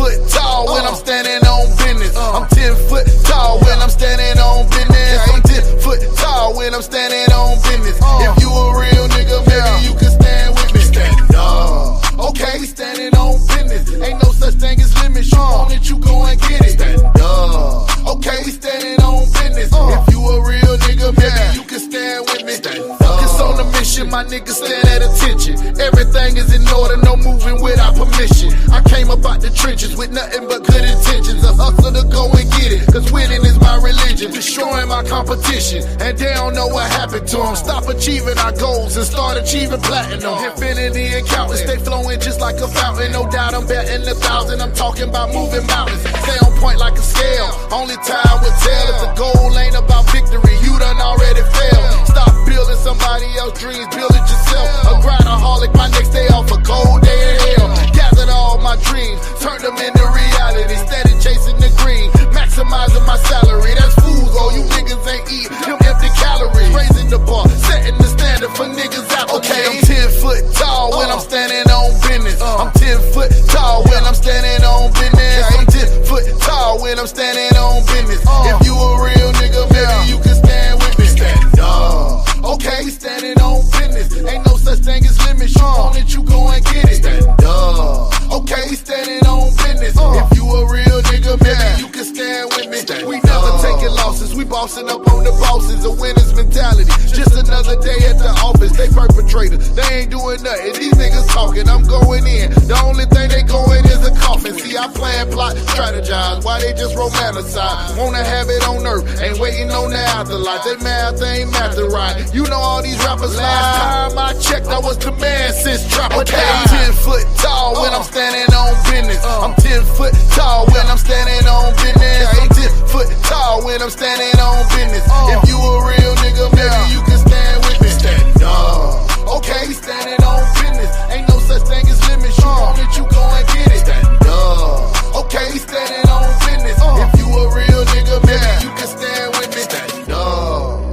foot tall when I'm standing on business. I'm 10 foot tall when I'm standing on business. I'm 10 foot tall when I'm standing on business. If you a real nigga, maybe you can stand with me. Stand up. Okay, we standing on business. Ain't no such thing as limits. You want it, you go and get it. Stand up. Okay, we standing on business. If you a real nigga, maybe you can stand with me. Focus on the mission, my niggas stand at attention. Everything is in order, no moving without permission. I came up out the trenches with nothing but good intentions. A hustle to go and get it, cause winning is my religion. Destroying my competition, and they don't know what happened to them. Stop achieving our goals and start achieving platinum. Infinity accountants, stay flowing just like a fountain. No doubt I'm betting 1,000, I'm talking about moving mountains. Stay on point like a scale, only time will tell. If the goal ain't about victory, you done already failed. Stop building somebody else's dreams, build it yourself. A grindaholic, my next day off a cold day in hell. Gathered all my dreams, turned them into reality. Steady chasing the green, maximizing my salary. That's food, oh, you niggas ain't eat them empty calories. Raising the bar, setting the standard for niggas out. Okay, I'm 10 foot tall when I'm standing on business. I'm 10 foot tall when I'm standing on business. I'm 10 foot tall when I'm standing on business. If you a real nigga, maybe you can stand with me. Stand up. Okay, we standing on business. Ain't no such thing as limits. You want it, you go and get it. Stand up. Okay, we standing on business. If you a real nigga, maybe you can stand with me. We never taking losses. We bossing up on the bosses. A winner's mentality. Just another day at the office. They perpetrators. They ain't doing nothing. These niggas talking. I'm going in. The only thing they going is a coffin. See, I plan, plot, strategize. Why they just romanticize? Wanna have it on earth. Ain't waiting on the afterlife. They math ain't math right. You know all these rappers lie. Last time I checked, I was the man since Trapper. Okay, I'm 10 foot tall when I'm standing on business. I'm 10 foot tall when I'm standing on business. I'm 10 foot tall when I'm standing on business. If you a real nigga, maybe you can stand with me. Stand up. Okay, we standing on business. Ain't no such thing as limits. You want it, you go and get it. Stand up. Okay, we standing on business. If you a real nigga, maybe you can stand with me. Stand up.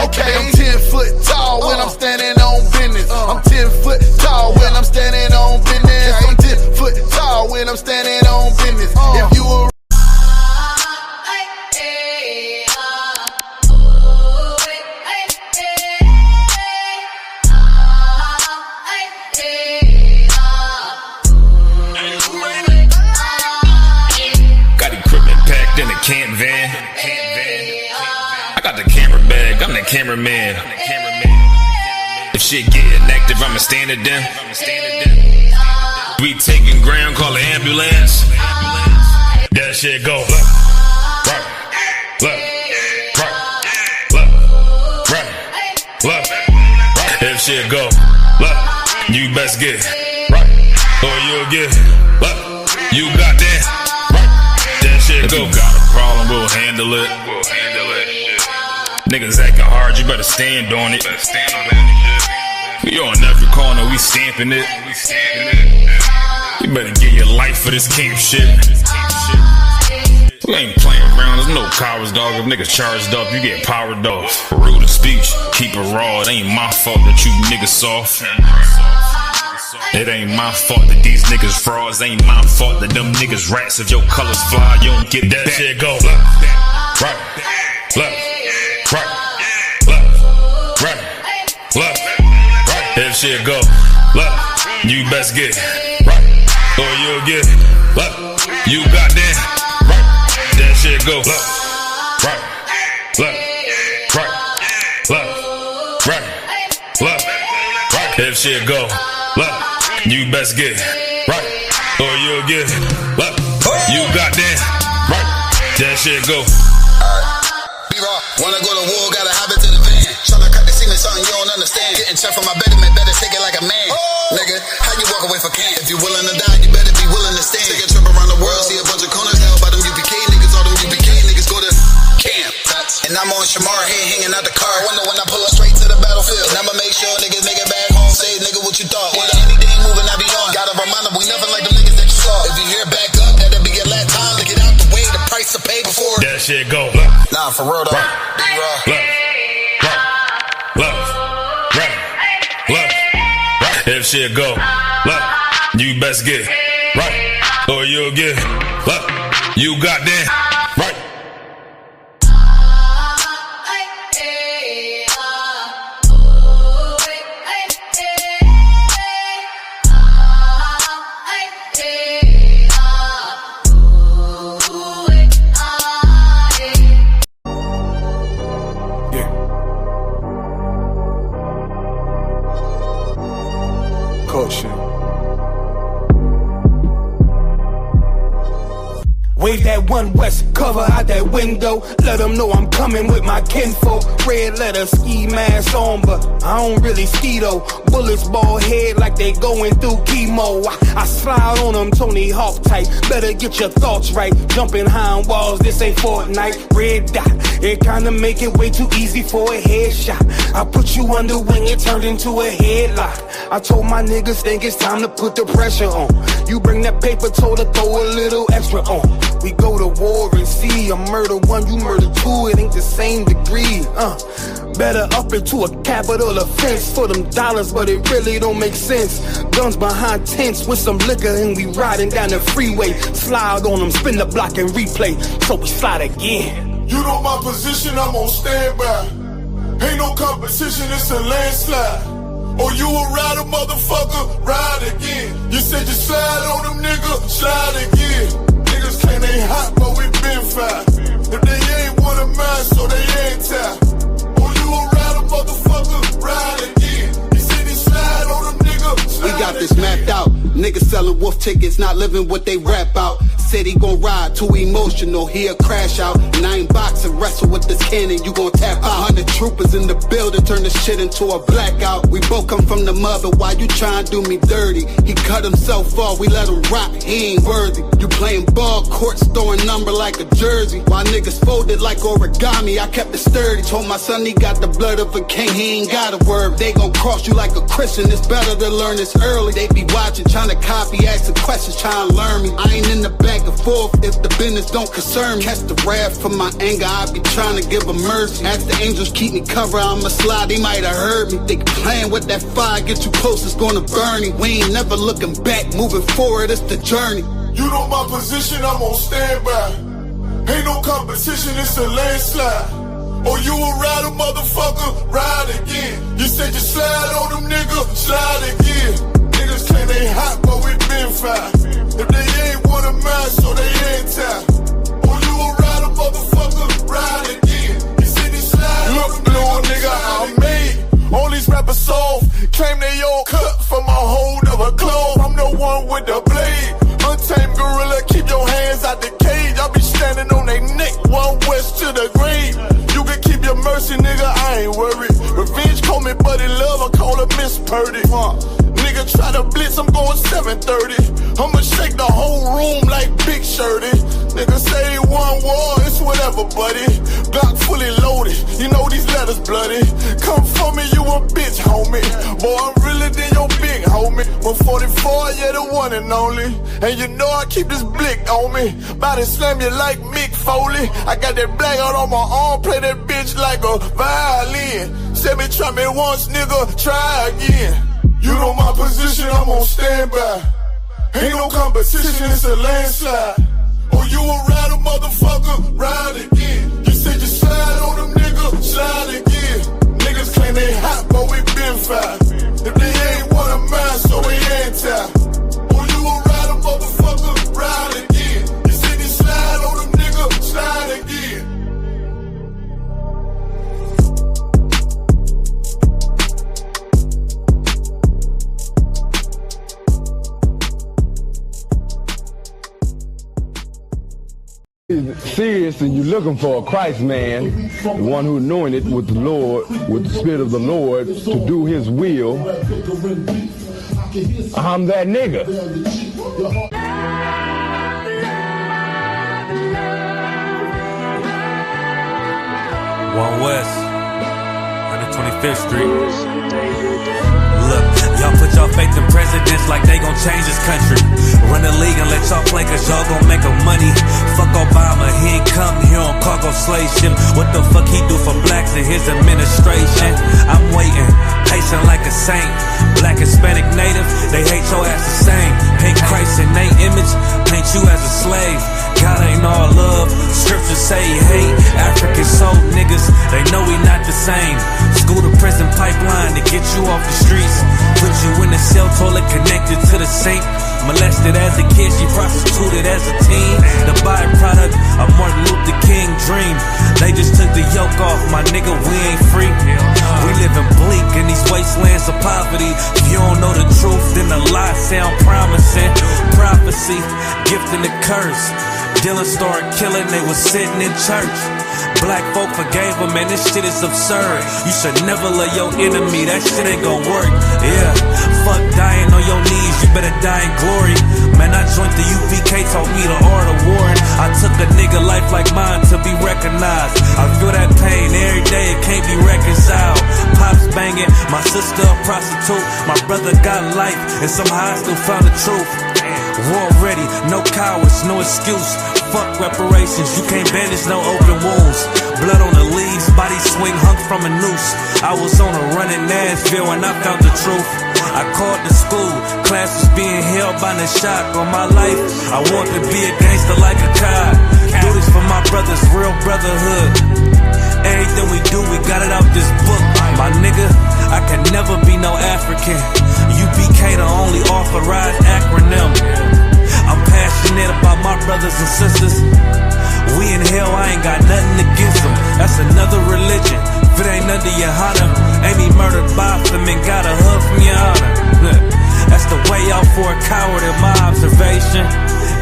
Okay, I'm 10 foot tall when I'm standing on business. I'm 10 foot tall when I'm standing on business. I'm 10 foot tall when I'm standing on business. If you were got equipment packed in a camp van. I got the camera bag, I'm the cameraman. If shit getting active, I'ma stand it down. We taking ground, call an ambulance. That shit go right, left, right, left. If shit go left, you best get right, or you'll get left. You got that right. That shit go. If you got a problem, we'll handle it. Niggas acting hard, you better stand on it. We on every corner, we stamping it. You better get your life for this camp shit. We ain't playing around, there's no cowards, dog. If niggas charged up, you get powered off. Rude of speech, keep it raw. It ain't my fault that you niggas soft. It ain't my fault that these niggas frauds. Ain't my fault that them niggas rats. If your colors fly, you don't get that shit go left, right, left. Right, left, right, left, right. If shit go left, you best get right, or you'll get left. You got that right. That shit go left, right, left, right, left, right, left, right. If shit go left, you best get right, or you'll get left. You got that right. That shit go. Wanna go to war, gotta have it to the van. Tryna cut the semen, something you don't understand. Getting checked from my betterment, better take it like a man. Nigga, how you walk away for camp? If you willing to die, you better be willing to stand. Take a trip around the world, see a bunch of corners held by them UPK niggas. All them UPK niggas go to camp. That's And I'm on Shamar head hanging out the car window when I pull up straight to the battlefield. And I'ma make sure niggas make it back home. Say, nigga, what you thought? With anything moving, I be on. Gotta remind them we nothing like them niggas that you saw. If you hear back up, that'll be your last time to get out the way. The price to pay before. That shit go. Nah, for real though. If shit go, you best get right, or you'll get you got that right. Wave that one west, cover out that window. Let them know I'm coming with my kinfolk. Red letter, ski mask on, but I don't really ski though. Bullets ball head like they going through chemo. I slide on them Tony Hawk type. Better get your thoughts right. Jumping high on walls, this ain't Fortnite. Red dot, it kinda make it way too easy for a headshot. I put you under wing, it turned into a headlock. I told my niggas think it's time to put the pressure on. You bring that paper, told her throw a little extra on. We go to war and see, I murder one, you murder two, it ain't the same degree. Better up into a capital offense for them dollars, but it really don't make sense. Guns behind tents with some liquor and we riding down the freeway. Slide on them, spin the block and replay, so we slide again. You know my position, I'm on standby. Ain't no competition, it's a landslide. Or you a rider, motherfucker, ride again. You said you slide on them, nigga, slide again. Niggas claim they hot, but we been fine. If they ain't one of mine, so they ain't tied. Or you a rider, motherfucker, ride again. You said you slide on them, nigga, slide We got this mapped out. Niggas selling wolf tickets, not living what they rap out. Said he gon' ride, too emotional, he'll crash out. And I ain't boxing, wrestle with this cannon, you gon' tap out. 100 troopers in the building, turn this shit into a blackout. We both come from the mud, but why you tryin' to do me dirty? He cut himself off, we let him rock, he ain't worthy. You playing ball courts, throwing number like a jersey. While niggas folded like origami, I kept it sturdy. Told my son he got the blood of a king, he ain't got a word. They gon' cross you like a Christian, it's better to learn this early. They be watching, trying to copy, asking questions, trying to learn me. I ain't in the back and forth if the business don't concern me. Catch the wrath from my anger, I be trying to give a mercy. Ask the angels keep me covered, I'ma slide, they might have heard me. They playing with that fire, get too close, it's gonna burn me. We ain't never looking back, moving forward, it's the journey. You know my position, I'm on standby. Ain't no competition, it's a landslide. Or you a rider, motherfucker, ride again. You said you slide on them, nigga, slide again. Niggas claim they hot, but we been fine. If they ain't one of mine, so they ain't tied. Or you a rider, motherfucker, ride again. You said you slide on them, little nigga, I'm made. All these rappers soft, claim they all cut from a hold of a glove. I'm the one with the blade. Untamed gorilla, keep your hands out the cage. I be standing on they neck, one west to the grave. You can keep your mercy, nigga, I ain't worried. Revenge call me buddy love, I call her Miss Purdy. Nigga try to blitz, I'm going 730. I'ma shake the whole room like Big Shirty. Nigga say one war, it's whatever, buddy. Glock fully loaded, you know these letters bloody. Come for me, you a bitch, homie. Boy, I'm realer than your big homie. 144, yeah, the one and only. And you know I keep this blick on me. Body slam you like Mick Foley. I got that black out on my arm, play that bitch like a violin. Said me try me once, nigga, try again. You know my position, I'm on standby. Ain't no competition, it's a landslide. Or you a rider, motherfucker, ride again. You said you slide on them, nigga, slide again. Niggas claim they hot, but we been fine. If they ain't one of mine, so they ain't tied. Or you a rider, motherfucker, ride again. You said you slide on them, nigga, slide again. Serious and you're looking for a Christ man, the one who anointed with the Lord, with the Spirit of the Lord to do his will, I'm that nigga. One West, 125th Street. Look, y'all put y'all faith in presidents like they gon' change this country. Run the league and let y'all play cause y'all gon' make a money. Fuck Obama, he ain't come here on cargo slave ship. What the fuck he do for blacks in his administration? I'm waiting, patient like a saint. Black, Hispanic, Native, they hate your ass the same. Paint Christ in their image, paint you as a slave. God ain't all love, scriptures say he hate. African soul niggas, they know we not the same. School to prison pipeline to get you off the streets. Put you in the cell toilet connected to the sink. Molested as a kid, she prostituted as a teen. The byproduct of Martin Luther King dream. They just took the yoke off, my nigga, we ain't free. We living bleak in these wastelands of poverty. If you don't know the truth, then the lies sound promising. Prophecy, gift and the curse. Dylan started killing, they was sitting in church. Black folk forgave him, man, this shit is absurd. You should never love your enemy, that shit ain't gon' work. Yeah, fuck dying on your knees, you better die in glory. Man, I joined the UPK, taught me the art of warring. I took a nigga life like mine to be recognized. I feel that pain every day, it can't be reconciled. Pops banging, my sister a prostitute. My brother got life, and somehow I still found the truth. War ready, no cowards, no excuse. Fuck reparations, you can't bandage no open wounds. Blood on the leaves, body swing hung from a noose. I was on a run in Nashville when I found the truth. I called the school, class was being held by the shock on my life. I want to be a gangster like a cop. Do this for my brothers, real brotherhood. Everything we do, we got it out this book. My nigga, I can never be no African. UPK the only authorized acronym. I'm passionate about my brothers and sisters. We in hell, I ain't got nothing against them. That's another religion. If it ain't under your honor, Amy murdered Botham and got a hug from your honor. That's the way out for a coward in my observation.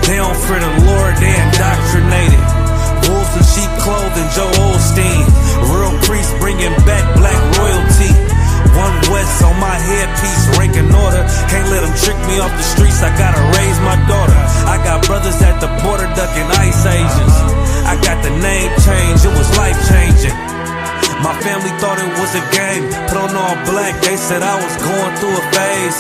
They don't fear the Lord, they indoctrinated. Wolves in sheep clothing, Joe Osteen. Real priests bringing back black royalty. One West on my headpiece, ranking order. Can't let them trick me off the streets, I gotta raise my daughter. I got brothers at the border ducking ice agents. I got the name change, it was life changing. My family thought it was a game, put on all black, they said I was going through a phase.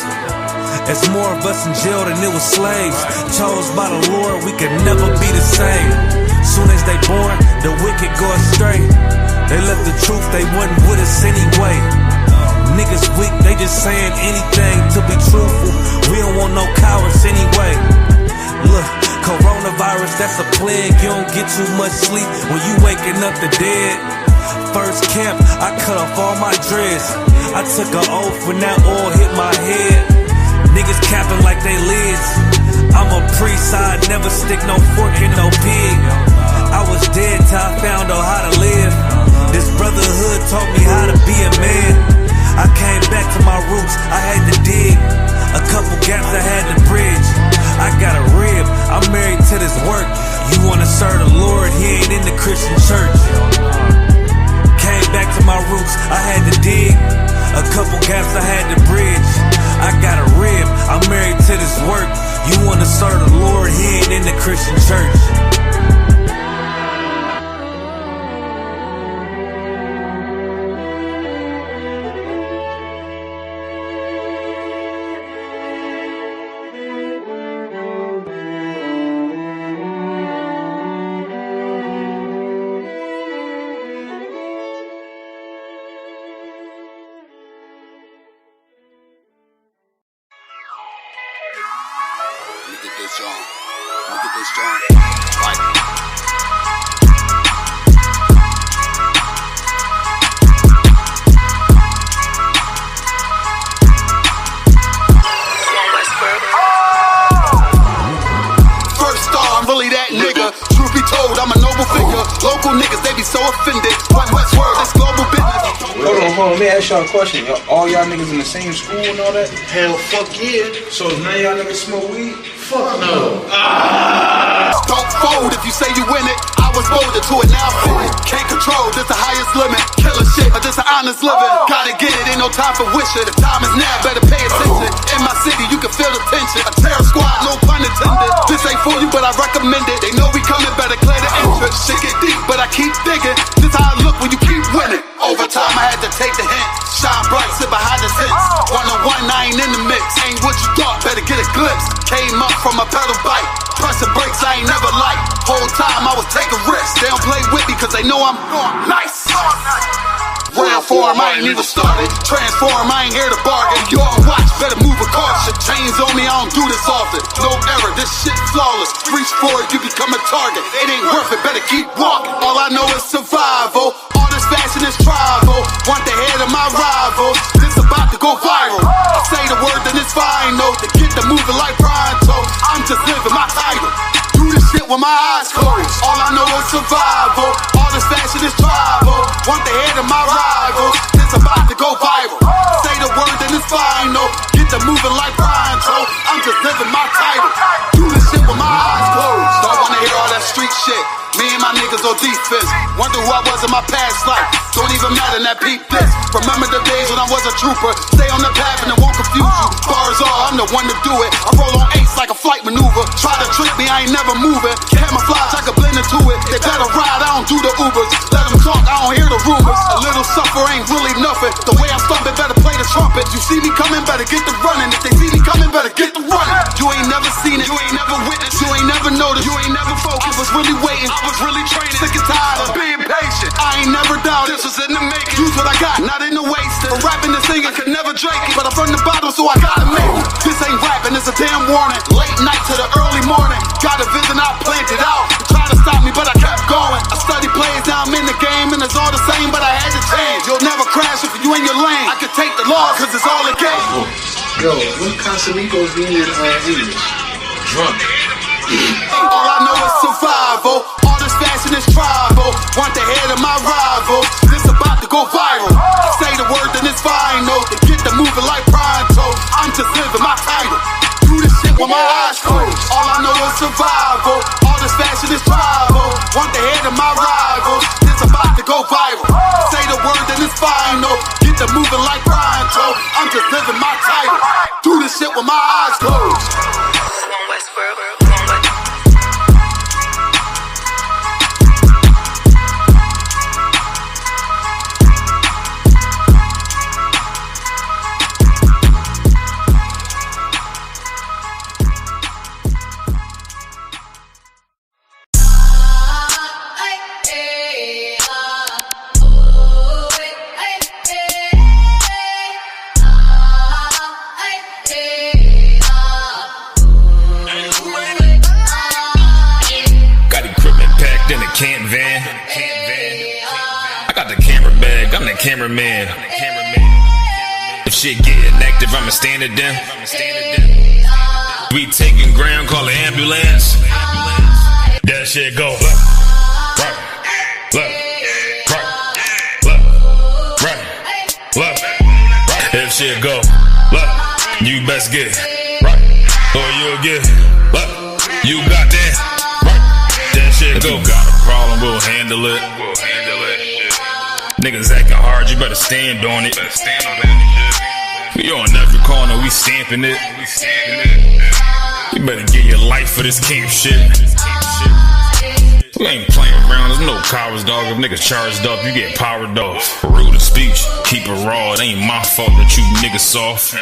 It's more of us in jail than it was slaves. Chose by the Lord, we could never be the same. Soon as they born, the wicked go astray. They left the truth, they wasn't with us anyway. Niggas weak, they just saying anything to be truthful. We don't want no cowards anyway. Look, coronavirus, that's a plague. You don't get too much sleep when you waking up the dead. First camp, I cut off all my dreads. I took an oath when that oil hit my head. Niggas capping like they lids. I'm a priest, I never stick no fork in no pig. I was dead till I found out how to live. This brotherhood taught me how to be a man. I came back to my roots, I had to dig. A couple gaps I had to bridge. I got a rib, I'm married to this work. You wanna serve the Lord, he ain't in the Christian church. Came back to my roots, I had to dig. A couple gaps I had to bridge. I got a rib, I'm married to this work. You wanna serve the Lord, he ain't in the Christian church. Let me ask y'all a question. All y'all niggas in the same school and all that? Hell, fuck yeah. So none of y'all niggas smoke weed? Fuck no. Don't fold if you say you win it. I was molded to it, now I fit it. Can't control, this the highest limit. Killer shit, but this an honest living. Gotta get it, ain't no time for wishing. The time is now, better pay attention. In my city, you can feel the tension. A terror squad, no pun intended. This ain't for you, but I recommend it. They know we coming, better clear the entrance. Shit get deep, but I keep digging. This how I look when you keep from a pedal bike. Pressing brakes I ain't never liked. Whole time I was taking risks. They don't play with me cause they know I'm nice. Round form, I ain't even started. Transform, I ain't here to bargain. You all watch, better move a caution. Chains on me, I don't do this often. No error, this shit flawless. Reach for it, you become a target. It ain't worth it, better keep walking. All I know is survival. All this fashion is tribal. Want the head of my rival. This about to go viral. I say the word, then it's final. To get the moving like pronto. I'm just living my title. Do this shit with my eyes closed. All I know is survival. All this fashion is tribal. Want the head of my rival. This about to go viral. Say the word, then it's final. Get the moving like pronto. I'm just living my title. Do this shit with my eyes closed. Don't wanna hear all that street shit. Me and my niggas on defense. Wonder who I was in my past life. Don't even matter, that peep this. Remember the days when I was a trooper. Stay on the path and it won't confuse you. Bars all, I'm the one to do it. I roll on eights like a flight maneuver. Try to trick me, I ain't never moving. Camouflage, I can blend into it. They better ride, I don't do the Ubers. Let them talk, I don't hear the rumors. A little suffer ain't really nothing. The way I'm stomping, better play the trumpet. You see me coming, better get the running. If they see me coming, better get the running. You ain't never seen it, you ain't never witnessed, you ain't never noticed, you ain't never focused. I was really waiting, I was really training. Sick and tired of being patient. I ain't never doubted. This was in the making. Use what I got, not in the wasting. For rapping and singing, could never drink it. But I'm from the bottom, so I gotta make it. This ain't rapping, it's a damn warning. Late night to the early morning. Got a vision, I planned it out. They tried to stop me, but I kept going. I study plays, now I'm in the game, and it's all the same, but I had to change. You'll never crash if you in your lane. I can take the loss, cause it's all a game. Yo, when Casamigos being in English? Drunk. All I know is survival. All this fashion is tribal. Want the head of my rival. This about to go viral. I say the word, then it's final. To get the moving like pronto. I'm just living my title. Do this shit with my eyes closed. All I know is survival. All this fashion is tribal. Want the head of my rival. This about to go viral. Say the word, then it's final. Get the moving like pronto. I'm just living my title. Do this shit with my eyes closed. Camp van. I got the camera bag, I'm the cameraman. If shit getting active, I'ma stand it down. We taking ground, call the ambulance. That shit go right, left, right, left. If shit go left, you best get right, or you'll get left. You got that. If you got a problem, we'll handle it. Niggas acting hard, you better stand on it. We on every corner, we stamping it. You better get your life for this camp shit. We ain't playing around, there's no cowards, dog. If niggas charged up, you get powered off. Rude of speech, keep it raw. It ain't my fault that you niggas soft.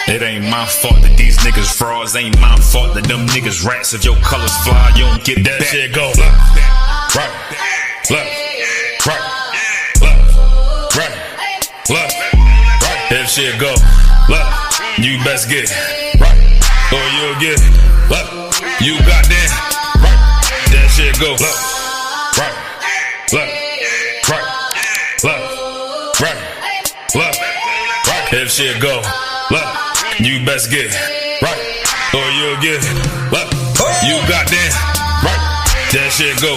It ain't my fault that these niggas frauds. Ain't my fault that them niggas rats. If your colors fly, you don't get that shit go left, right, left, right, left, right, left, right. If shit go left, you best get right, or you'll get left. You got that right. That shit go left, right, left, right, left, right, left, right. If shit go left, you best get right, or you'll get left. You got that right. That shit go.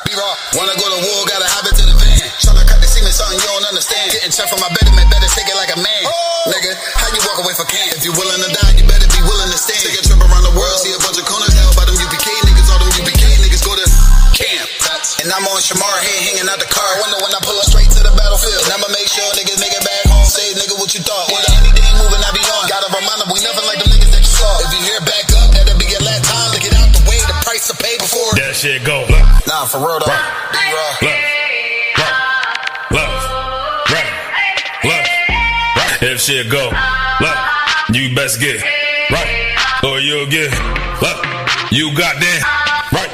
B-Raw, wanna go to war, gotta hop into the van. Tryna cut the semen, something you don't understand. Getting checked from my betterment, better take it like a man. Nigga, how you walk away for camp? If you willing to die, you better be willing to stand. Take a trip around the world, see a bunch of corners held by them UPK niggas. All them UPK niggas go to camp. And I'm on Shamar, head hanging out the car window when I pull up straight to the battlefield. And I'ma make sure niggas make it back home. Say, nigga, what you thought? With anything moving, I be on. Gotta remind them, we nothing like them niggas that you saw. If you hear back up, that'll be your last time to get out the way. The price to pay before. That shit go left. Nah, for real though. Right. B-Raw. Left, right, left, right. If shit go left, you best get right? Or you'll get what? You got that, right?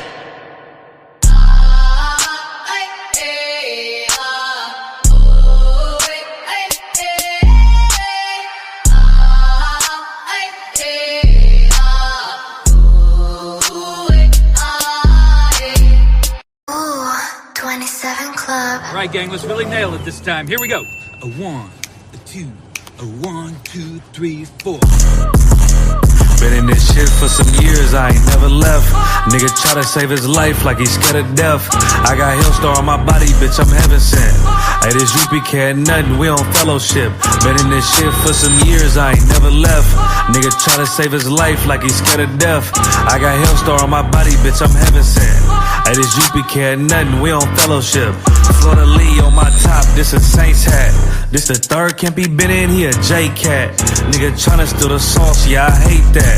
All right, gang, let's really nail it this time. Here we go. A 1, a 2, a 1, 2, 3, 4. Been in this shit for some years, I ain't never left. Nigga try to save his life like he's scared of death. I got Hillstar on my body, bitch, I'm heaven sent. Hey, this UPK ain't nothing, we on fellowship. Been in this shit for some years, I ain't never left. Nigga try to save his life like he's scared of death. I got Hillstar on my body, bitch, I'm heaven sent. Hey, this UPK ain't nothing, we on fellowship. Florida Lee on my top, this a Saints hat. This the third can't be been in, he a J-Cat. Nigga tryna steal the sauce, yeah, I hate that.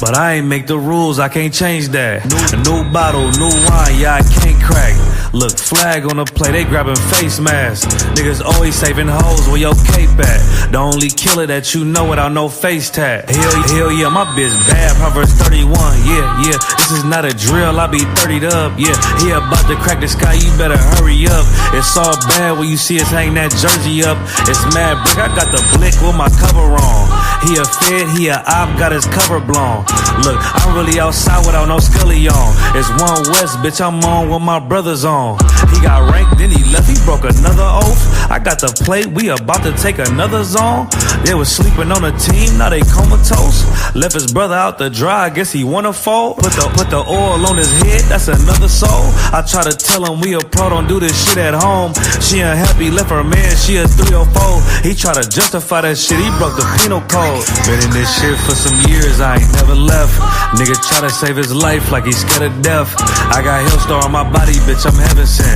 But I ain't make the rules, I can't change that. New bottle, new wine, yeah, I can't crack. Look, flag on the play, they grabbing face masks. Niggas always saving hoes where your cape at. The only killer that you know without no face tag. Hell yeah, my bitch bad, Proverbs 31, yeah. This is not a drill, I be 30'd up, yeah. He about to crack the sky, you better hurry up. It's all bad when you see us hang that jersey up. It's mad brick, I got the blick with my cover on. He a fed, he a op, got his cover blown. Look, I'm really outside without no scully on. It's one West, bitch, I'm on with my brothers on. He got ranked, then he left, he broke another oath. I got the plate, we about to take another zone. They was sleeping on the team, now they comatose. Left his brother out to dry, I guess he wanna fold. Put the oil on his head, that's another soul. I try to tell him we a pro, don't do this shit at home. She unhappy, left her man, she a 304. He try to justify that shit, he broke the penal code. Been in this shit for some years, I ain't never left. Nigga try to save his life like he's scared of death. I got Hillstar on my body, bitch, I'm heaven sent.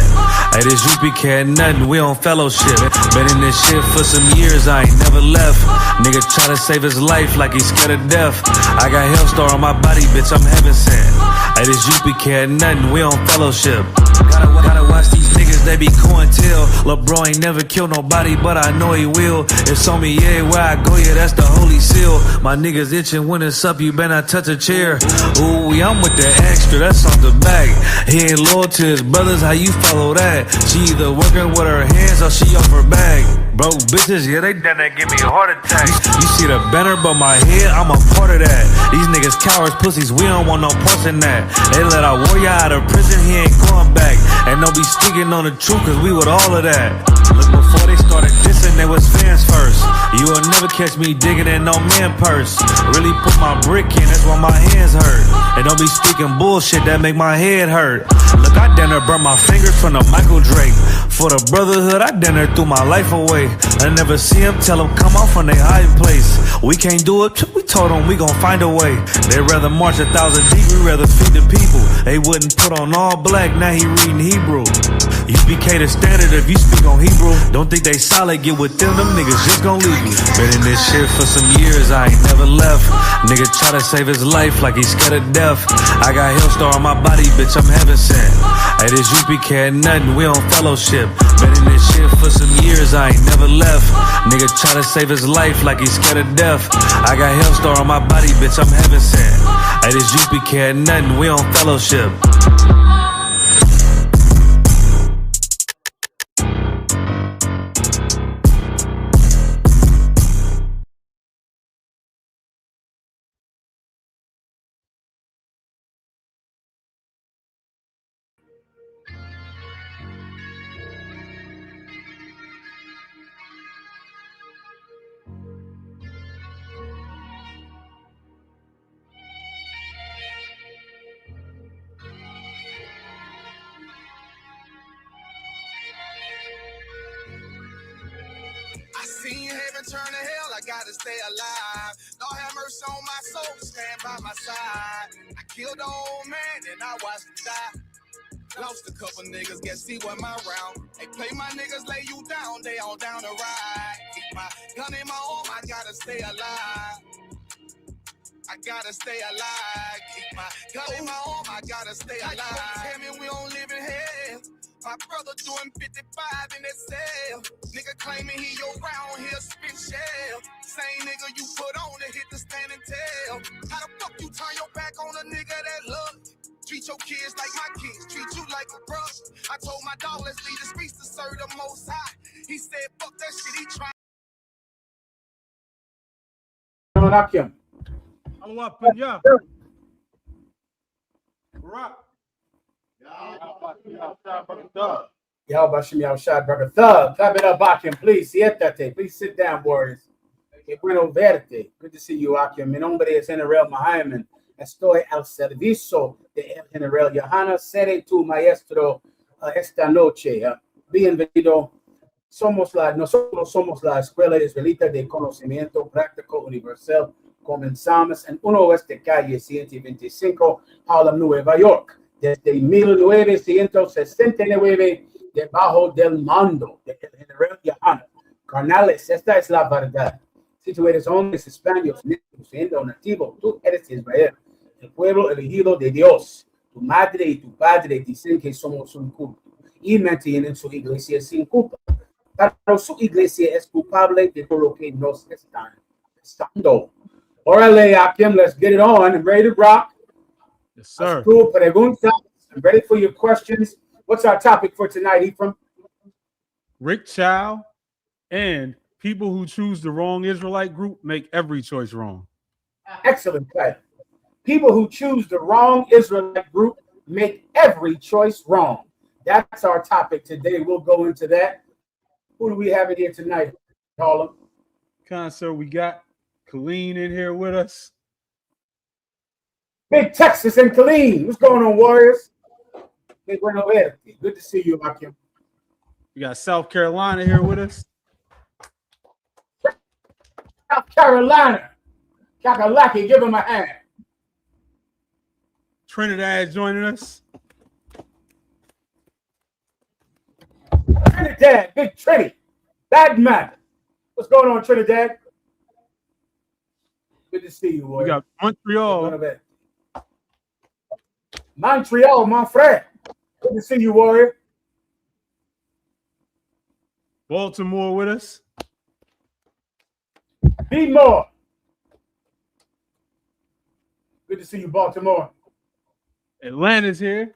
Hey, this UPK ain't nothing, we on fellowship. Been in this shit for some years, I ain't never left. Nigga try to save his life like he's scared of death. I got Hillstar on my body, bitch, I'm heaven sent. Hey, this UPK ain't nothing, we on fellowship. Gotta watch these niggas, they be cointel. Lil' bro ain't never killed nobody, but I know he will. It's on me, yeah, where I go, yeah, that's the holy seal. My niggas itching when it's up, you better not touch a chair. Ooh, I'm with the extra, that's off the back. He ain't loyal to his brothers, how you follow that? She either working with her hands or she off her bag. Broke bitches, yeah, they done that, give me a heart attack. You see the banner, but my head, I'm a part of that. These niggas cowards, pussies, we don't want no parts in that. They let our warrior out of prison, he ain't going back. And don't be speaking on the truth, cause we with all of that. Look, before they started dissing, they was fans first. You will never catch me digging in no man purse. Really put my brick in, that's why my hands hurt. And don't be speaking bullshit, that make my head hurt. Look, I done burn my fingers from the Michael Drake. For the brotherhood, I done threw my life away. I never see him, tell him come off from their hiding place. We can't do it, we told them we gon' find a way. They rather march 1,000 deep, we rather feed the people. They wouldn't put on all black, now he reading Hebrew. UPK the standard if you speak on Hebrew. Don't think they solid, get with them niggas just gon' leave you. Been in this shit for some years, I ain't never left. Nigga try to save his life like he's scared of death. I got Hillstar on my body, bitch, I'm heaven sent. Hey, this UPK ain't nothing, we on fellowship. Been in this shit for some years, I ain't never left. Nigga try to save his life like he's scared of death. I got Hillstar on my body, bitch, I'm heaven sent. Hey, this UPK ain't nothing, we on fellowship. Seen heaven turn to hell, I gotta stay alive. Lord have mercy on my soul, stand by my side. I killed the old man and I watched him die. Lost a couple niggas, guess he wasn't my round. They play my niggas, lay you down, they all down to ride. Keep my gun in my arm, I gotta stay alive. I gotta stay alive. Keep my gun in my arm, I gotta stay alive. Tell me we don't live in hell. My brother doing 55 in that cell. Nigga claiming he your round here spin shell. Same nigga you put on to hit the stand and tell. your kids like my kids, treat you like a brother. I told my dog, let's leave the streets to serve the most high. He said, fuck that shit, he tried. I'm up in ya. Rock. Y'all Bashim Shad, brother Thug. Clap it up, Akim, please. Siéntate. Please sit down, warriors. Que bueno verte. Good to see you, Akim. Mi nombre es General MAHAYAMAN. Estoy al servicio de el General Johanna. Seré tu maestro esta noche. Bienvenido. Nosotros somos la Escuela Israelita de Conocimiento Práctico Universal. Comenzamos en 1 Oeste Calle 125, Harlem, Nueva York. Desde 1969, debajo del mando del General Johanna. Carnales, esta es la verdad. Si tú eres hombres, españoles, negros, siendo nativo, tú eres Israel, el pueblo elegido de Dios. Tu madre y tu padre dicen que somos un culto y mantienen su iglesia sin culpa. Pero su iglesia es culpable de todo lo que nos están estando. Órale, Akim, let's get it on. I'm ready to rock. Yes, sir. Preguntas. I'm ready for your questions. What's our topic for tonight, Ephraim? Rick Chow and people who choose the wrong Israelite group make every choice wrong. Excellent play. People who choose the wrong Israelite group make every choice wrong. That's our topic today. We'll go into that. Who do we have in here tonight, Harlem? So we got Colleen in here with us. Big Texas and Colleen. What's going on, Warriors? Good to see you, Akim. We got South Carolina here with us. South Carolina. Kakalaki, give him a hand. Trinidad joining us. Trinidad, Big Trinity. Bad man. What's going on, Trinidad? Good to see you, boy. We got Montreal. Montreal, my friend. Good to see you, warrior. Baltimore with us. Be more. Good to see you, Baltimore. Atlanta's here.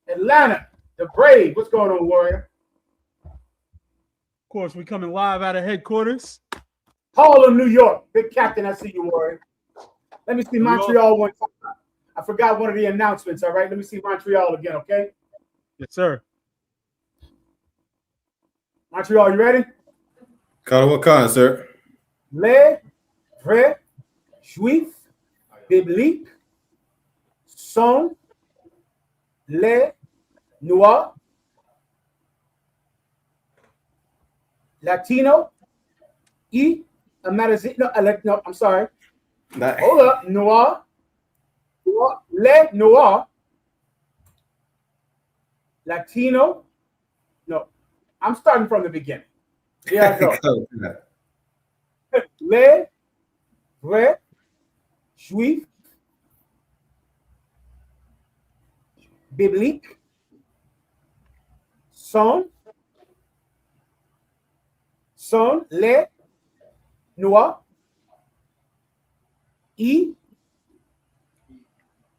Atlanta, the Brave. What's going on, warrior? Of course, we coming live out of headquarters. Harlem, New York. Big Captain, I see you, warrior. Let me see Montreal one time. I forgot one of the announcements, all right? Let me see Montreal again, okay? Yes, sir. Montreal, you ready? Karawakan, sir. Les vrais juifs bibliques sont les noirs, Latino, y Amazigh. No, I'm sorry. Hold up. Noir. Les Noirs. Latino. No, I'm starting from the beginning. Here I go. Les vrais juifs bibliques sont les noirs y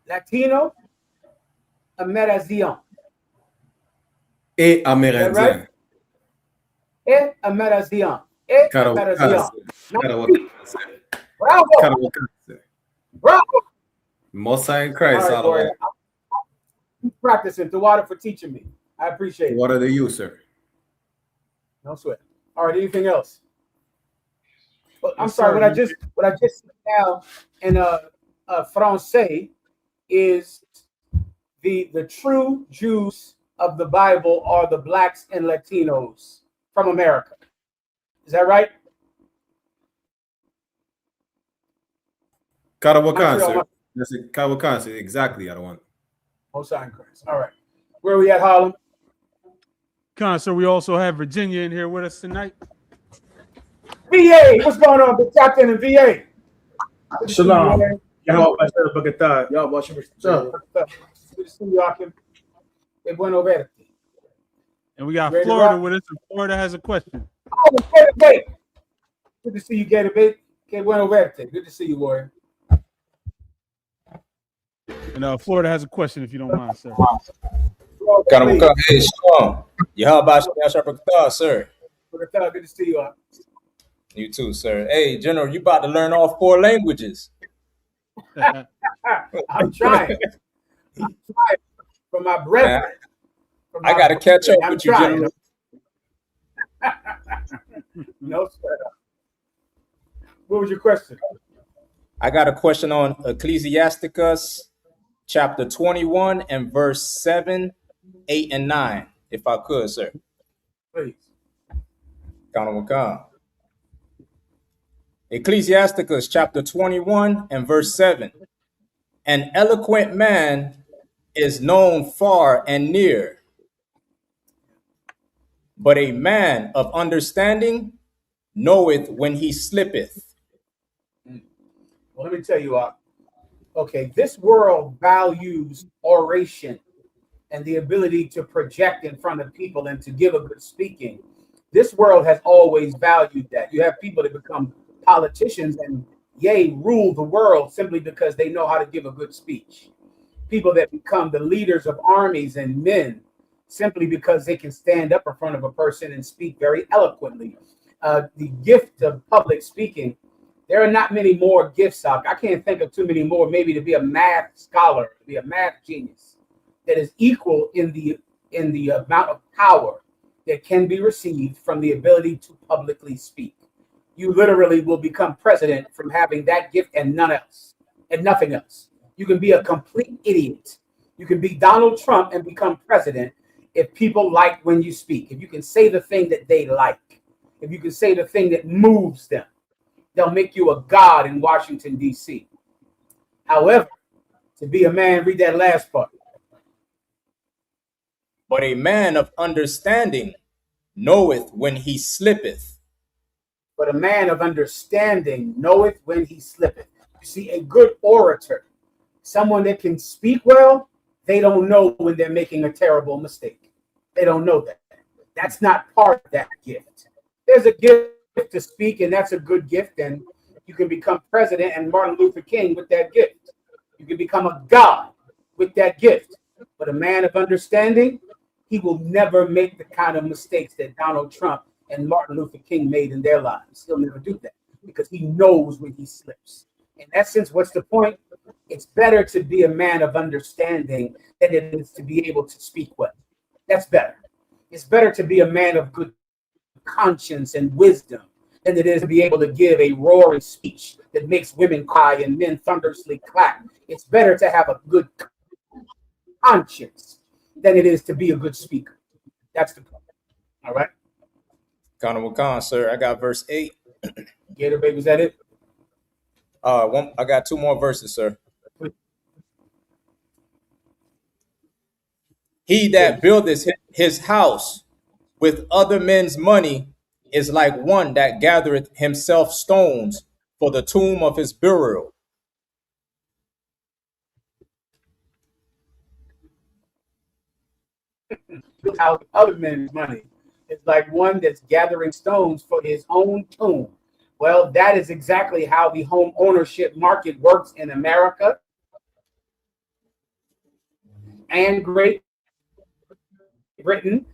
Latino amérindiens. Et amérindien. Right? Et amérindien. Et amérindien. Bravo. Bravo. Mosa in Christ. All right, I'm practicing. The water for teaching me. I appreciate it. What are the you, sir? No sweat. All right. Anything else? Well, I'm sorry. What I just said now in Francais is the true Jews of the Bible are the blacks and Latinos from America. Is that right? Karawakan, sir. That's it. Karawakan, sir. Exactly. I don't want. Most in Christ. All right. Where are we at, Harlem? So we also have Virginia in here with us tonight. VA, what's going on, Big Captain in VA? Shalom. Y'all watch good to see you, Akim. Es bueno verte. And we got Florida with us, and Florida has a question. Oh, wait. Good to see you, Gator Big. Que bueno verte. Good to see you, warrior. And Florida has a question, if you don't mind, sir. Hey, Shalom. Yahweh, sir. Good to see you. You too, sir. Hey, General, you about to learn all 4 languages. I'm trying. For my brethren. I got to catch up with you, General. No, sir. What was your question? I got a question on Ecclesiasticus chapter 21 and verse 7, 8, and 9, if I could, sir. Please. Ecclesiasticus chapter 21 and verse 7. An eloquent man is known far and near, but a man of understanding knoweth when he slippeth. Well, let me tell you, okay, this world values oration and the ability to project in front of people and to give a good speaking. This world has always valued that. You have people that become politicians and rule the world simply because they know how to give a good speech. People that become the leaders of armies and men simply because they can stand up in front of a person and speak very eloquently. The gift of public speaking, there are not many more gifts out. I can't think of too many more, maybe to be a math scholar, to be a math genius that is equal in the amount of power that can be received from the ability to publicly speak. You literally will become president from having that gift and none else, and nothing else. You can be a complete idiot. You can be Donald Trump and become president if people like when you speak. If you can say the thing that they like, if you can say the thing that moves them, they'll make you a god in Washington, D.C. However, to be a man, read that last part. But a man of understanding knoweth when he slippeth. But a man of understanding knoweth when he slippeth. You see, a good orator, someone that can speak well, they don't know when they're making a terrible mistake. They don't know that. That's not part of that gift. There's a gift to speak, and that's a good gift, and you can become president and Martin Luther King with that gift. You can become a god with that gift. But a man of understanding, he will never make the kind of mistakes that Donald Trump and Martin Luther King made in their lives. He'll never do that because he knows when he slips. In essence, what's the point? It's better to be a man of understanding than it is to be able to speak well. That's better. It's better to be a man of good conscience and wisdom than it is to be able to give a roaring speech that makes women cry and men thunderously clap. It's better to have a good conscience than it is to be a good speaker. That's the point. All right? Khan, sir. I got verse 8. Gator baby, was that it? I got 2 more verses, sir. He that buildeth his house with other men's money is like one that gathereth himself stones for the tomb of his burial. House with other men's money is like one that's gathering stones for his own tomb. Well, that is exactly how the home ownership market works in America and Great Britain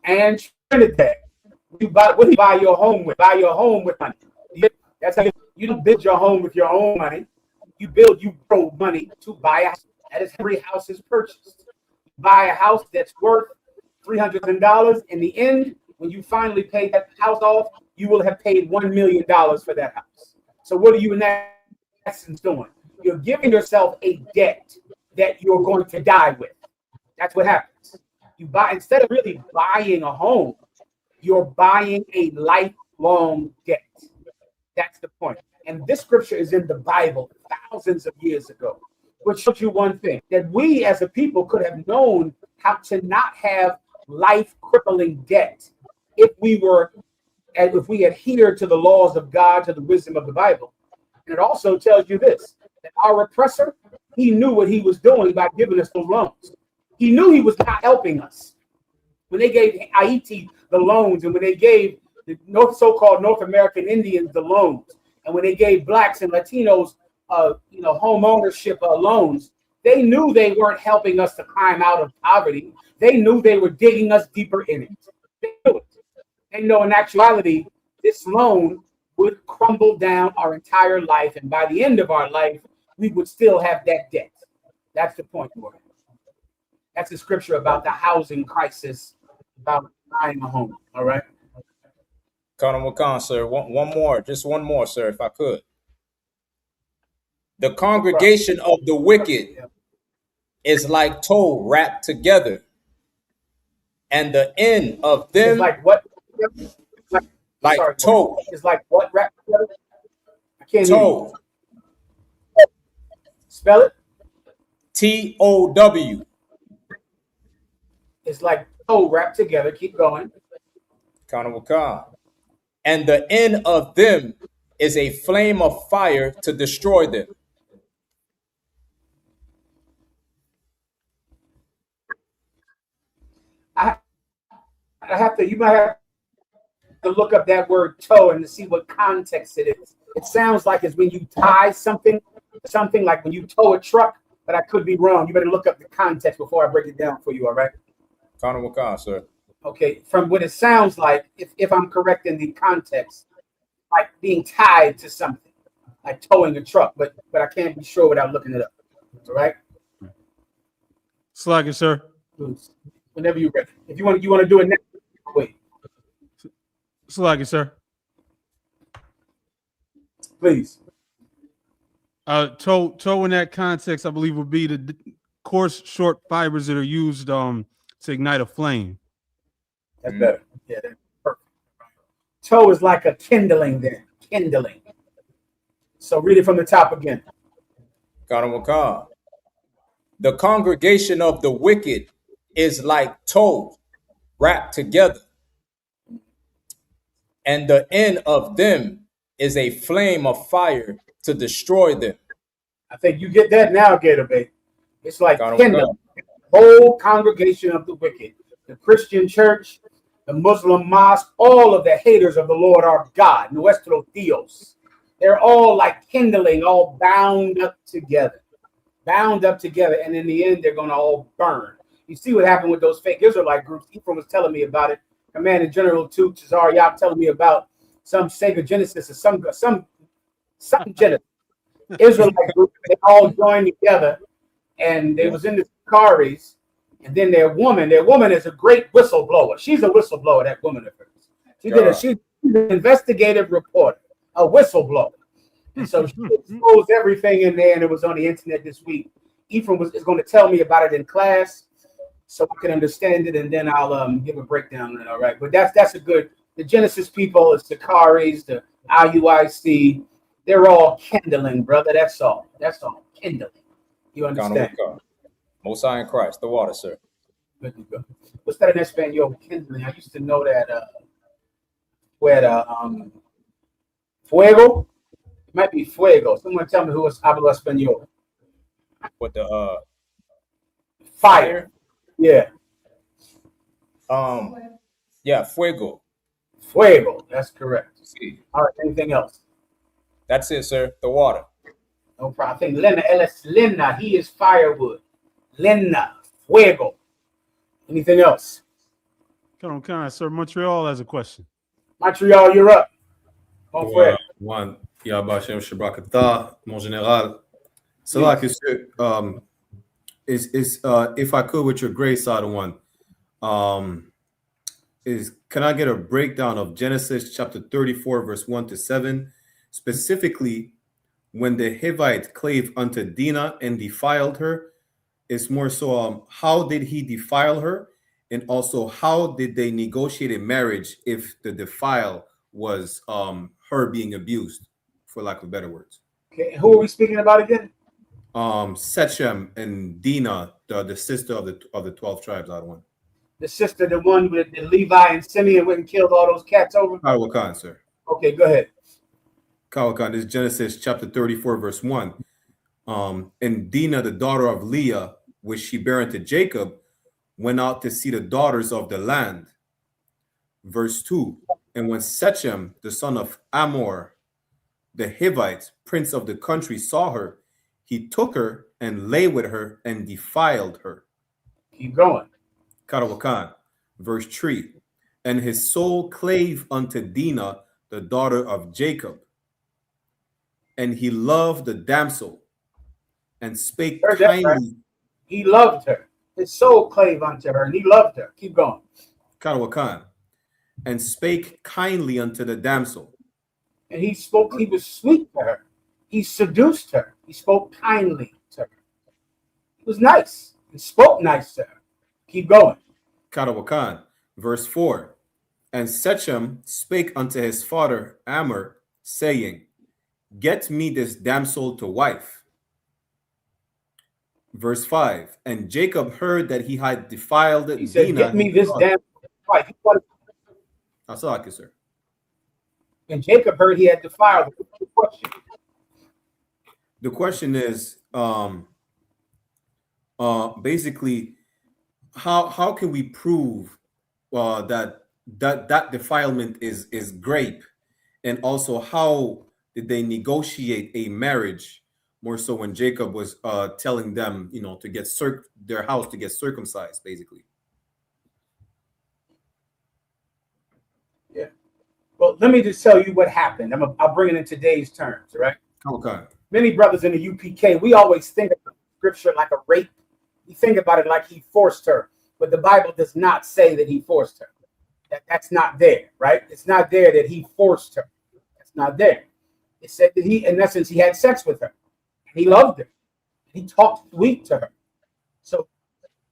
and Trinidad. What do you buy your home with? Buy your home with money. That's how you don't build your home with your own money. You borrow money to buy a house. That is how every house is purchased. You buy a house that's worth $300,000. In the end, when you finally pay that house off, you will have paid $1 million for that house. So what are you in essence doing? You're giving yourself a debt that you're going to die with. That's what happens. You buy, instead of really buying a home, you're buying a lifelong debt. That's the point. And this scripture is in the Bible thousands of years ago, which shows you one thing, that we as a people could have known how to not have life-crippling debt if we adhere to the laws of God, to the wisdom of the Bible. And it also tells you this, that our oppressor, he knew what he was doing by giving us the loans. He knew he was not helping us. When they gave Haiti the loans, and when they gave the so-called North American Indians the loans, and when they gave blacks and Latinos home ownership loans, they knew they weren't helping us to climb out of poverty. They knew they were digging us deeper in it. They knew it. They know in actuality, this loan would crumble down our entire life, and by the end of our life, we would still have that debt. That's the point, Morgan. That's the scripture about the housing crisis, about buying a home. All right. Colonel Wakan, sir. One more, just one more, sir, if I could. The congregation of the wicked is like tow wrapped together, and the end of them is like what? Like tow. It's like what wrapped together? I can't tow. Spell it. TOW. It's like tow wrapped together. Keep going. Colonel Wakan. And the end of them is a flame of fire to destroy them. You might have to look up that word tow and to see what context it is. It sounds like it's when you tie something like when you tow a truck, but I could be wrong. You better look up the context before I break it down for you, all right? Colonel Wakan, sir. Okay, from what it sounds like, if I'm correct in the context, like being tied to something, like towing a truck, but I can't be sure without looking it up. All right? Slack it, sir. Whenever you're ready. If you want to do it next. Wait. Slack it, sir. Please. Tow in that context, I believe, would be the coarse, short fibers that are used to ignite a flame. That's better. Yeah, that's perfect. Tow is like a kindling there. Kindling. So read it from the top again. Colonel Wakan. The congregation of the wicked is like tow wrapped together, and the end of them is a flame of fire to destroy them. I think you get that now, Gator Bay. It's like kindling. Whole congregation of the wicked, the Christian church, the Muslim mosque, all of the haters of the Lord our God, nuestro Dios. They're all like kindling, all bound up together. Bound up together, and in the end, they're going to all burn. You see what happened with those fake Israelite groups. Ephraim was telling me about it. Commanding General Tu Cesar Yap telling me about some Sega Genesis or some Genesis Israelite group. They all joined together, and they was in the Karis, and then their woman is a great whistleblower. She's a whistleblower, that woman of hers. She's an investigative reporter, a whistleblower. And so she exposed everything in there, and it was on the internet this week. Ephraim is going to tell me about it in class, so I can understand it, and then I'll give a breakdown on it. All right, but that's a good. The Genesis people, it's the Karis, the IUIC. They're all kindling, brother. That's all. That's all. Kindling. You understand? Most High in Christ, the water, sir. What's that in Espanol? Kindling. I used to know that. Where the fuego. It might be fuego. Someone tell me who was habla español. What the fire? Yeah. Yeah, fuego. Fuego. That's correct. See. All right. Anything else? That's it, sir. The water. No problem. I think Lena, él es Lena. He is firewood. Lena. Fuego. Anything else? Come on, sir. Montreal has a question. Montreal, you're up. One. Yabashem Shabrakata, mon général. So, like you said, if I could, with your grace, side one, can I get a breakdown of Genesis chapter 34, verse 1-7, specifically when the Hivite clave unto Dinah and defiled her? It's more so, how did he defile her, and also how did they negotiate a marriage if the defile was her being abused, for lack of better words? Okay, who are we speaking about again? Sechem and Dinah, the sister of the 12 tribes out of one. The sister, the one with the Levi and Simeon went and killed all those cats over? Kawakan, sir. Okay, go ahead. Kawakan, this is Genesis chapter 34, verse 1. And Dinah, the daughter of Leah, which she bare unto Jacob, went out to see the daughters of the land. Verse 2. And when Sechem, the son of Amor, the Hivite, prince of the country, saw her, he took her and lay with her and defiled her. Keep going. Karawakan, verse 3. And his soul clave unto Dinah, the daughter of Jacob. And he loved the damsel and spake kindly. Right? He loved her. His soul clave unto her and he loved her. Keep going. Karawakan, and spake kindly unto the damsel. And he spoke, he was sweet to her. He seduced her. He spoke kindly to her. He was nice. He spoke nice to her. Keep going. Karawakan, verse 4. And Shechem spake unto his father Amor, saying, Get me this damsel to wife. Verse 5. And Jacob heard that he had defiled Dinah. He said, Get me this damsel to wife. That's all I can say. And Jacob heard he had defiled. The question is, basically, how can we prove that defilement is grape, and also how did they negotiate a marriage? More so when Jacob was telling them, to get their house to get circumcised, basically. Yeah. Well, let me just tell you what happened. I'll bring it in today's terms, right? Okay. Many brothers in the UPK, we always think of scripture like a rape. We think about it like he forced her, but the Bible does not say that he forced her. That's not there, right? It's not there that he forced her. That's not there. It said that he, in essence, he had sex with her. He loved her. He talked sweet to her. So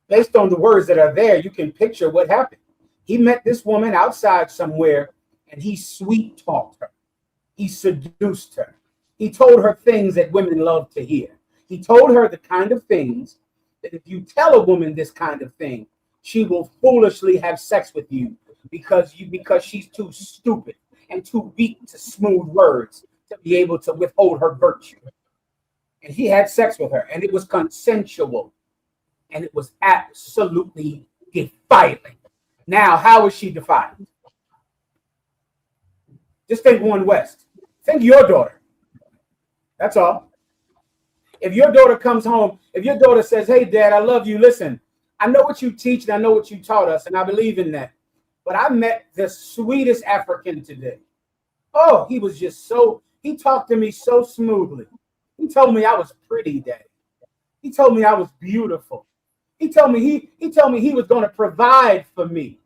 based on the words that are there, you can picture what happened. He met this woman outside somewhere, and he sweet talked her. He seduced her. He told her things that women love to hear. He told her the kind of things that if you tell a woman this kind of thing, she will foolishly have sex with you because she's too stupid and too weak to smooth words to be able to withhold her virtue. And he had sex with her, and it was consensual, and it was absolutely defiling. Now, how is she defiled? Just think one west. Think your daughter. That's all. If your daughter comes home, if your daughter says, Hey, Dad, I love you. Listen, I know what you teach and I know what you taught us, and I believe in that. But I met the sweetest African today. Oh, he was just he talked to me so smoothly. He told me I was pretty, Daddy. He told me I was beautiful. He told me he was going to provide for me.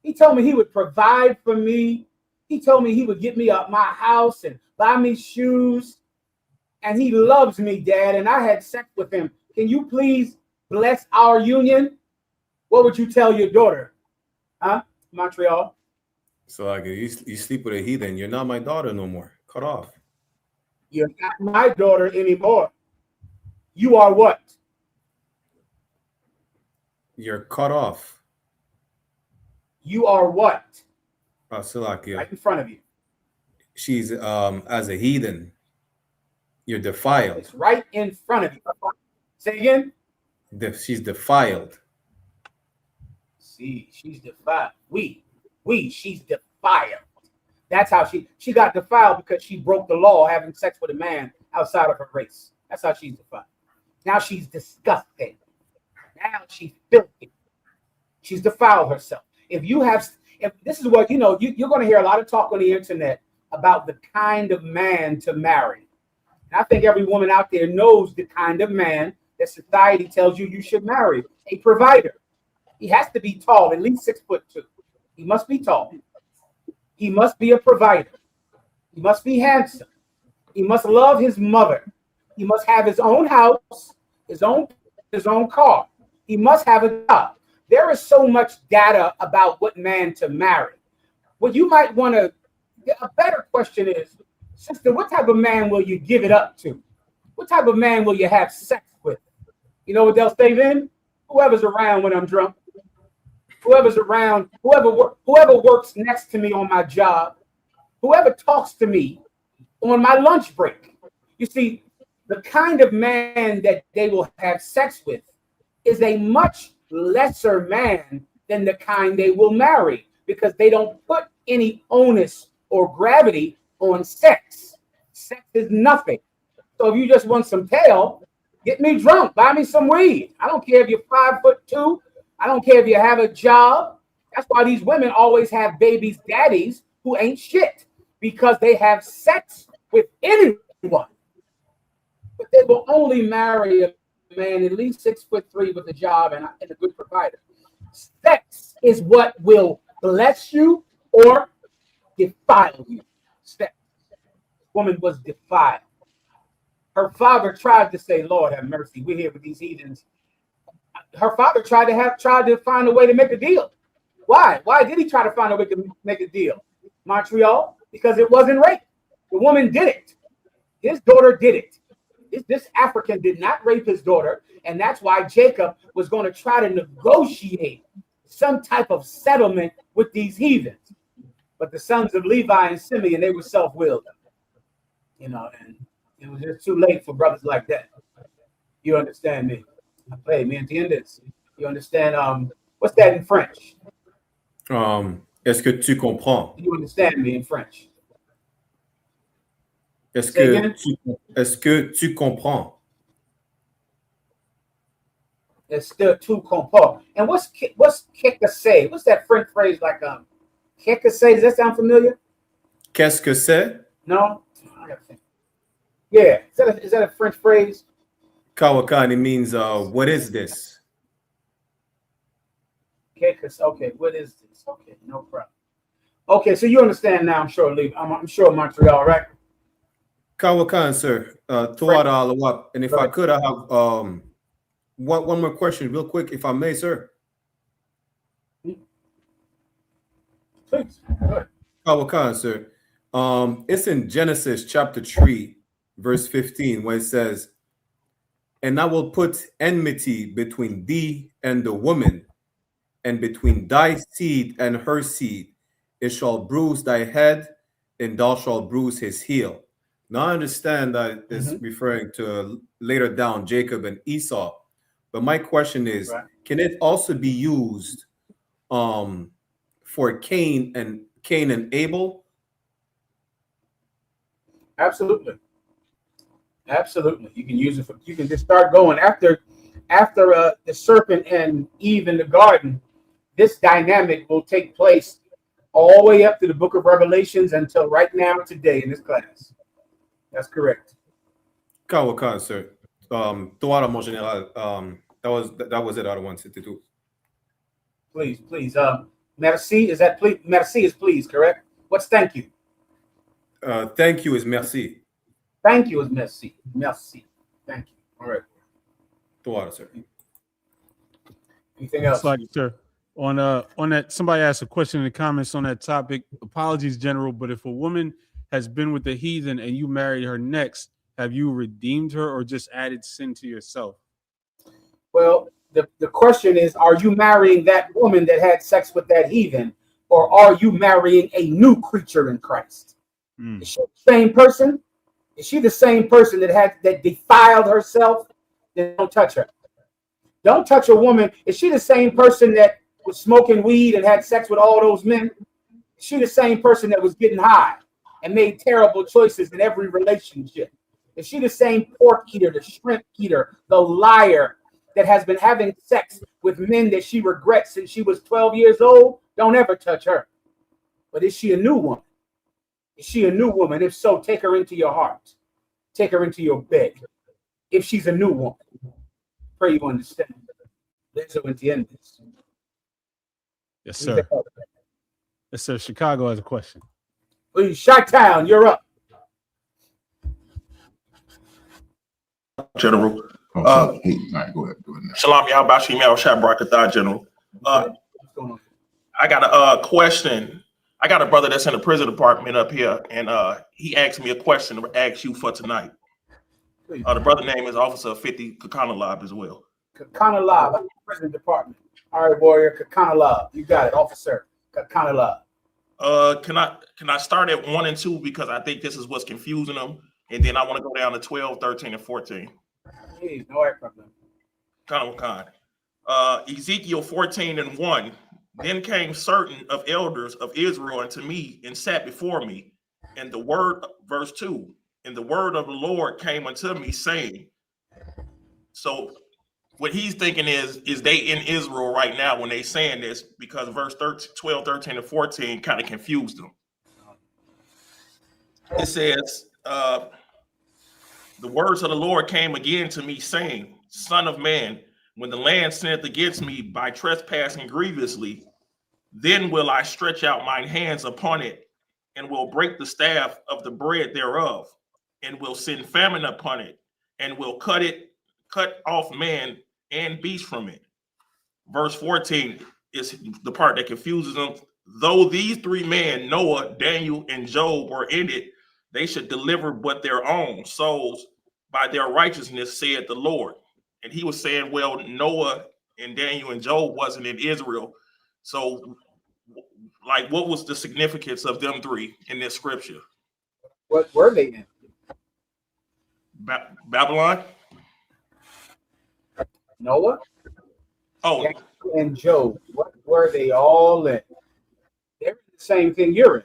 He told me he would provide for me. He told me he would get me up my house and buy me shoes. And he loves me, Dad. And I had sex with him. Can you please bless our union? What would you tell your daughter? Huh? Montreal? So like you sleep with a heathen, you're not my daughter no more. Cut off. You're not my daughter anymore. You are what? You're cut off. You are what? Salakia. Right in front of you. She's as a heathen. You're defiled. It's right in front of you. Say again? She's defiled. See, she's defiled. She's defiled. That's how she got defiled, because she broke the law having sex with a man outside of her race. That's how she's defiled. Now she's disgusting. Now she's filthy. She's defiled herself. If this is what, you're going to hear a lot of talk on the internet about the kind of man to marry. And I think every woman out there knows the kind of man that society tells you should marry. A provider. He has to be tall, at least 6'2". He must be tall. He must be a provider. He must be handsome. He must love his mother. He must have his own house, his own car. He must have a job. There is so much data about what man to marry. What you might want to, a better question is, sister, what type of man will you give it up to? What type of man will you have sex with? You know what they'll say then? Whoever's around when I'm drunk. Whoever's around, whoever works next to me on my job, whoever talks to me on my lunch break. You see, the kind of man that they will have sex with is a much lesser man than the kind they will marry, because they don't put any onus or gravity on sex. Sex is nothing. So if you just want some tail, get me drunk. Buy me some weed. I don't care if you're 5'2". I don't care if you have a job. That's why these women always have babies' daddies who ain't shit, because they have sex with anyone. But they will only marry a man at least 6'3" with a job and a good provider. Sex is what will bless you or defile you. Sex. Woman was defiled. Her father tried to say, "Lord have mercy, we're here with these heathens." Her father tried to find a way to make a deal. Why? Why did he try to find a way to make a deal? Montreal, because it wasn't rape. The woman did it. His daughter did it. This African did not rape his daughter, and that's why Jacob was going to try to negotiate some type of settlement with these heathens. But the sons of Levi and Simeon, they were self-willed, and it was just too late for brothers like that. You understand me? Me entiendes? You understand? What's that in French? Est-ce que tu comprends? You understand me in French? Est-ce que tu comprends? Est-ce que tu comprends? And what's say? What's that French phrase like? Say? Does that sound familiar? Qu'est-ce que c'est? No. Yeah. Is that a French phrase? Kawakani means what is this? Okay, what is this? Okay, no problem. Okay, so you understand now, I'm sure, Montreal, right? Kawakan, sir. And if I could, I have one more question real quick, if I may, sir. Please, go ahead. Kawakan, sir. It's in Genesis chapter 3, verse 15, where it says, "And I will put enmity between thee and the woman, and between thy seed and her seed. It shall bruise thy head, and thou shalt bruise his heel." Now I understand that it's referring to later down Jacob and Esau. But my question is, can it also be used for Cain and Abel? Absolutely. You can use it you can just start going after the serpent and Eve in the garden. This dynamic will take place all the way up to the book of Revelations until right now today in this class. That's correct. Kawakan, sir. Toara mon général. That was it I wanted to do. Please. Merci. Is that please? Merci is please, correct? What's thank you? Thank you is merci. Thank you is merci. Merci. Thank you. All right. Toara, sir. Anything else? Like, sir. On that, somebody asked a question in the comments on that topic. Apologies, General, but if a woman has been with the heathen and you marry her next, have you redeemed her or just added sin to yourself? Well, the question is, are you marrying that woman that had sex with that heathen, or are you marrying a new creature in Christ? Is she the same person? Is she the same person that defiled herself? Then don't touch her. Don't touch a woman. Is she the same person that was smoking weed and had sex with all those men? Is she the same person that was getting high and made terrible choices in every relationship? Is she the same pork eater, the shrimp eater, the liar that has been having sex with men that she regrets since she was 12 years old? Don't ever touch her. But is she a new woman? Is she a new woman? If so, take her into your heart. Take her into your bed. If she's a new woman, pray you understand. Eso entiendes. Yes, sir. Yes, sir. Chicago has a question. Please, Chi-Town, you're up. General. All right, go ahead. Shalom, Yahbashim, Shad Barakatah, General. I got a question. I got a brother that's in the prison department up here, and he asked me a question to ask you for tonight. The brother name is Officer 50 Kakanalab as well. Kakanalab, prison department. All right, warrior, Kakanalab. You got it, Officer Kakanalab. Can I start at 1 and 2 because I think this is what's confusing them, and then I want to go down to 12, 13, and 14. Please, no problem. Ezekiel 14 and 1. Then came certain of elders of Israel unto me and sat before me. And the word, verse 2, and the word of the Lord came unto me, saying. So what he's thinking is they in Israel right now when they saying this, because verse 13, 12, 13, and 14 kind of confused them. It says, the words of the Lord came again to me, saying, Son of man, when the land sinneth against me by trespassing grievously, then will I stretch out mine hands upon it, and will break the staff of the bread thereof, and will send famine upon it, and will cut off man and beast from it. Verse 14 is the part that confuses them. Though these three men, Noah, Daniel, and Job, were in it, they should deliver but their own souls by their righteousness, said the Lord. And he was saying, well, Noah and Daniel and Job wasn't in Israel. So, like, what was the significance of them three in this scripture? What were they in? Babylon? Noah? Oh. And Job. What were they all in? They're in the same thing you're in.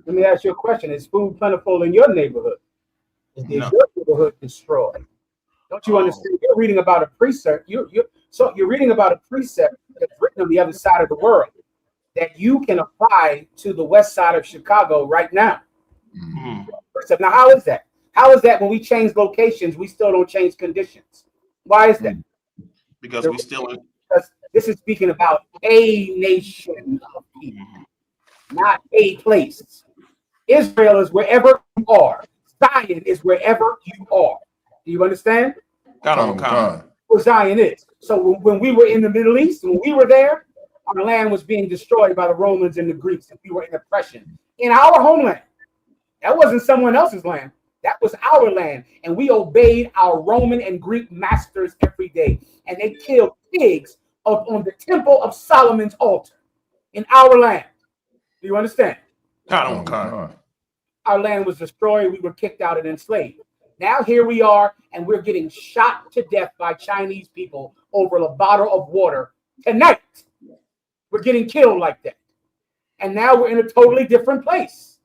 Let me ask you a question. Is food plentiful in your neighborhood? Is your neighborhood destroyed? Don't you understand? You're reading about a precept. You're reading about a precept that's written on the other side of the world that you can apply to the west side of Chicago right now. Mm-hmm. Now, how is that? How is that when we change locations, we still don't change conditions? Why is that? Because we still. Because this is speaking about a nation of people, not a place. Israel is wherever you are. Zion is wherever you are. Do you understand? Where Zion is. So when we were in the Middle East, when we were there, our land was being destroyed by the Romans and the Greeks, and we were in oppression in our homeland. That wasn't someone else's land. That was our land, and we obeyed our Roman and Greek masters every day. And they killed pigs on the temple of Solomon's altar in our land. Do you understand? Our land was destroyed. We were kicked out and enslaved. Now here we are, and we're getting shot to death by Chinese people over a bottle of water tonight. We're getting killed like that. And now we're in a totally different place.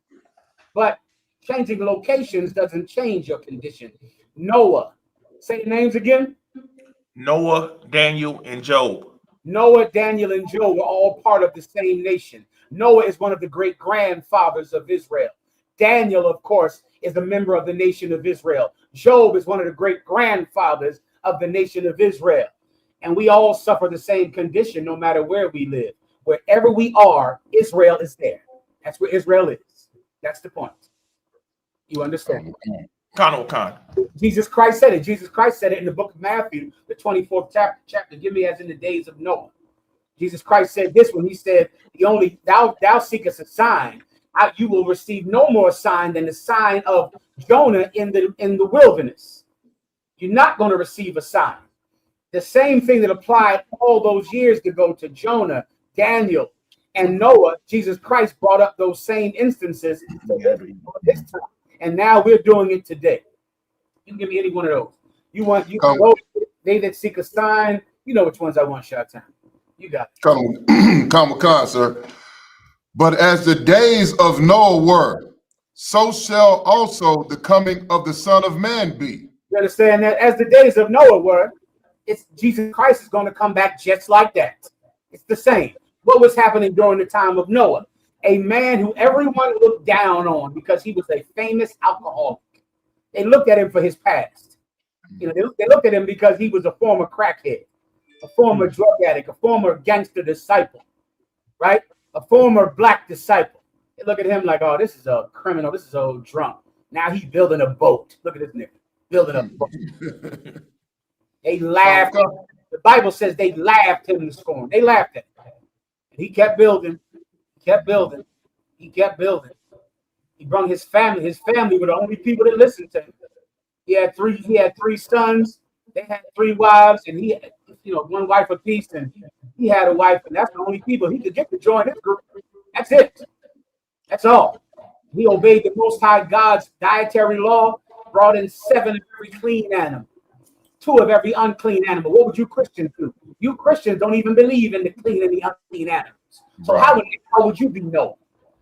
But changing locations doesn't change your condition. Noah. Say the names again. Noah, Daniel, and Job. Noah, Daniel, and Job were all part of the same nation. Noah is one of the great grandfathers of Israel. Daniel, of course, is a member of the nation of Israel. Job is one of the great grandfathers of the nation of Israel. And we all suffer the same condition no matter where we live. Wherever we are, Israel is there. That's where Israel is. That's the point. You understand? Jesus Christ said it. Jesus Christ said it in the book of Matthew, the 24th chapter. Give me as in the days of Noah. Jesus Christ said this when he said, "The only thou seekest a sign, you will receive no more sign than the sign of Jonah in the wilderness." You're not going to receive a sign. The same thing that applied all those years ago to Jonah, Daniel, and Noah. Jesus Christ brought up those same instances this time. And now we're doing it today. You can give me any one of those. They that seek a sign. You know which ones I want, Shot Time. You got it. Come, sir. But as the days of Noah were, so shall also the coming of the Son of Man be. You understand that? As the days of Noah were, it's Jesus Christ is going to come back just like that. It's the same. What was happening during the time of Noah? A man who everyone looked down on because he was a famous alcoholic. They looked at him for his past. You know, they looked at him because he was a former crackhead, a former drug addict, a former gangster disciple, right? A former black disciple. They look at him like, oh, this is a criminal. This is a old drunk. Now he's building a boat. Look at this nigga building a boat. They laughed. The Bible says they laughed him to scorn. They laughed at him. And he kept building. Kept building. He kept building. He brought his family. His family were the only people that listened to him. He had three sons. They had 3 wives, and he had, one wife apiece, and he had a wife, and that's the only people he could get to join his group. That's it. That's all. He obeyed the Most High God's dietary law, brought in 7 of every clean animal, 2 of every unclean animal. What would you Christians do? You Christians don't even believe in the clean and the unclean animals. So how would you be Noah?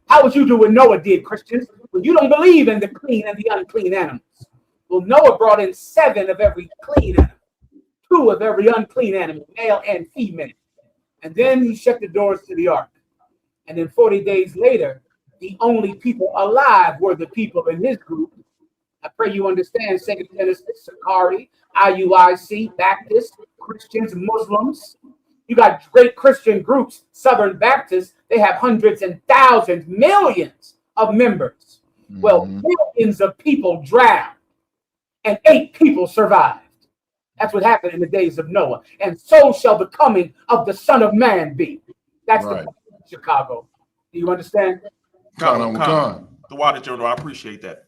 How would you do what Noah did, Christians? Well, you don't believe in the clean and the unclean animals. Well, Noah brought in 7 of every clean animal, 2 of every unclean animal, male and female. And then he shut the doors to the ark. And then 40 days later, the only people alive were the people in his group. I pray you understand 2 Genesis, Sakari, IUIC, Baptists, Christians, Muslims. You got great Christian groups, Southern Baptists. They have hundreds and thousands, millions of members. Well, millions of people drowned and 8 people survived. That's what happened in the days of Noah. And so shall the coming of the Son of Man be. That's right. The Chicago. Do you understand? The water journal. I appreciate that.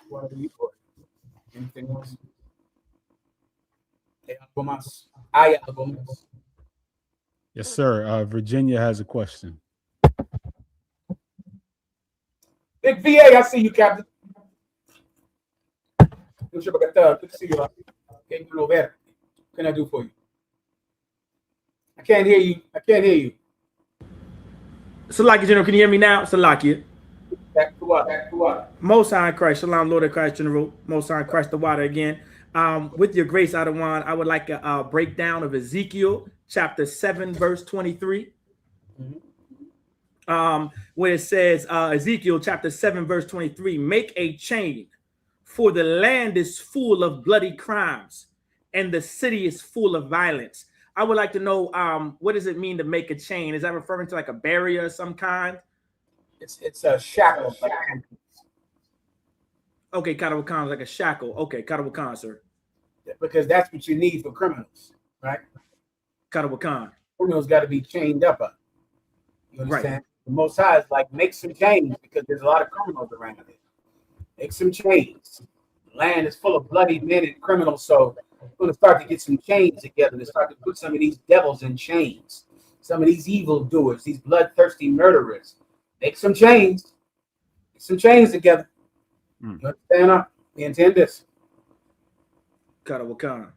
What are you for? Anything else? Yes, sir. Virginia has a question. Big VA, I see you, Captain. Good to see you. What can I do for you? I can't hear you. Salakia General, can you hear me now? Salakia. Back to what? Most High in Christ, Shalom, Lord of Christ, General. Most High in Christ, the water again. With your grace, Adawan, I would like a breakdown of Ezekiel chapter 7, verse 23. Where it says, Ezekiel chapter 7, verse 23, make a chain, for the land is full of bloody crimes, and the city is full of violence. I would like to know, what does it mean to make a chain? Is that referring to like a barrier of some kind? It's a shackle. Okay, Karawakan is like a shackle. Okay, Karawakan, sir. Because that's what you need for criminals, right? Karawakan. Criminals got to be chained up. You understand? Right. The Most High is like, make some chains because there's a lot of criminals around here. Make some chains. The land is full of bloody men and criminals, so we're going to start to get some chains together to start to put some of these devils in chains. Some of these evildoers, these bloodthirsty murderers. Make some chains. Get some chains together. You understand? We intend this. Karawakan.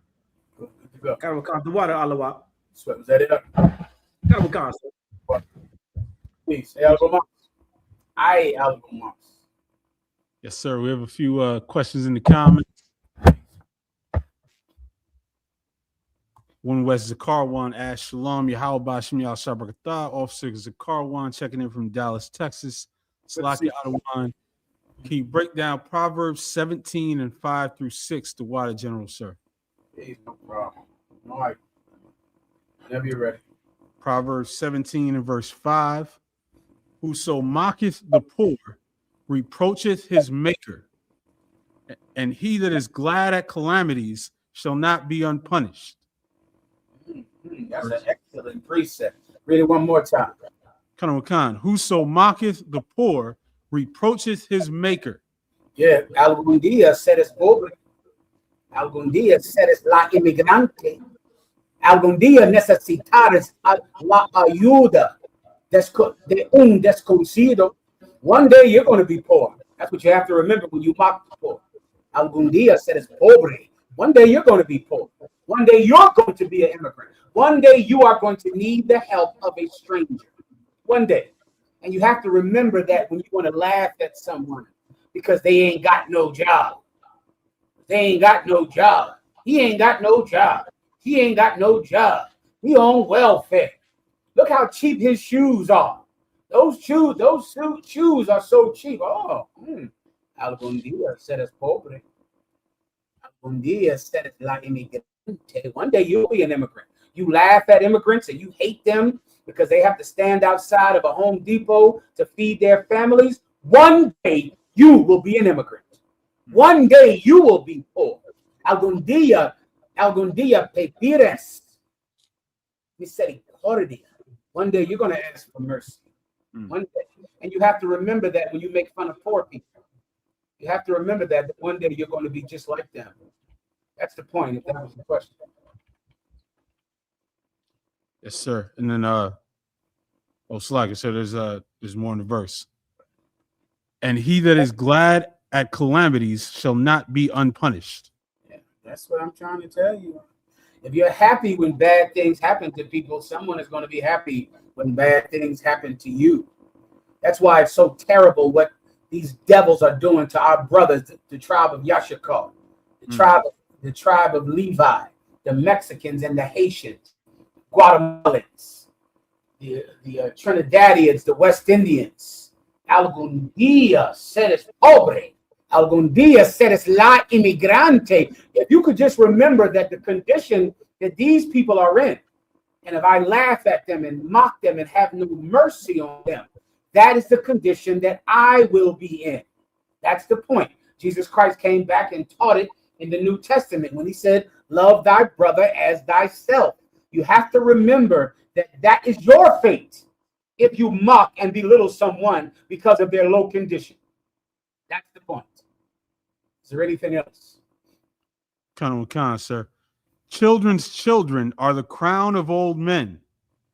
Karawakan, the water, Alawa. Was that it? Karawakan, sir. Please, algo más. Yes, sir. We have a few questions in the comments. One West Zakarwan asked Shalom, Yahweh Shem Yal Shabrakatah. Officer Zakarwan checking in from Dallas, Texas. Salaki Adawan. Can you break down Proverbs 17 and 5 through 6 to Water General, sir? No problem. All right. Whenever you're ready. Proverbs 17 and verse 5. Whoso mocketh the poor reproacheth his maker, and he that is glad at calamities shall not be unpunished. That's an excellent precept. Read it one more time. Khan, whoso mocketh the poor reproacheth his maker. Yeah, algún día seres pobre. Algún día seres la inmigrante. Algún día necesitares la ayuda de un desconocido. One day you're going to be poor. That's what you have to remember when you mock the poor. Algún día seres pobre. One day you're going to be poor. One day you're going to be an immigrant. One day you are going to need the help of a stranger. One day. And you have to remember that when you want to laugh at someone because they ain't got no job. They ain't got no job. He ain't got no job. He ain't got no job. He on welfare. Look how cheap his shoes are. Those shoes are so cheap. Oh, algún día seres pobre. Algún día seres la inmigrante. One day you'll be an immigrant. You laugh at immigrants and you hate them because they have to stand outside of a Home Depot to feed their families. One day you will be an immigrant. One day you will be poor. Algún día pedirás misericordia. One day you're going to ask for mercy. One day. And you have to remember that when you make fun of poor people. You have to remember that one day you're going to be just like them. That's the point, if that was the question. Yes, sir. And then Slugger, so there's more in the verse. And he that is glad at calamities shall not be unpunished. Yeah, that's what I'm trying to tell you. If you're happy when bad things happen to people, someone is going to be happy when bad things happen to you. That's why it's so terrible what these devils are doing to our brothers, the tribe of Yashakar, the tribe of Levi, the Mexicans and the Haitians, Guatemalans, the Trinidadians, the West Indians. Algún día seres pobre. Algún día seres la inmigrante. If you could just remember that the condition that these people are in, and if I laugh at them and mock them and have no mercy on them, that is the condition that I will be in. That's the point. Jesus Christ came back and taught it in the New Testament when he said, love thy brother as thyself. You have to remember that that is your fate if you mock and belittle someone because of their low condition. That's the point. Is there anything else? Khan, sir. Children's children are the crown of old men.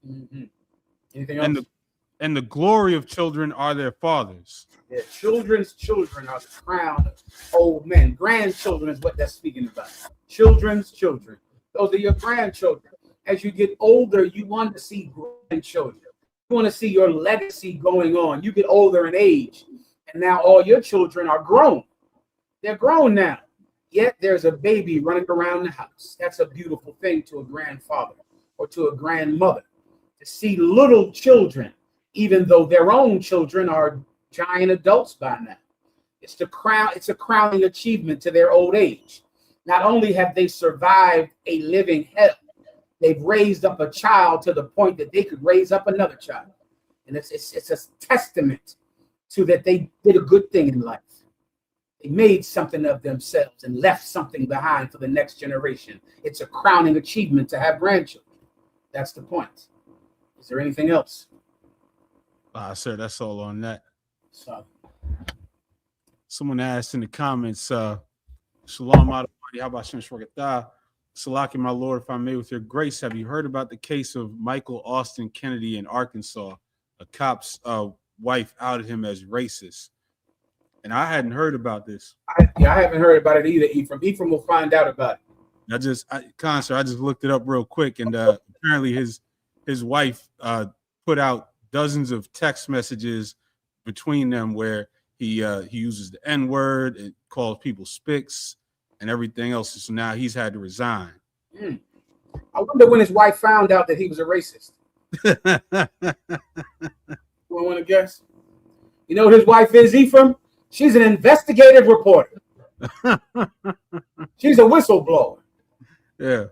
Mm-hmm. Anything else? And the glory of children are their fathers. Yeah, children's children are the crown of old men. Grandchildren is what that's speaking about. Children's children. Those are your grandchildren. As you get older, you want to see grandchildren. You want to see your legacy going on. You get older in age, and now all your children are grown. They're grown now. Yet there's a baby running around the house. That's a beautiful thing to a grandfather or to a grandmother. To see little children, even though their own children are giant adults by now. It's a crowning achievement to their old age. Not only have they survived a living hell, they've raised up a child to the point that they could raise up another child. And it's a testament to that they did a good thing in life. They made something of themselves and left something behind for the next generation. It's a crowning achievement to have grandchildren. That's the point. Is there anything else? Sir, that's all on that. So, someone asked in the comments, Shalom Adonai, how about Shem Shwagatah? Salaki, my Lord, if I may, with your grace, have you heard about the case of Michael Austin Kennedy in Arkansas? A cop's wife outed him as racist. And I hadn't heard about this. I haven't heard about it either, Ephraim. Ephraim will find out about it. I just looked it up real quick, and apparently his wife put out dozens of text messages between them where he uses the N-word and calls people spics and everything else. So now he's had to resign. I wonder when his wife found out that he was a racist. Want to guess? You know what his wife is, Ephraim? She's an investigative reporter. She's a whistleblower. Yeah.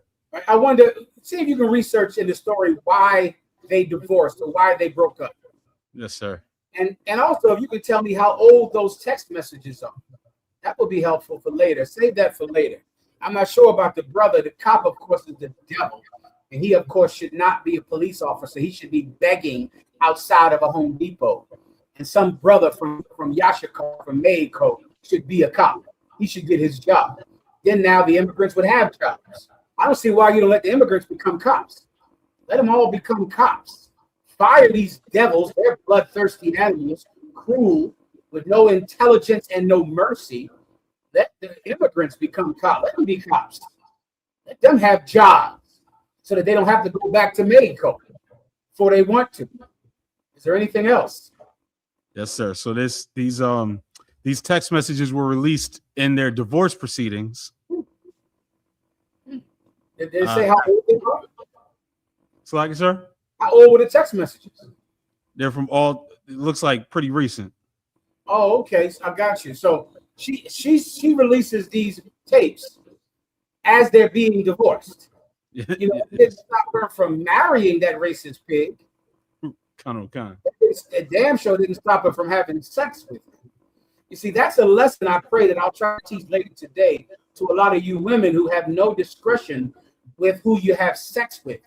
I wonder, see if you can research in the story why they divorced or why they broke up. Yes, sir. And also, if you can tell me how old those text messages are, that would be helpful for later. Save that for later. I'm not sure about the brother. The cop, of course, is the devil. And he, of course, should not be a police officer. He should be begging outside of a Home Depot. And some brother from Yashakar, from Mayco, should be a cop. He should get his job. Then now the immigrants would have jobs. I don't see why you don't let the immigrants become cops. Let them all become cops. Fire these devils. They're bloodthirsty animals, cruel, with no intelligence and no mercy. Let the immigrants become cops. Let them be cops. Let them have jobs so that they don't have to go back to Mexico before they want to. Is there anything else? Yes, sir. So these text messages were released in their divorce proceedings. Did they say how old they were? So, like, sir, how old were the text messages? They're from it looks like pretty recent. Oh, okay. So I got you. So she releases these tapes as they're being divorced. You know, it didn't stop her from marrying that racist pig. The damn show didn't stop her from having sex with him. You see, that's a lesson I pray that I'll try to teach later today to a lot of you women who have no discretion with who you have sex with.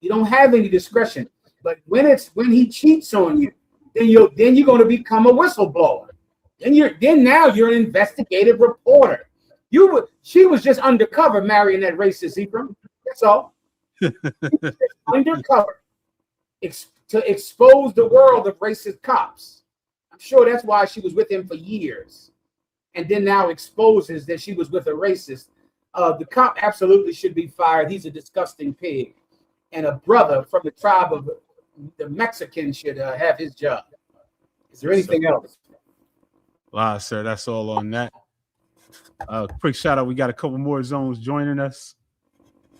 You don't have any discretion. But when he cheats on you, then you're going to become a whistleblower. Then now you're an investigative reporter. She was just undercover marrying that racist Ephraim. That's all. Undercover. To expose the world of racist cops. I'm sure that's why she was with him for years. And then now exposes that she was with a racist. The cop absolutely should be fired. He's a disgusting pig. And a brother from the tribe of the Mexicans should have his job. Is there anything else? Wow, sir, that's all on that. Quick shout out. We got a couple more zones joining us.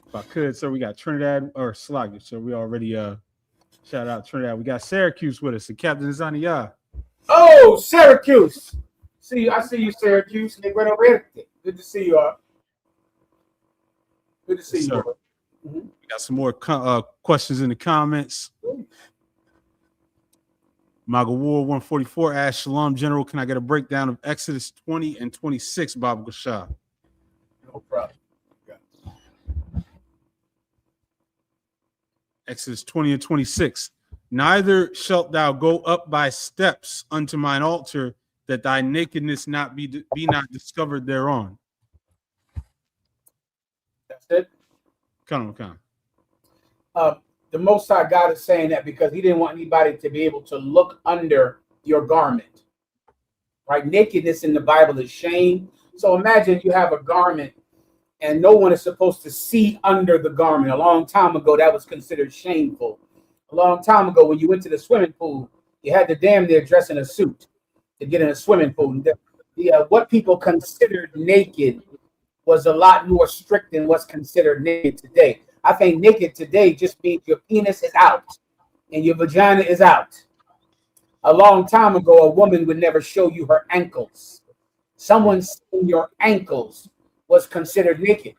If I could, sir, we got Trinidad or Sloggett. So we already shout out Trinidad. We got Syracuse with us. The captain is on the yard. Oh, Syracuse. See you. I see you, Syracuse. Good to see you all. Good to see you all. We got some more questions in the comments. Maga War 144 asks, Shalom, General, can I get a breakdown of Exodus 20 and 26, Baba Gashah? No problem. Exodus 20 and 26. Neither shalt thou go up by steps unto mine altar, that thy nakedness not be not discovered thereon. That's it. Come on. The Most High God is saying that because he didn't want anybody to be able to look under your garment. Right? Nakedness in the Bible is shame. So imagine you have a garment and no one is supposed to see under the garment. A long time ago, that was considered shameful. A long time ago, when you went to the swimming pool, you had to damn near dress in a suit to get in a swimming pool. What people considered naked was a lot more strict than what's considered naked today. I think naked today just means your penis is out and your vagina is out. A long time ago, a woman would never show you her ankles. Someone seeing your ankles was considered naked.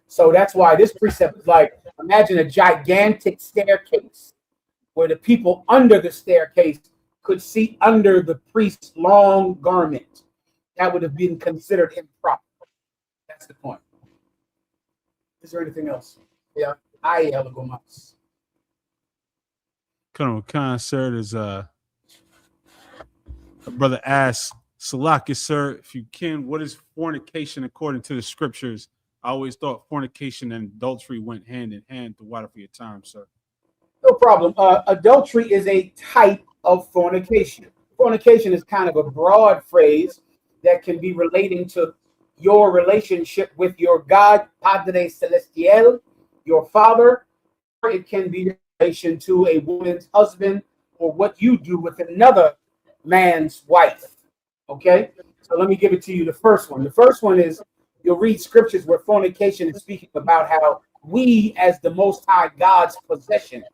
So that's why this precept is like, imagine a gigantic staircase where the people under the staircase could see under the priest's long garment. That would have been considered improper. That's the point. Is there anything else? Yeah, I Gomas. Come on, sir. There's a brother asks, Salakis, sir, if you can, what is fornication according to the scriptures? I always thought fornication and adultery went hand in hand. The water for your time, sir. No problem. Adultery is a type of fornication. Fornication is kind of a broad phrase that can be relating to your relationship with your God, Padre Celestial, your father, or it can be in relation to a woman's husband or what you do with another man's wife. Okay, so let me give it to you. The first one. The first one is you'll read scriptures where fornication is speaking about how we, as the Most High God's possession,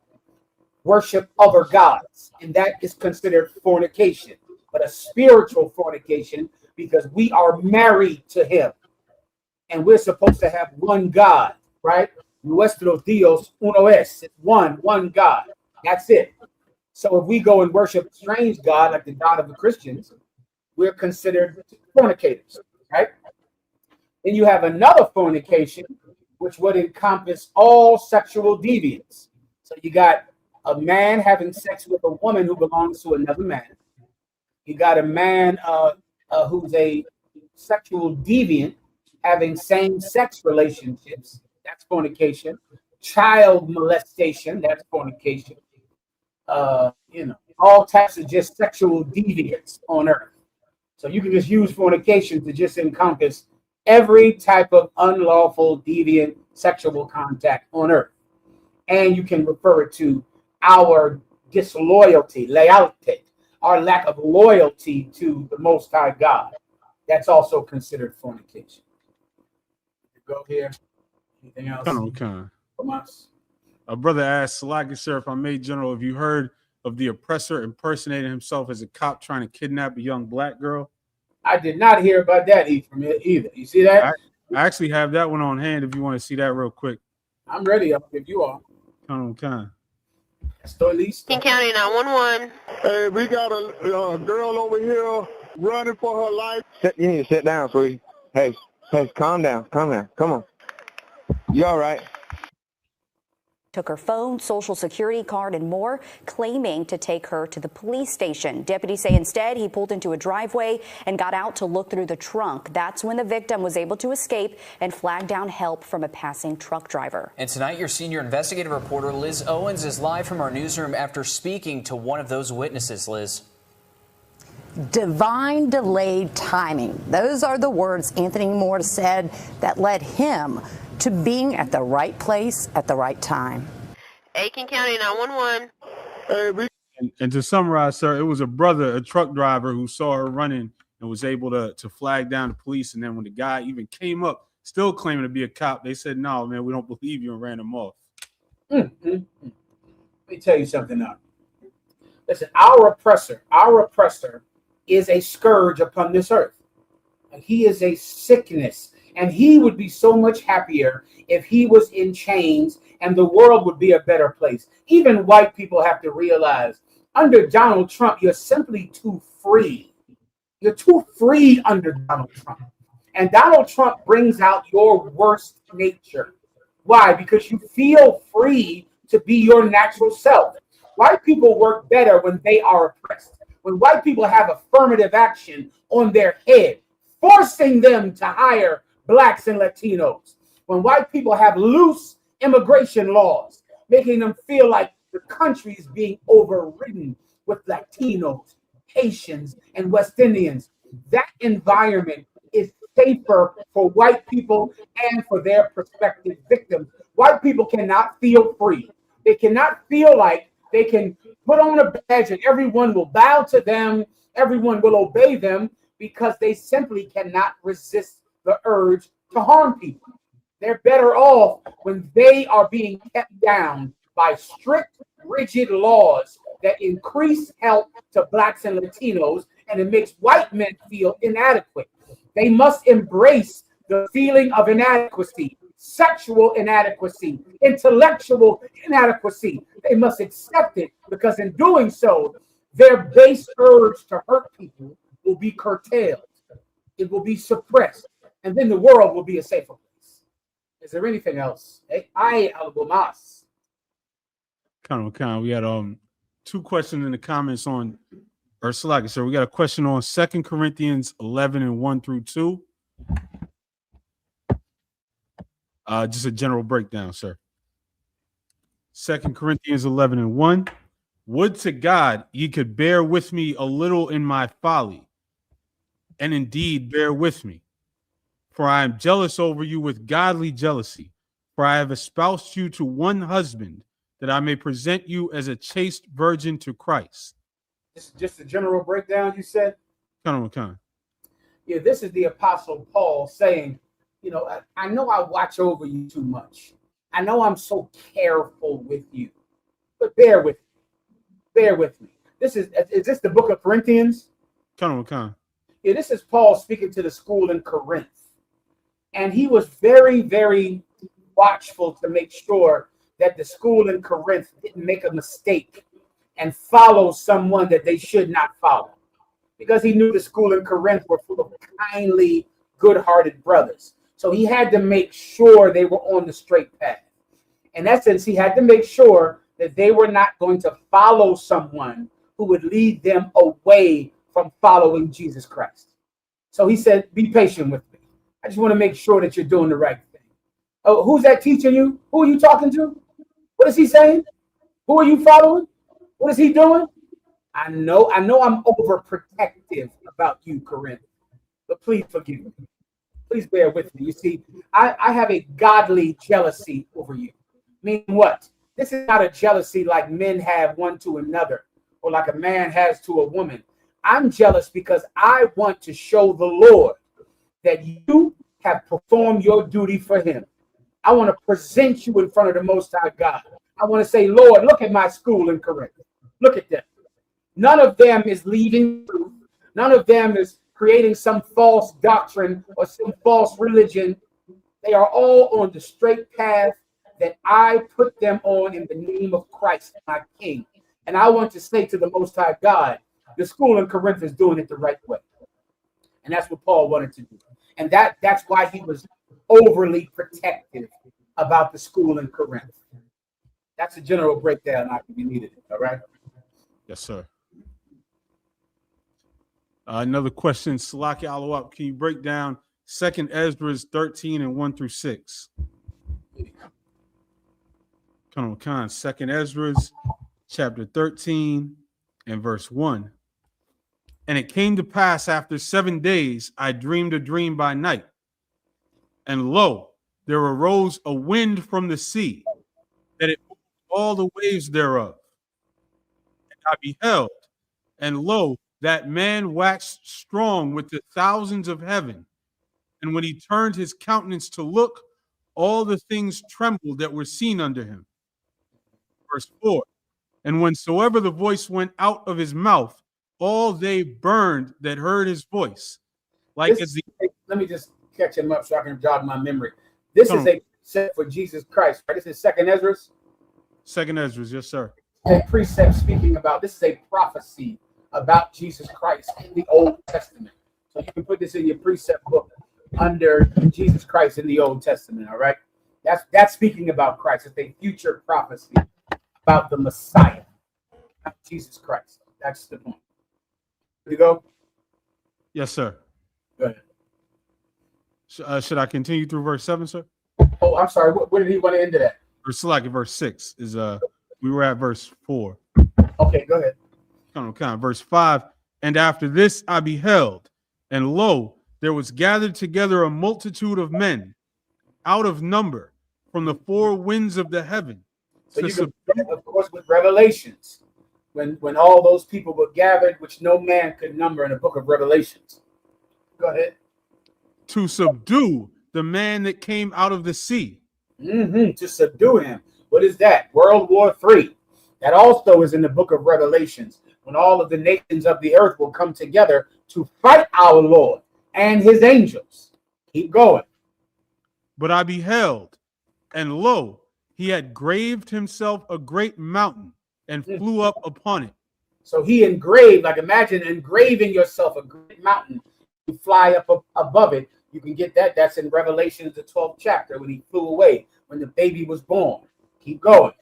worship other gods, and that is considered fornication, but a spiritual fornication because we are married to Him, and we're supposed to have one God, right? Nuestro Dios uno es. It's one God. That's it. So if we go and worship a strange God like the God of the Christians, we're considered fornicators, right? Then you have another fornication, which would encompass all sexual deviance. So you got a man having sex with a woman who belongs to another man. You got a man who's a sexual deviant having same-sex relationships. That's fornication. Child molestation. That's fornication. All types of just sexual deviance on earth. So you can just use fornication to just encompass every type of unlawful, deviant sexual contact on earth. And you can refer it to our disloyalty, lealtad, our lack of loyalty to the Most High God. That's also considered fornication. Go here. Anything else? Come on. A brother asked, Salaki, sir, if I may, General, have you heard of the oppressor impersonating himself as a cop trying to kidnap a young black girl? I did not hear about that either. You see that? I actually have that one on hand if you want to see that real quick. I'm ready if you are. Come on. King County 911. Hey, we got a girl over here running for her life. You need to sit down, sweetie. Hey, calm down. Come on. You all right? Took her phone, social security card, and more, claiming to take her to the police station. Deputies say instead he pulled into a driveway and got out to look through the trunk. That's when the victim was able to escape and flag down help from a passing truck driver. And tonight, your senior investigative reporter Liz Owens is live from our newsroom after speaking to one of those witnesses. Liz. Divine delayed timing. Those are the words Anthony Moore said that led him to being at the right place at the right time. Aiken County 911. And to summarize, sir, it was a truck driver who saw her running and was able to flag down the police. And then when the guy even came up, still claiming to be a cop, they said, "No, man, we don't believe you," and ran him off. Let me tell you something now. Listen, our oppressor is a scourge upon this earth. He is a sickness, and he would be so much happier if he was in chains, and the world would be a better place. Even white people have to realize, under Donald Trump, you're simply too free. You're too free under Donald Trump. And Donald Trump brings out your worst nature. Why? Because you feel free to be your natural self. White people work better when they are oppressed. When white people have affirmative action on their head, forcing them to hire blacks and Latinos. When white people have loose immigration laws, making them feel like the country is being overridden with Latinos, Haitians, and West Indians. That environment is safer for white people and for their prospective victims. White people cannot feel free. They cannot feel like they can put on a badge and everyone will bow to them, everyone will obey them, because they simply cannot resist the urge to harm people. They're better off when they are being kept down by strict, rigid laws that increase help to blacks and Latinos, and it makes white men feel inadequate. They must embrace the feeling of inadequacy, sexual inadequacy, intellectual inadequacy. They must accept it, because in doing so, their base urge to hurt people will be curtailed. It will be suppressed, and then the world will be a safer place. Is there anything else? I Albumas. We had two questions in the comments on, or Salaki, so we got a question on 2 Corinthians 11 and 1 through 2. Just a general breakdown, sir. 2 Corinthians 11 and 1. Would to God ye could bear with me a little in my folly, and indeed bear with me. For I am jealous over you with godly jealousy. For I have espoused you to one husband, that I may present you as a chaste virgin to Christ. This is just a general breakdown, you said? Kind. Yeah, this is the Apostle Paul saying, you know, I know I watch over you too much. I know I'm so careful with you, but bear with me. Bear with me. Is this the book of Corinthians? Kind. Yeah, this is Paul speaking to the school in Corinth. And he was very, very watchful to make sure that the school in Corinth didn't make a mistake and follow someone that they should not follow. Because he knew the school in Corinth were full of kindly, good-hearted brothers. So he had to make sure they were on the straight path. In essence, he had to make sure that they were not going to follow someone who would lead them away from following Jesus Christ. So he said, be patient with me. I just want to make sure that you're doing the right thing. Oh, who's that teaching you? Who are you talking to? What is he saying? Who are you following? What is he doing? I know I'm overprotective about you, Corinth, but please forgive me. Please bear with me. You see, I have a godly jealousy over you. Meaning what? This is not a jealousy like men have one to another, or like a man has to a woman. I'm jealous because I want to show the Lord that you have performed your duty for him. I want to present you in front of the Most High God. I want to say, Lord, look at my school in Corinth. Look at them. None of them is leading truth. None of them is creating some false doctrine or some false religion. They are all on the straight path that I put them on in the name of Christ, my King. And I want to say to the Most High God, the school in Corinth is doing it the right way. And that's what Paul wanted to do. And that's why he was overly protective about the school in Corinth. That's a general breakdown if you needed it. All right. Yes, sir. Another question, Salaki Alawap, can you break down 2 Ezra 13 and 1 through 6? Come on, 2 Ezra chapter 13 and verse 1. And it came to pass after 7 days, I dreamed a dream by night. And lo, there arose a wind from the sea, that it moved all the waves thereof. And I beheld, and lo, That man waxed strong with the thousands of heaven. And when he turned his countenance to look, all the things trembled that were seen under him. Verse 4. And whensoever the voice went out of his mouth, all they burned that heard his voice. Like as the let me just catch him up so I can jog my memory. This is a precept for Jesus Christ, right? This is Second Ezra. Second Ezra, yes, sir. A precept speaking about, this is a prophecy about Jesus Christ in the Old Testament. So you can put this in your precept book under Jesus Christ in the Old Testament, all right? That's speaking about Christ. It's a future prophecy about the Messiah, not Jesus Christ. That's the point. You go? Yes, sir. Go ahead. Should I continue through verse 7, sir? Oh, I'm sorry. Where did he want to end it at? Verse 6 is we were at verse 4. Okay, go ahead. Verse 5. And after this I beheld, and lo, there was gathered together a multitude of men out of number from the four winds of the heaven. So you can, of course, with Revelations, when all those people were gathered, which no man could number in the book of Revelations. Go ahead. To subdue the man that came out of the sea. To subdue him. What is that? World War III. That also is in the book of Revelations, when all of the nations of the earth will come together to fight our Lord and his angels. Keep going. But I beheld, and lo, he had graved himself a great mountain and flew up upon it. So he engraved, like imagine engraving yourself a great mountain. You fly up above it. You can get that. That's in Revelation, the 12th chapter, when he flew away, when the baby was born. Keep going.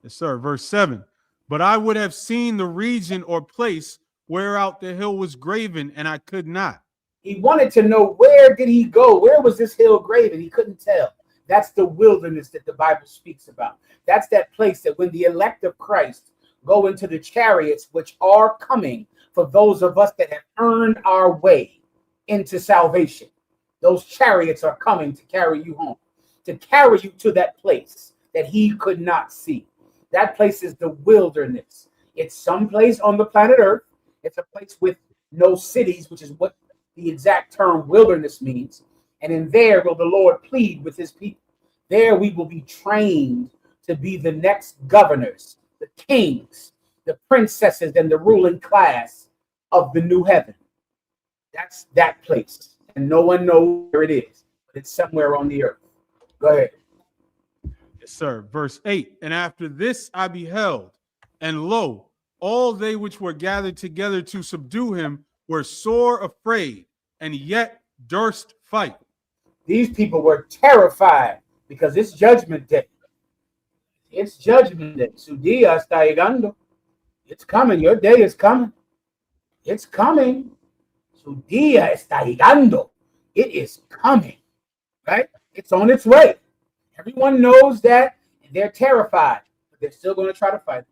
Yes, sir. Verse 7. But I would have seen the region or place whereout the hill was graven, and I could not. He wanted to know, where did he go? Where was this hill graven? He couldn't tell. That's the wilderness that the Bible speaks about. That's that place that when the elect of Christ go into the chariots, which are coming for those of us that have earned our way into salvation. Those chariots are coming to carry you home, to carry you to that place that he could not see. That place is the wilderness. It's someplace on the planet Earth. It's a place with no cities, which is what the exact term wilderness means. And in there will the Lord plead with his people. There we will be trained to be the next governors, the kings, the princesses, and the ruling class of the new heaven. That's that place. And no one knows where it is, but it's somewhere on the earth. Go ahead. Yes, sir. Verse 8. And after this I beheld, and lo, all they which were gathered together to subdue him were sore afraid, and yet durst fight. These people were terrified because it's judgment day. It's judgment day. Su día está llegando. It's coming. Your day is coming. It's coming. Su día está llegando. It is coming. Right? It's on its way. Everyone knows that, and they're terrified, but they're still going to try to fight.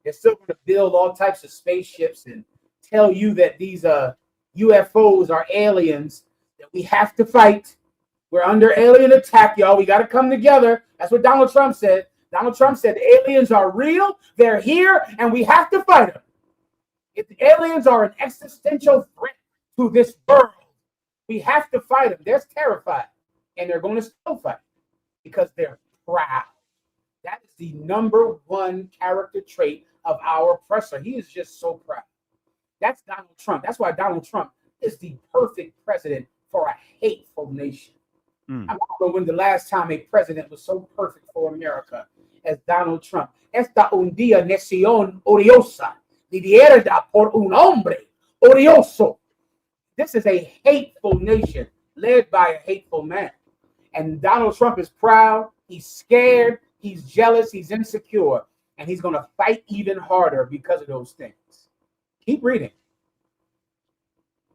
They're still going to build all types of spaceships and tell you that these UFOs are aliens that we have to fight. We're under alien attack, y'all. We got to come together. That's what Donald Trump said. Donald Trump said the aliens are real, they're here, and we have to fight them. If the aliens are an existential threat to this world, we have to fight them. They're terrified, and they're going to still fight because they're proud. That is the number one character trait of our oppressor. He is just so proud. That's Donald Trump. That's why Donald Trump is the perfect president for a hateful nation. I don't know when the last time a president was so perfect for America as Donald Trump. Esta un día nación odiosa, liderada por un hombre odioso. This is a hateful nation led by a hateful man. And Donald Trump is proud, he's scared, he's jealous, he's insecure, and he's going to fight even harder because of those things. Keep reading.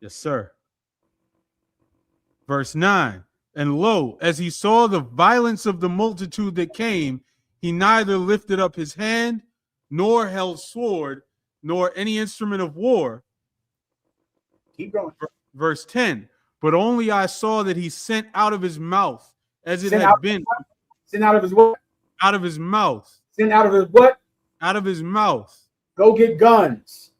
Yes, sir. Verse 9. And lo, as he saw the violence of the multitude that came, he neither lifted up his hand, nor held sword, nor any instrument of war. Keep going. Verse 10. But only I saw that he sent out of his mouth, as it had been. Sent out of his what? Out of his mouth. Sent out of his what? Out of his mouth. Go get guns.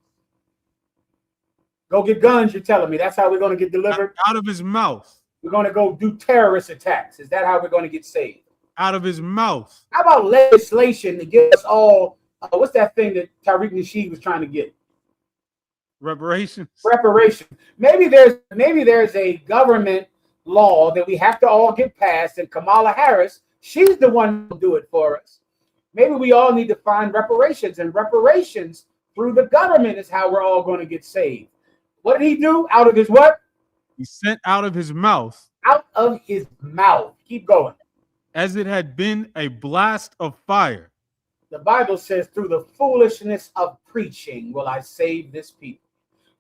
Go get guns, you're telling me. That's how we're going to get delivered? Out of his mouth. We're going to go do terrorist attacks. Is that how we're going to get saved? Out of his mouth. How about legislation to get us all, what's that thing that Tariq Nasheed was trying to get? Reparations. Reparation. Maybe there's a government law that we have to all get passed, and Kamala Harris, she's the one who'll do it for us. Maybe we all need to find reparations, and reparations through the government is how we're all going to get saved. What did he do? Out of his what? He sent out of his mouth. Out of his mouth. Keep going. As it had been a blast of fire. The Bible says, through the foolishness of preaching will I save this people.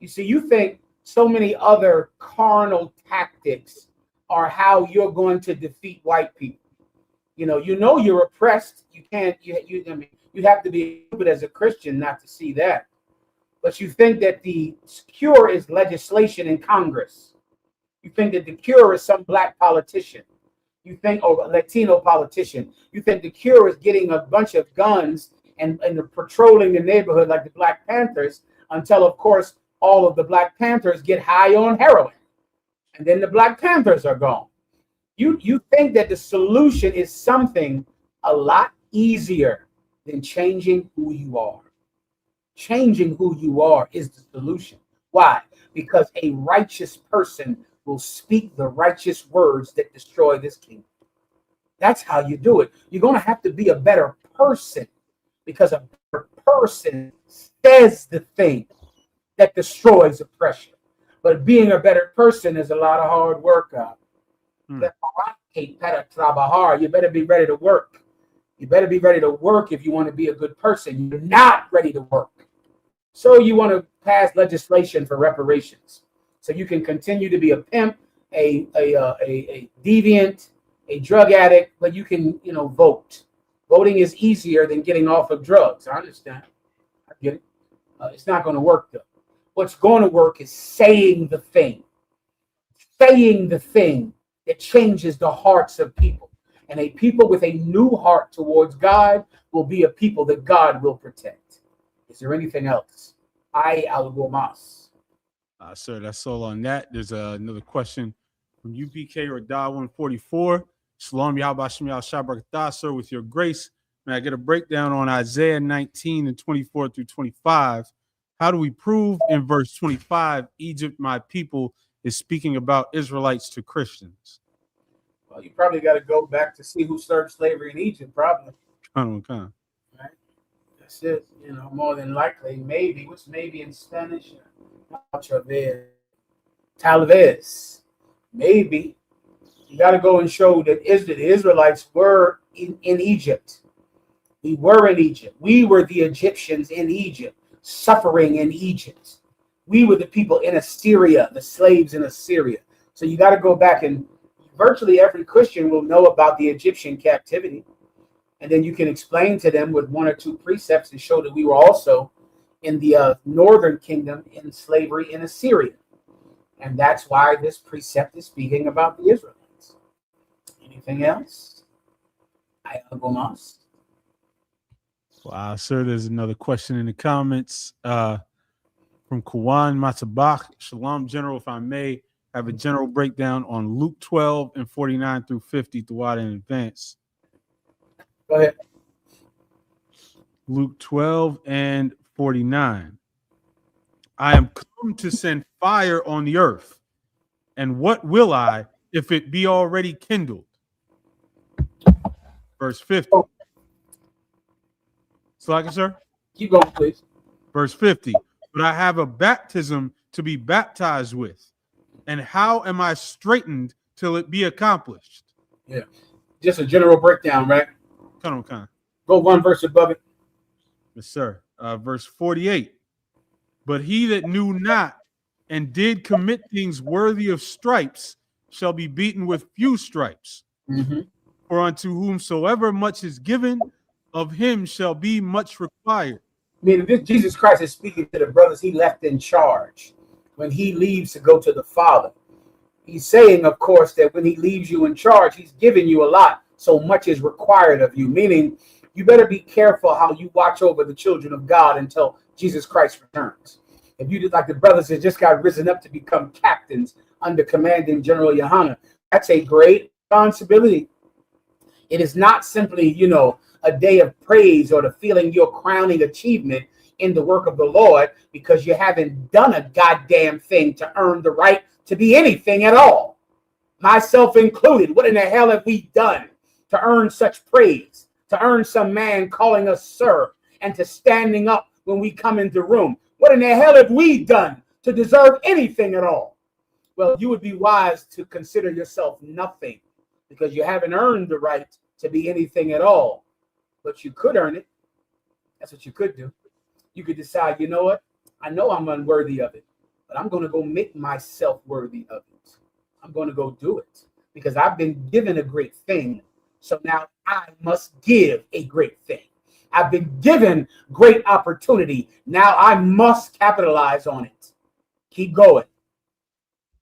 You see, you think so many other carnal tactics are how you're going to defeat white people. You know you're oppressed. You can't. You have to be stupid as a Christian not to see that. But you think that the cure is legislation in Congress. You think that the cure is some black politician. You think, or a Latino politician. You think the cure is getting a bunch of guns and patrolling the neighborhood like the Black Panthers, until, of course, all of the Black Panthers get high on heroin, and then the Black Panthers are gone. You think that the solution is something a lot easier than changing who you are. Changing who you are is the solution. Why? Because a righteous person will speak the righteous words that destroy this kingdom. That's how you do it. You're going to have to be a better person, because a better person says the thing that destroys oppression. But being a better person is a lot of hard work. You better be ready to work. You better be ready to work if you want to be a good person. You're not ready to work. So you want to pass legislation for reparations, so you can continue to be a pimp, a deviant, a drug addict, but you can, vote. Voting is easier than getting off of drugs. I understand. I get it. It's not going to work, though. What's going to work is saying the thing that changes the hearts of people. And a people with a new heart towards God will be a people that God will protect. Is there anything else? Sir, that's all on that. There's another question from UPK or Da 144. Shalom Yahweh Shem Yahweh, sir, with your grace. May I get a breakdown on Isaiah 19 and 24 through 25? How do we prove in verse 25, Egypt, my people, is speaking about Israelites to Christians? Well, you probably got to go back to see who served slavery in Egypt, probably. Right? That's it. More than likely. Maybe. What's maybe in Spanish? Talvez. Maybe. You got to go and show that the Israelites were in Egypt. We were in Egypt. We were the Egyptians in Egypt, suffering in Egypt. We were the people in Assyria, the slaves in Assyria. So you got to go back, and virtually every Christian will know about the Egyptian captivity. And then you can explain to them with one or two precepts and show that we were also in the northern kingdom in slavery in Assyria. And that's why this precept is speaking about the Israelites. Anything else? Wow, sir, there's another question in the comments from Kawan Matabach. Shalom, General, if I may have a general breakdown on Luke 12 and 49 through 50 throughout in advance. Go ahead. Luke 12 and 49. I am come to send fire on the earth, and what will I if it be already kindled? Verse 50. Slacking, sir? Keep going, please. Verse 50. But I have a baptism to be baptized with, and how am I straitened till it be accomplished? Yeah. Just a general breakdown, right? Come on. Go one verse above it. Yes, sir. Verse 48. But he that knew not and did commit things worthy of stripes shall be beaten with few stripes. Mm-hmm. For unto whomsoever much is given, of him shall be much required. I mean, this Jesus Christ is speaking to the brothers he left in charge when he leaves to go to the Father. He's saying, of course, that when he leaves you in charge, he's giving you a lot. So much is required of you, meaning you better be careful how you watch over the children of God until Jesus Christ returns. If you did like the brothers that just got risen up to become captains under commanding General Yohana, that's a great responsibility. It is not simply, a day of praise or the feeling your crowning achievement in the work of the Lord because you haven't done a goddamn thing to earn the right to be anything at all. Myself included. What in the hell have we done to earn such praise? To earn some man calling us sir and to standing up when we come into the room? What in the hell have we done to deserve anything at all? Well, you would be wise to consider yourself nothing because you haven't earned the right to be anything at all. But you could earn it. That's what you could do. You could decide, you know what? I know I'm unworthy of it, but I'm going to go make myself worthy of it. I'm going to go do it because I've been given a great thing. So now I must give a great thing. I've been given great opportunity. Now I must capitalize on it. Keep going.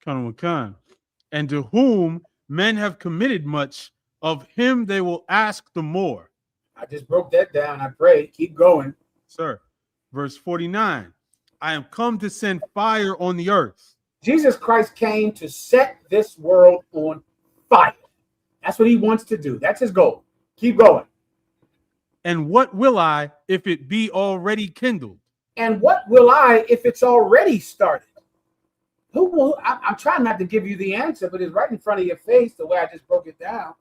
And to whom men have committed much, of him they will ask the more. I just broke that down. I pray. Keep going. Sir. Verse 49. I am come to send fire on the earth. Jesus Christ came to set this world on fire. That's what he wants to do. That's his goal. Keep going. And what will I if it be already kindled? And what will I if it's already started? I'm trying not to give you the answer, but it's right in front of your face the way I just broke it down.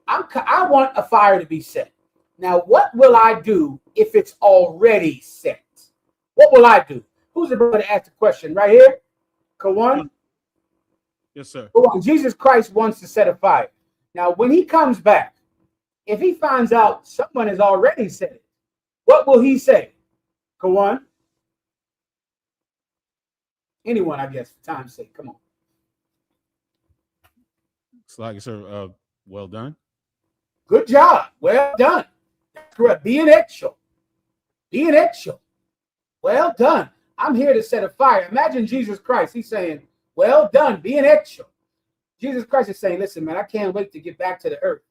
I want a fire to be set. Now, what will I do if it's already set? What will I do? Who's the brother to ask the question? Right here? Kawan? Yes, sir. Kawan. Jesus Christ wants to set a fire. Now, when he comes back, if he finds out someone has already set it, what will he say? Kawan? Anyone, I guess, for time's sake. Come on. It's like, sir, well done. Good job. Well done. That's correct. Be an extra. Be an extra. Well done. I'm here to set a fire. Imagine Jesus Christ. He's saying, well done. Be an extra. Jesus Christ is saying, listen, man, I can't wait to get back to the earth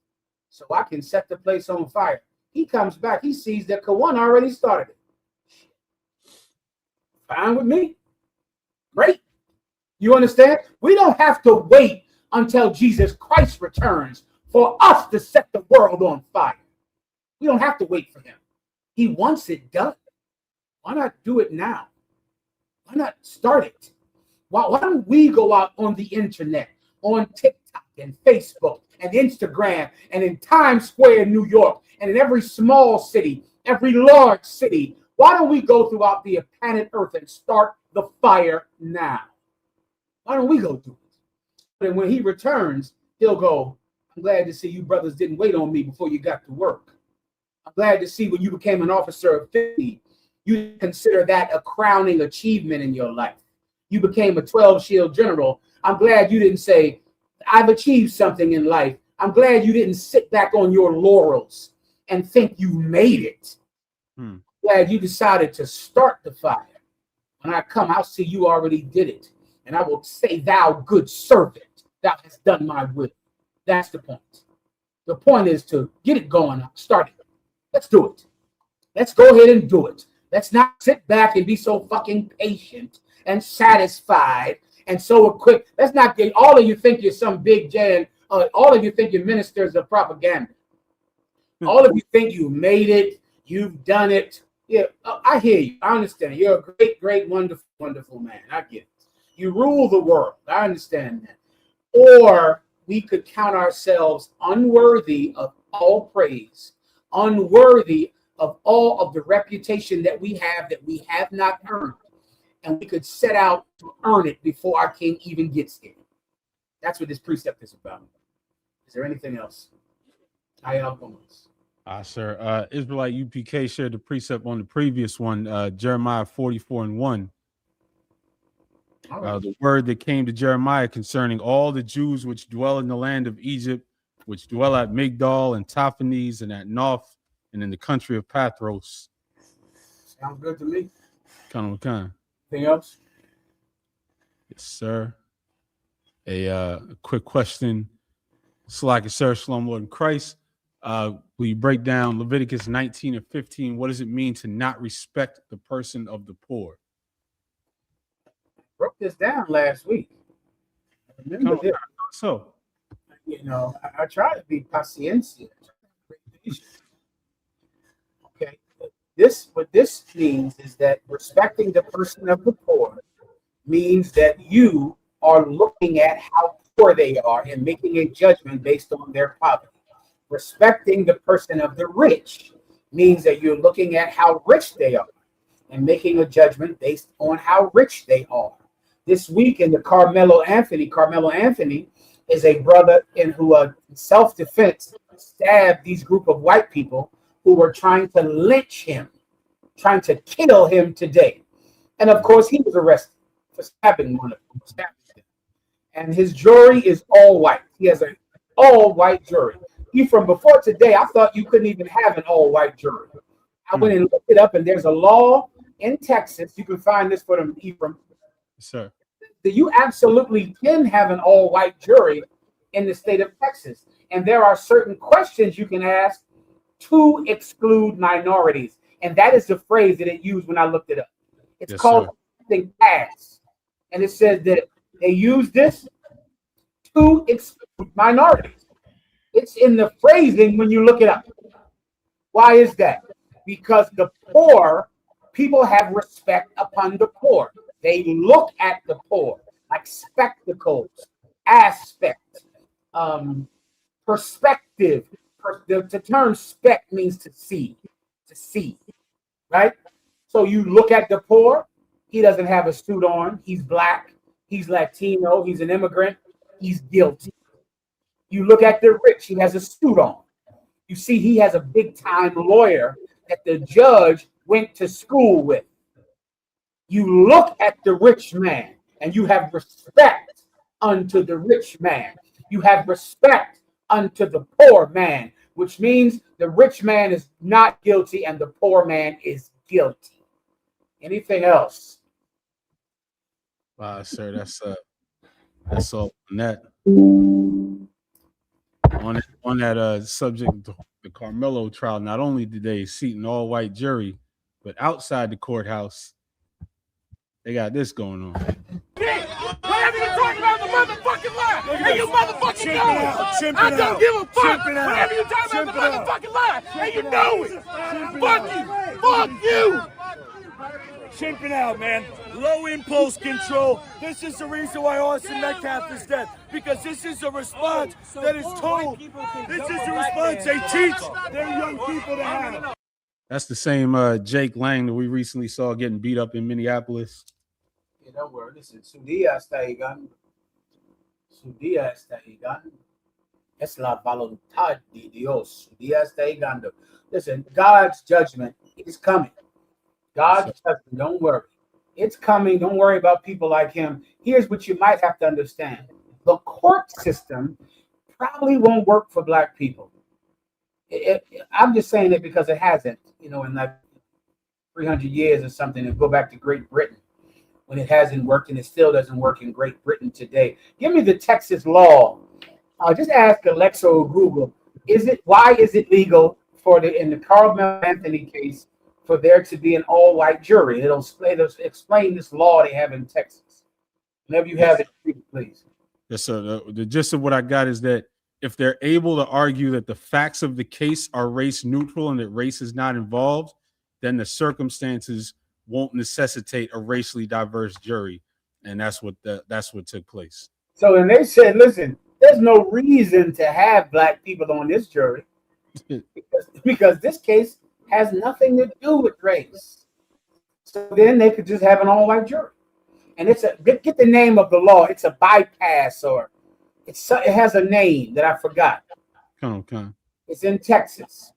so I can set the place on fire. He comes back. He sees that Kawan already started it. Fine with me. Great. You understand? We don't have to wait until Jesus Christ returns for us to set the world on fire. We don't have to wait for him. He wants it done. Why not do it now? Why not start it? Why don't we go out on the internet, on TikTok and Facebook and Instagram and in Times Square, New York, and in every small city, every large city? Why don't we go throughout the planet Earth and start the fire now? Why don't we go do it? And when he returns, he'll go, I'm glad to see you brothers didn't wait on me before you got to work. I'm glad to see when you became an officer of 50, you consider that a crowning achievement in your life. You became a 12-shield general. I'm glad you didn't say, I've achieved something in life. I'm glad you didn't sit back on your laurels and think you made it. Glad you decided to start the fire. When I come, I'll see you already did it. And I will say, thou good servant, thou hast done my will. That's the point. The point is to get it going, start it. Let's do it. Let's go ahead and do it. Let's not sit back and be so fucking patient and satisfied and so quick. Let's not get all of you think you're some big Jan. All of you think you're ministers of propaganda. All of you think you made it. You've done it. Yeah, I hear you. I understand. You're a great, great, wonderful, wonderful man. I get it. You rule the world. I understand that. Or we could count ourselves unworthy of all praise, unworthy of all of the reputation that we have not earned. And we could set out to earn it before our king even gets here. That's what this precept is about. Is there anything else? Sir. Israelite UPK shared the precept on the previous one, Jeremiah 44:1. The word that came to Jeremiah concerning all the Jews which dwell in the land of Egypt, which dwell at Migdol and Taphanes and at Noph and in the country of Pathros. Sounds good to me. Anything else? Yes, sir. A quick question. Slack sir, Shalom Lord in Christ. Will you break down Leviticus 19 and 15? What does it mean to not respect the person of the poor? broke this down last week. Remember this. So, you know, I try to be paciencia. Okay. What this means is that respecting the person of the poor means that you are looking at how poor they are and making a judgment based on their poverty. Respecting the person of the rich means that you're looking at how rich they are and making a judgment based on how rich they are. This week in the Carmelo Anthony is a brother who self-defense stabbed these group of white people who were trying to lynch him, trying to kill him today. And of course, he was arrested for stabbing one of them. And his jury is all white. He has an all white jury. From before today, I thought you couldn't even have an all white jury. I went and looked it up, and there's a law in Texas. You can find this for them, Ephraim. Sir. That you absolutely can have an all white jury in the state of Texas. And there are certain questions you can ask to exclude minorities. And that is the phrase that it used when I looked it up. It's called something pass. And it says that they use this to exclude minorities. It's in the phrasing when you look it up. Why is that? Because the poor, people have respect upon the poor. They look at the poor like spectacles, aspect, perspective. The term spec means to see, right? So you look at the poor, he doesn't have a suit on, he's black, he's Latino, he's an immigrant, he's guilty. You look at the rich, he has a suit on. You see, he has a big-time lawyer that the judge went to school with. You look at the rich man, and you have respect unto the rich man. You have respect unto the poor man, which means the rich man is not guilty and the poor man is guilty. Anything else? Wow, sir, that's all on that. On that subject, the Carmelo trial, not only did they seat an all-white jury, but outside the courthouse, they got this going on. Whatever you talk about the motherfucking lie, and you motherfucking know it. I don't give a fuck. Whatever you talk about the motherfucking lie, and you know it. Fuck you. Fuck you. Chimping out, man. Low impulse control. This is the reason why Austin Metcalf is dead. Because this is a response that is told. This is a response they teach their young people to have. That's the same Jake Lang that we recently saw getting beat up in Minneapolis. Yeah, don't worry. Listen, su día está llegando. Su día está llegando. Es la voluntad de Dios. Su día está llegando. Listen, God's judgment is coming. God's judgment, don't worry. It's coming. Don't worry about people like him. Here's what you might have to understand. The court system probably won't work for black people. I'm just saying it because it hasn't, in like 300 years or something, and go back to Great Britain when it hasn't worked, and it still doesn't work in Great Britain today. Give me the Texas law. Just ask Alexa or Google. Why is it legal in the Carmelo Anthony case for there to be an all-white jury? It'll explain this law they have in Texas. Whenever you have it, please. Yes, sir. The gist of what I got is that if they're able to argue that the facts of the case are race neutral and that race is not involved, then the circumstances won't necessitate a racially diverse jury, and that's what took place. So, and they said, listen, there's no reason to have black people on this jury because this case has nothing to do with race. So then they could just have an all-white jury, and get the name of the law. It's a bypass, or it has a name that I forgot. Come on. It's in Texas.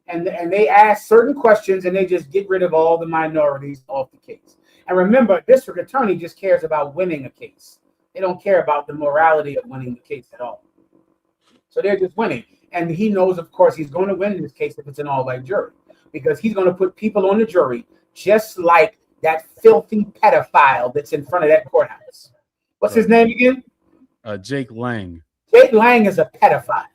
And they ask certain questions, and they just get rid of all the minorities off the case. And remember, a district attorney just cares about winning a case. They don't care about the morality of winning the case at all. So they're just winning. And he knows, of course, he's going to win this case if it's an all-white jury, because he's going to put people on the jury just like that filthy pedophile that's in front of that courthouse. What's his name again? Jake Lang. Jake Lang is a pedophile.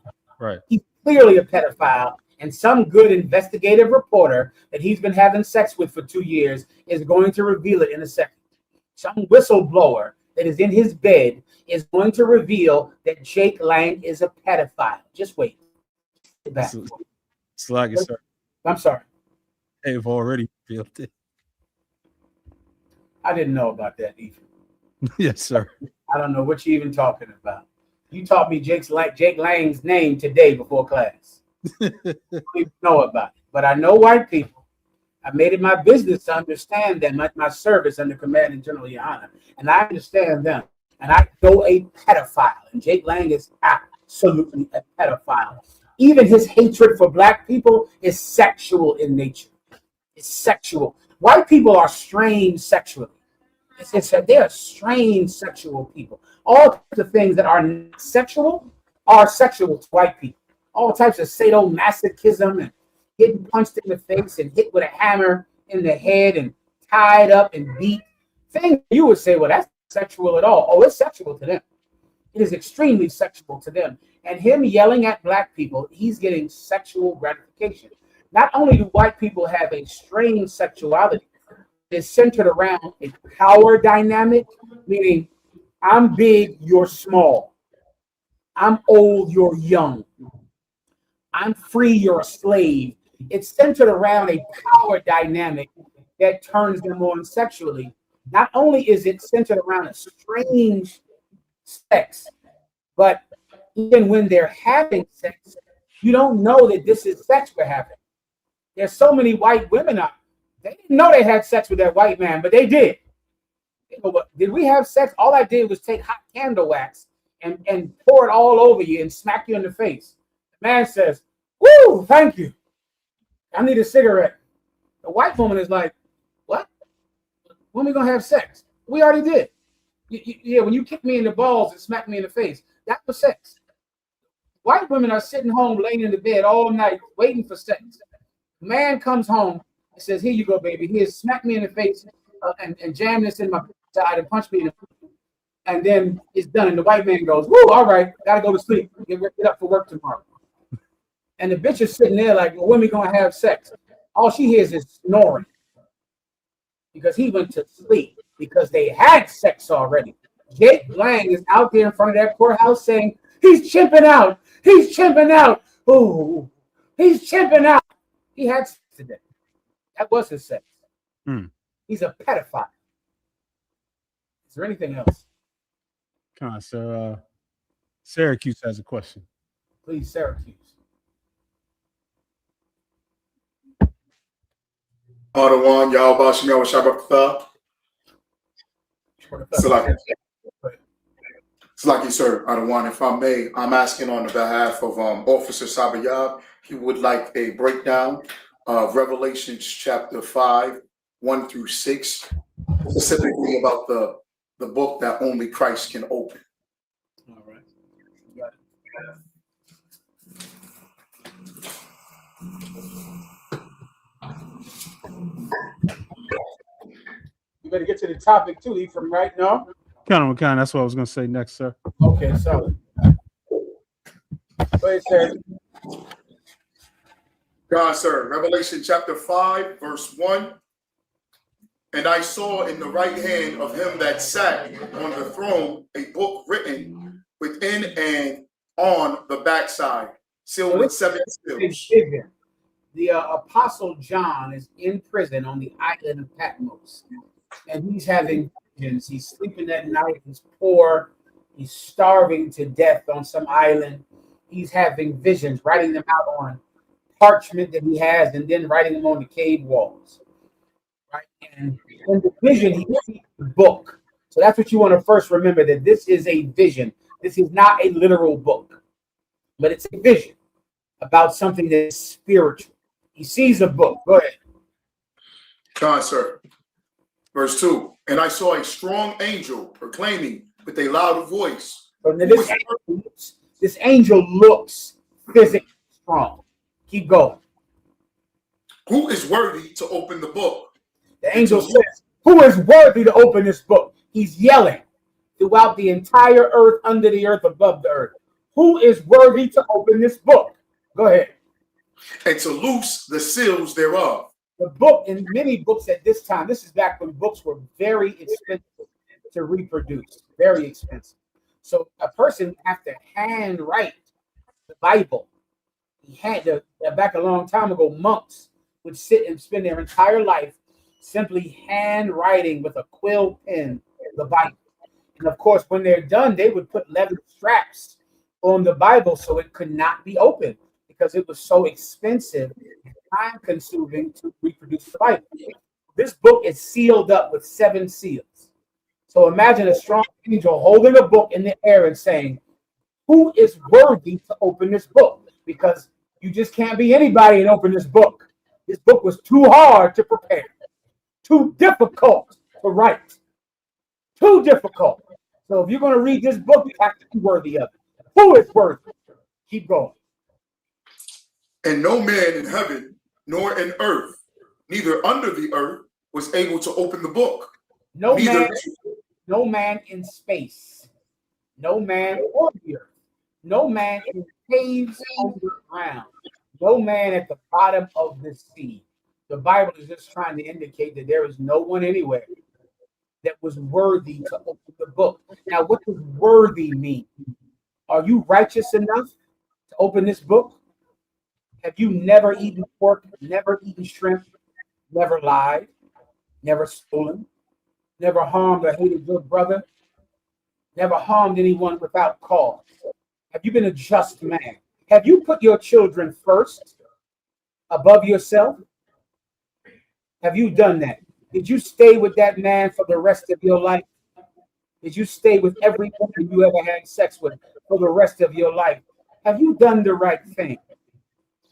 Right. He's clearly a pedophile. And some good investigative reporter that he's been having sex with for 2 years is going to reveal it in a second. some whistleblower that is in his bed is going to reveal that Jake Lang is a pedophile. Just wait. Sit back. It's like it, sir. I'm sorry. They've already revealed it. I didn't know about that either. Yes, sir. I don't know what you're even talking about. You taught me Jake Lang's name today before class. I don't even know about it. But I know white people. I made it my business to understand them, my service under Commanding General Your Honor. And I understand them. And I know a pedophile. And Jake Lang is absolutely a pedophile. Even his hatred for black people is sexual in nature. It's sexual. White people are strange sexually. They are strange sexual people. All types of things that are not sexual are sexual to white people. All types of sadomasochism and getting punched in the face and hit with a hammer in the head and tied up and beat. Things you would say, well, that's sexual at all. Oh, it's sexual to them. It is extremely sexual to them. And him yelling at black people, he's getting sexual gratification. Not only do white people have a strange sexuality, it's centered around a power dynamic, meaning I'm big, you're small. I'm old, you're young. I'm free, you're a slave. It's centered around a power dynamic that turns them on sexually. Not only is it centered around a strange sex, but even when they're having sex, you don't know that this is sex we're having. There's so many white women out. They didn't know they had sex with that white man, but they did. Did we have sex? All I did was take hot candle wax and pour it all over you and smack you in the face. The man says, "Woo, thank you. I need a cigarette." The white woman is like, "What? When are we going to have sex? We already did. Yeah, when you kicked me in the balls and smacked me in the face, that was sex." White women are sitting home, laying in the bed all night, waiting for sex. Man comes home and says, "Here you go, baby. Here, smack me in the face and jam this in my side and punch me in the face." And then it's done. And the white man goes, "Woo, all right, gotta go to sleep. Get up for work tomorrow." And the bitch is sitting there like, "Well, when we gonna have sex?" All she hears is snoring because he went to sleep because they had sex already. Jake Lang is out there in front of that courthouse saying, "He's chimping out. He's chimping out. Ooh, he's chimping out." He had sex today. That was his sex. He's a pedophile. Is there anything else? Come on, sir. Syracuse has a question. Please, Syracuse. Adawan, y'all about Shemel Shabbat. Salaki, sir, Adawan, if I may, I'm asking on the behalf of Officer Sabayab. He would like a breakdown of Revelations chapter 5, 1 through 6, specifically about the book that only Christ can open. All right. You got it. You better get to the topic too, Ephraim, right? No? Kind. That's what I was going to say next, sir. Okay, so. Go ahead, sir. God, sir, Revelation chapter 5, verse 1. And I saw in the right hand of him that sat on the throne a book written within and on the backside, sealed with 7 seals. The Apostle John is in prison on the island of Patmos, and he's having visions. He's sleeping at night. He's poor. He's starving to death on some island. He's having visions, writing them out on parchment that he has, and then writing them on the cave walls. Right, and in the vision, he sees the book. So that's what you want to first remember, that this is a vision. This is not a literal book, but it's a vision about something that is spiritual. He sees a book. Go ahead. God, sir. Verse 2. And I saw a strong angel proclaiming with a loud voice. So this angel looks physically strong. Keep going. Who is worthy to open the book? The angel says, "Who is worthy to open this book?" He's yelling throughout the entire earth, under the earth, above the earth. Who is worthy to open this book? Go ahead. And to loose the seals thereof. The book, and many books at this time, this is back when books were very expensive to reproduce, very expensive. So a person would have to handwrite the Bible. He had to, back a long time ago, monks would sit and spend their entire life simply handwriting with a quill pen the Bible. And of course, when they're done, they would put leather straps on the Bible so it could not be opened because it was so expensive and time consuming to reproduce the Bible. This book is sealed up with 7 seals. So imagine a strong angel holding a book in the air and saying, who is worthy to open this book? Because you just can't be anybody and open this book. This book was too hard to prepare, too difficult to write, too difficult. So if you're going to read this book, you have to be worthy of it. Who is worthy? Keep going. And no man in heaven nor in earth, neither under the earth, was able to open the book. No man in space, no man on the earth, no man in caves underground, no man at the bottom of the sea. The Bible is just trying to indicate that there is no one anywhere that was worthy to open the book. Now, what does worthy mean? Are you righteous enough to open this book? Have you never eaten pork, never eaten shrimp, never lied, never stolen, never harmed or hated your brother, never harmed anyone without cause? Have you been a just man? Have you put your children first above yourself? Have you done that? Did you stay with that man for the rest of your life? Did you stay with every woman you ever had sex with for the rest of your life? Have you done the right thing?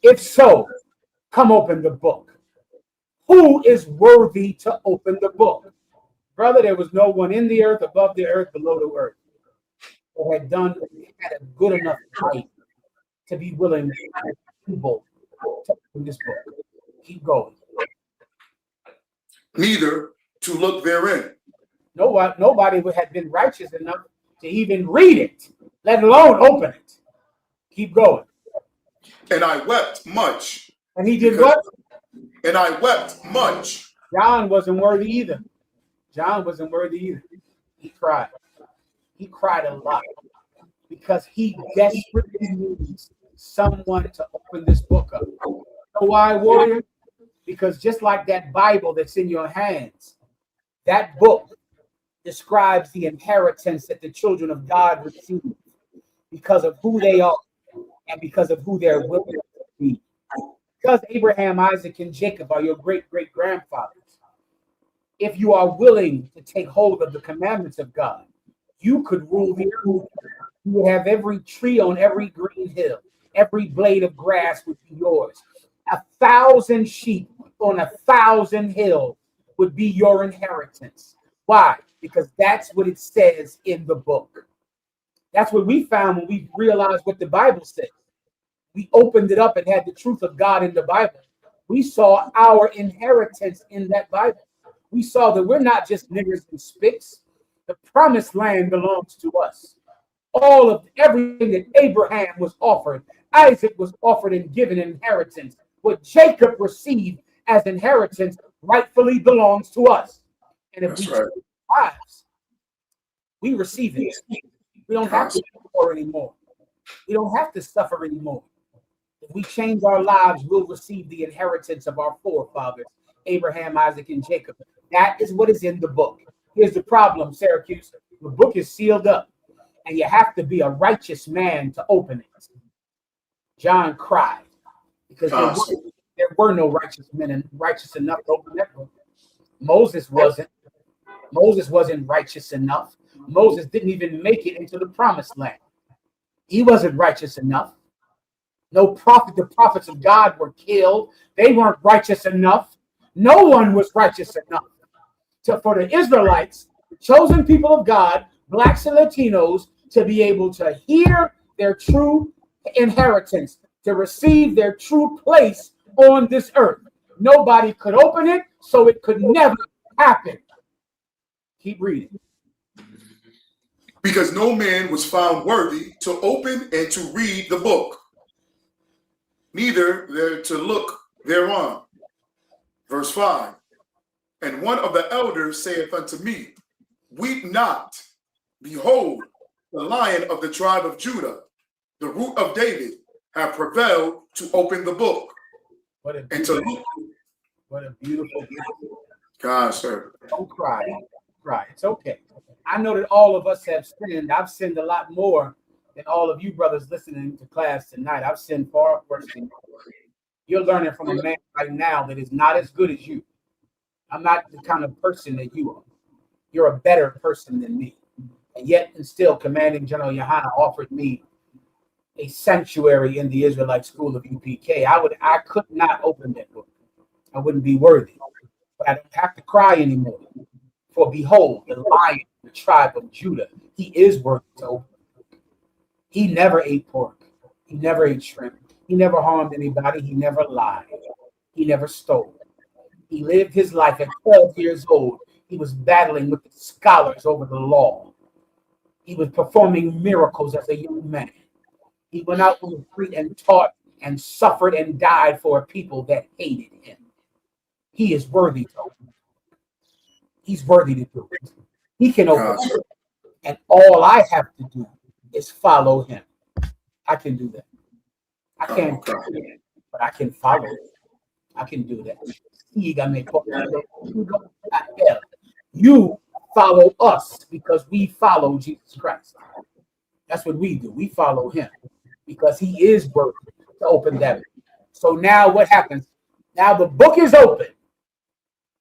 If so, come open the book. Who is worthy to open the book? Brother, there was no one in the earth, above the earth, below the earth, who had a good enough right to be willing to open this book. Keep going. Neither to look therein. Nobody had been righteous enough to even read it, let alone open it. Keep going. And I wept much. And he did what? And I wept much. John wasn't worthy either. John wasn't worthy either. He cried. He cried a lot because he desperately needs someone to open this book up. You know why, warrior? Because just like that Bible that's in your hands, that book describes the inheritance that the children of God receive because of who they are and because of who they're willing to be. Because Abraham, Isaac, and Jacob are your great-great-grandfathers. If you are willing to take hold of the commandments of God, you could rule the earth. You would have every tree on every green hill. Every blade of grass would be yours. 1,000 sheep on 1,000 hills would be your inheritance. Why? Because that's what it says in the book. That's what we found when we realized what the Bible says. We opened it up and had the truth of God in the Bible. We saw our inheritance in that Bible. We saw that we're not just niggers and spicks. The promised land belongs to us. All of everything that Abraham was offered, Isaac was offered and given inheritance. What Jacob received as inheritance rightfully belongs to us. And if we change our lives, we receive it. We don't have to suffer anymore. We don't have to suffer anymore. If we change our lives, we'll receive the inheritance of our forefathers, Abraham, Isaac, and Jacob. That is what is in the book. Here's the problem, Syracuse. The book is sealed up, and you have to be a righteous man to open it. John cried because there were no righteous men and righteous enough to open that book. Moses wasn't. Moses wasn't righteous enough. Moses didn't even make it into the promised land. He wasn't righteous enough. No prophet, the prophets of God were killed. They weren't righteous enough. No one was righteous enough. So for the Israelites, the chosen people of God, blacks and Latinos, to be able to hear their true inheritance, to receive their true place on this earth. Nobody could open it, so it could never happen. Keep reading. Because no man was found worthy to open and to read the book, neither there to look thereon. Verse 5. And one of the elders saith unto me, weep not. Behold, the Lion of the tribe of Judah, the root of David, have prevailed to open the book. And to look. What a beautiful God, sir. Don't cry. Don't cry. It's okay. I know that all of us have sinned. I've sinned a lot more than all of you brothers listening to class tonight. I've sinned far worse than you. You're learning from a man right now that is not as good as you. I'm not the kind of person that you are. You're a better person than me. And yet, and still, Commanding General Yohana offered me a sanctuary in the Israelite school of UPK. I could not open that book. I wouldn't be worthy. But I don't have to cry anymore. For behold, the Lion of the tribe of Judah, he is worthy to open. He never ate pork. He never ate shrimp. He never harmed anybody. He never lied. He never stole. He lived his life at 12 years old. He was battling with the scholars over the law. He was performing miracles as a young man. He went out on the street and taught and suffered and died for a people that hated him. He is worthy to open. He's worthy to do it. He can open it. And all I have to do is follow him. I can do that. I can't, but I can follow it. I can do that. You follow us because we follow Jesus Christ. That's what we do. We follow him because he is worthy to open that. So now what happens? Now the book is open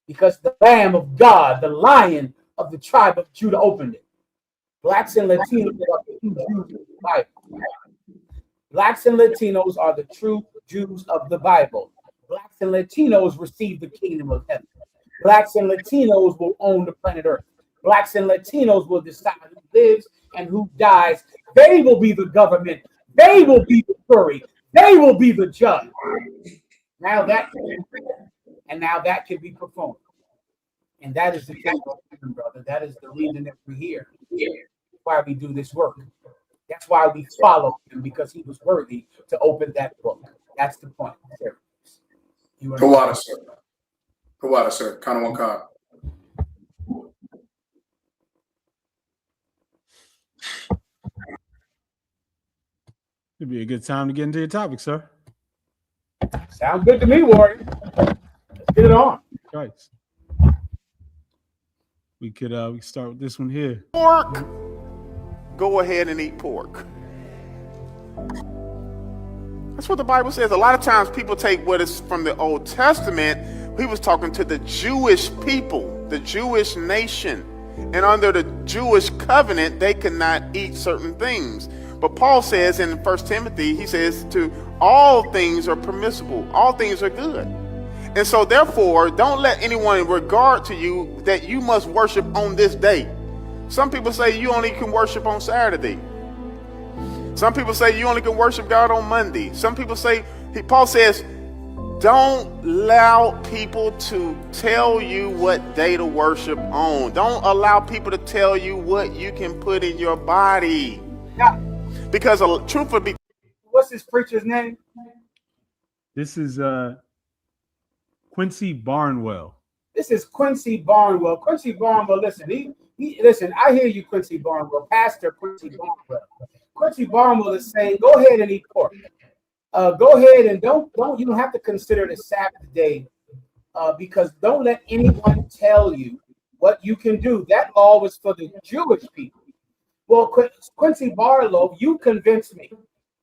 because the Lamb of God, the Lion of the tribe of Judah, opened it. Blacks and Latinos are the true Jews of the Bible. Blacks and Latinos are the true Jews of the Bible. Blacks and Latinos receive the kingdom of heaven. Blacks and Latinos will own the planet Earth. Blacks and Latinos will decide who lives and who dies. They will be the government. They will be the jury. They will be the judge. Now that can be performed. And that is the kingdom of heaven, brother. That is the reason that we're here. That's why we do this work. That's why we follow him, because he was worthy to open that book. That's the point. Kawada, sir. Kawada, sir. Kind of one card. It'd be a good time to get into your topic, sir. Sounds good to me, Warrior. Let's get it on. Right. We could start with this one here. Pork. Go ahead and eat pork. That's what the Bible says. A lot of times people take what is from the Old Testament. He was talking to the Jewish people, the Jewish nation. And under the Jewish covenant, they could not eat certain things. But Paul says in 1 Timothy, he says to all things are permissible. All things are good. And so therefore, don't let anyone regard to you that you must worship on this day. Some people say you only can worship on Saturday. Some people say you only can worship God on Monday. Some people say, Paul says, don't allow people to tell you what day to worship on. Don't allow people to tell you what you can put in your body. Yeah. Because truth would be. What's this preacher's name? This is Quincy Barnwell. This is Quincy Barnwell. Quincy Barnwell, listen, listen, I hear you, Quincy Barnwell, Pastor Quincy Barnwell. Quincy Barnwell is saying, go ahead and eat pork. Go ahead and you don't have to consider the Sabbath day because don't let anyone tell you what you can do. That law was for the Jewish people. Well, Quincy Barlow, you convinced me.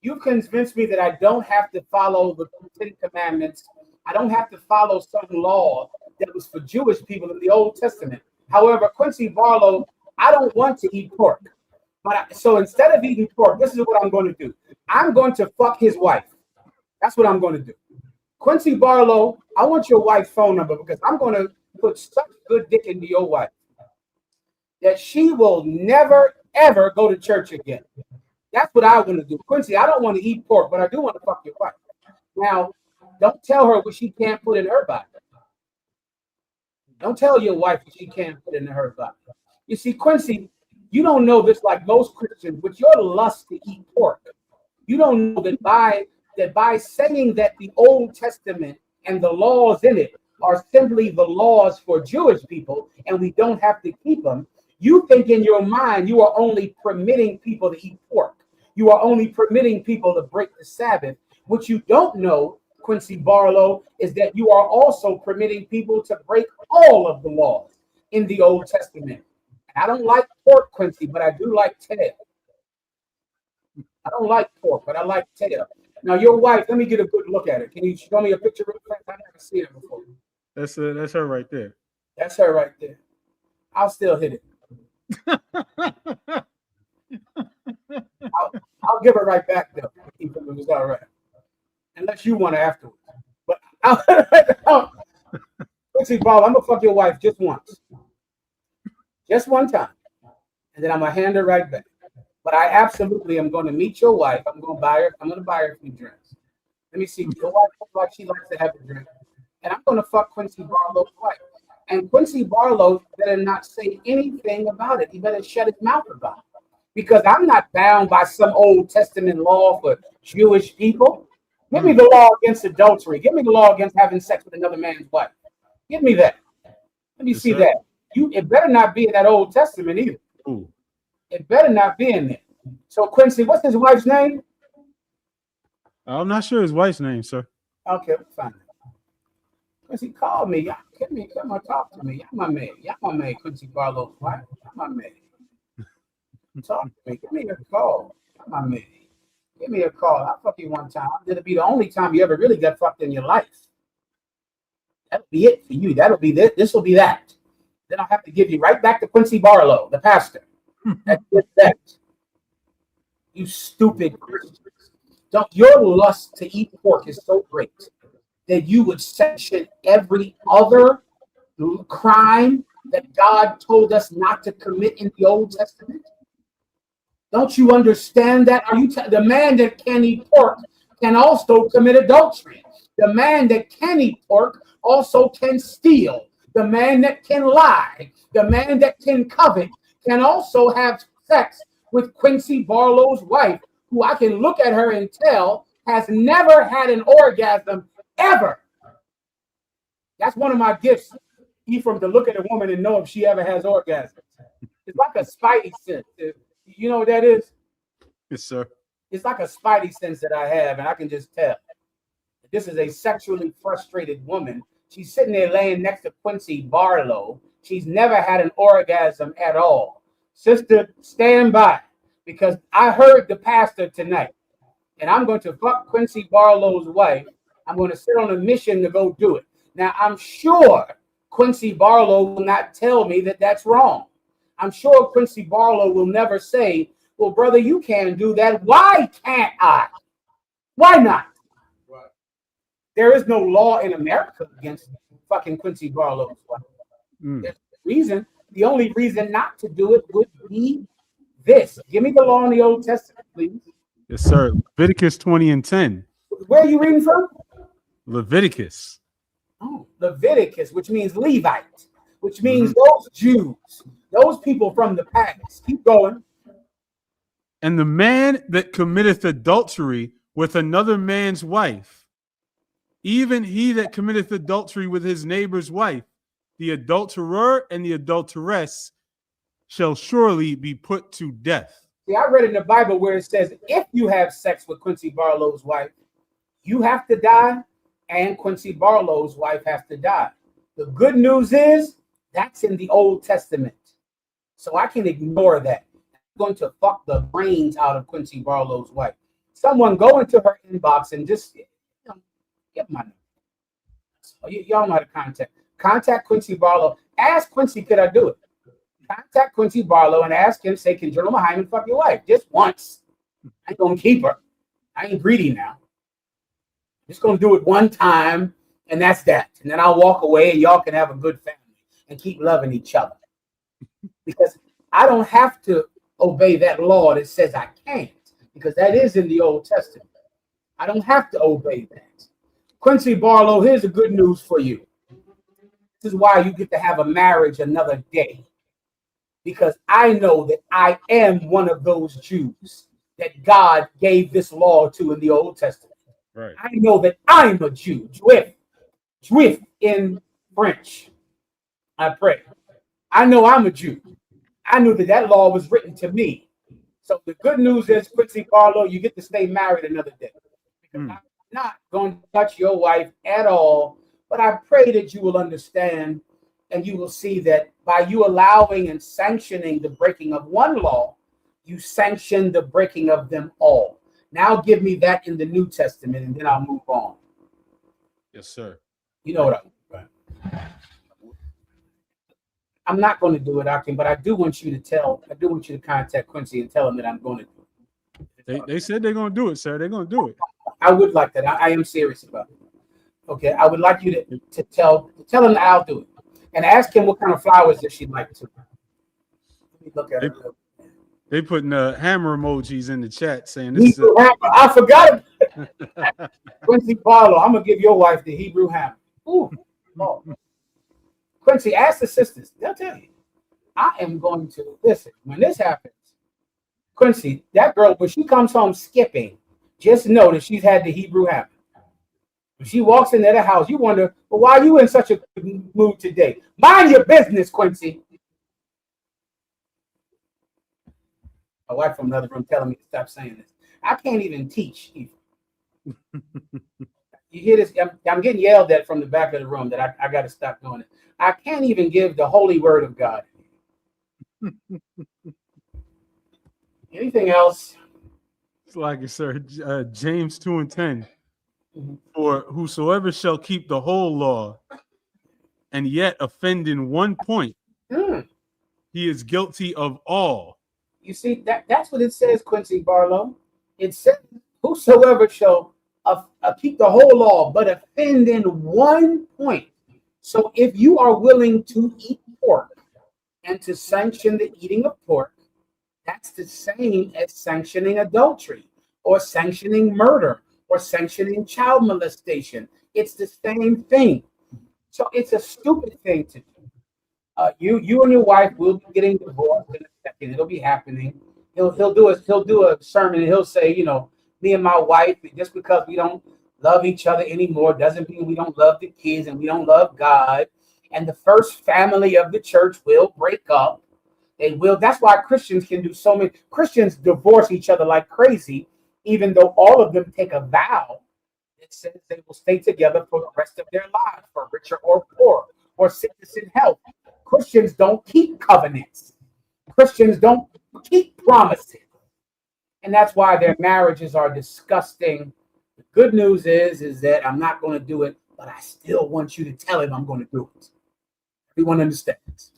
You convinced me that I don't have to follow the Ten Commandments. I don't have to follow some law that was for Jewish people in the Old Testament. However, Quincy Barlow, I don't want to eat pork. So instead of eating pork, this is what I'm going to do. I'm going to fuck his wife. That's what I'm going to do. Quincy Barlow, I want your wife's phone number because I'm going to put such good dick into your wife that she will never, ever go to church again. That's what I want to do. Quincy, I don't want to eat pork, but I do want to fuck your wife. Now, don't tell her what she can't put in her body. Don't tell your wife what she can't put in her body. You see, Quincy, you don't know this like most Christians, with your lust to eat pork. You don't know that by saying that the Old Testament and the laws in it are simply the laws for Jewish people and we don't have to keep them, you think in your mind you are only permitting people to eat pork. You are only permitting people to break the Sabbath. What you don't know, Quincy Barlow, is that you are also permitting people to break all of the laws in the Old Testament. I don't like pork, Quincy, but I do like tail. I don't like pork, but I like tail. Now, your wife, let me get a good look at it. Can you show me a picture real quick? I've never seen it before. That's her right there. That's her right there. I'll still hit it. I'll give her right back, though, if it was all right. Unless you want to afterwards. But Quincy Barlow, I'm going to fuck your wife just once. Just one time. And then I'm going to hand her right back. But I absolutely am going to meet your wife. I'm going to buy her a few drinks. Let me see. Your wife looks like she likes to have a drink. And I'm going to fuck Quincy Barlow's wife. And Quincy Barlow better not say anything about it. He better shut his mouth about it. Because I'm not bound by some Old Testament law for Jewish people. Give me the law against adultery. Give me the law against having sex with another man's wife. Give me that. Let me see that. It better not be in that Old Testament either. Ooh. It better not be in there. So Quincy, what's his wife's name? I'm not sure his wife's name, sir. Okay, fine. Quincy, call me. Y'all, come on, talk to me. Y'all my man. Y'all my man, Quincy Barlow's wife. Y'all my man. Talk to me. Give me a call. Y'all my man. Give me a call. I'll fuck you one time. It'll be the only time you ever really got fucked in your life. That'll be it for you. That'll be this. This will be that. Then I'll have to give you right back to Quincy Barlow, the pastor. That's that. You stupid Christians. Your lust to eat pork is so great that you would sanction every other crime that God told us not to commit in the Old Testament. Don't you understand that? Are you the man that can eat pork can also commit adultery? The man that can eat pork also can steal. The man that can lie, the man that can covet, can also have sex with Quincy Barlow's wife, who I can look at her and tell has never had an orgasm ever. That's one of my gifts, Ephraim, to look at a woman and know if she ever has orgasms. It's like a spidey sense. You know what that is? Yes, sir. It's like a spidey sense that I have, and I can just tell. This is a sexually frustrated woman. She's sitting there laying next to Quincy Barlow. She's never had an orgasm at all. Sister, stand by, because I heard the pastor tonight, and I'm going to fuck Quincy Barlow's wife. I'm going to sit on a mission to go do it. Now, I'm sure Quincy Barlow will not tell me that that's wrong. I'm sure Quincy Barlow will never say, well, brother, you can't do that. Why can't I? Why not? Right. There is no law in America against fucking Quincy Barlow's wife. There's no reason. The only reason not to do it would be this. Give me the law in the Old Testament, please. Yes, sir. Leviticus 20:10. Where are you reading from? Leviticus. Oh, Leviticus, which means Levite, which means those Jews, those people from the past. Keep going. And the man that committeth adultery with another man's wife, even he that committeth adultery with his neighbor's wife, the adulterer and the adulteress shall surely be put to death. See, I read in the Bible where it says, if you have sex with Quincy Barlow's wife, you have to die, and Quincy Barlow's wife has to die. The good news is that's in the Old Testament. So I can ignore that. I'm going to fuck the brains out of Quincy Barlow's wife. Someone go into her inbox and just get my number. Y'all know how to contact Quincy Barlow. Ask Quincy, could I do it? Contact Quincy Barlow and ask him, say, can General MAHAYAMAN fuck your wife? Just once. I ain't gonna keep her. I ain't greedy now. Just gonna do it one time, and that's that. And then I'll walk away, and y'all can have a good family and keep loving each other. Because I don't have to obey that law that says I can't, because that is in the Old Testament. I don't have to obey that. Quincy Barlow, here's the good news for you. This is why you get to have a marriage another day. Because I know that I am one of those Jews that God gave this law to in the Old Testament. Right. I know that I'm a Jew, Juif in French. I pray. I know I'm a Jew. I knew that law was written to me. So the good news is, Quincy Barlow, you get to stay married another day. Because I'm not going to touch your wife at all. But I pray that you will understand and you will see that by you allowing and sanctioning the breaking of one law, you sanction the breaking of them all. Now give me that in the New Testament, and then I'll move on. Yes, sir. You know what I'm not going to do it, Akim, but I do want you to contact Quincy and tell him that I'm going to do it. They said they're going to do it, sir. They're going to do it. I would like that. I am serious about it. Okay, I would like you to tell him that I'll do it. And ask him what kind of flowers that she'd like to. Let me look at it. They putting hammer emojis in the chat saying this is I forgot it. Quincy Barlow, I'm going to give your wife the Hebrew hammer. Ooh, Lord. Quincy, ask the sisters. They'll tell you. I am going to, listen, when this happens, Quincy, that girl, when she comes home skipping, just know that she's had the Hebrew hammer. When she walks into the house, you wonder, well, why are you in such a good mood today? Mind your business, Quincy. My wife from another room telling me to stop saying this. I can't even teach. You hear this? I'm getting yelled at from the back of the room that I got to stop doing it. I can't even give the holy word of God. Anything else? It's like it, sir. James 2:10. For whosoever shall keep the whole law and yet offend in one point, he is guilty of all. You see, that's what it says, Quincy Barlow. It says, whosoever shall keep the whole law, but offend in one point. So if you are willing to eat pork and to sanction the eating of pork, that's the same as sanctioning adultery or sanctioning murder or sanctioning child molestation. It's the same thing. So it's a stupid thing to do. You and your wife will be getting divorced in a second. It'll be happening. He'll do a sermon and he'll say, you know, me and my wife, just because we don't love each other anymore doesn't mean we don't love the kids and we don't love God. And the first family of the church will break up. They will. That's why Christians can do so many. Christians divorce each other like crazy, even though all of them take a vow that says they will stay together for the rest of their lives, for richer or poor, or sickness and health. Christians don't keep covenants. Christians don't keep promises. And that's why their marriages are disgusting. The good news is that I'm not going to do it, but I still want you to tell him I'm going to do it. Everyone understands.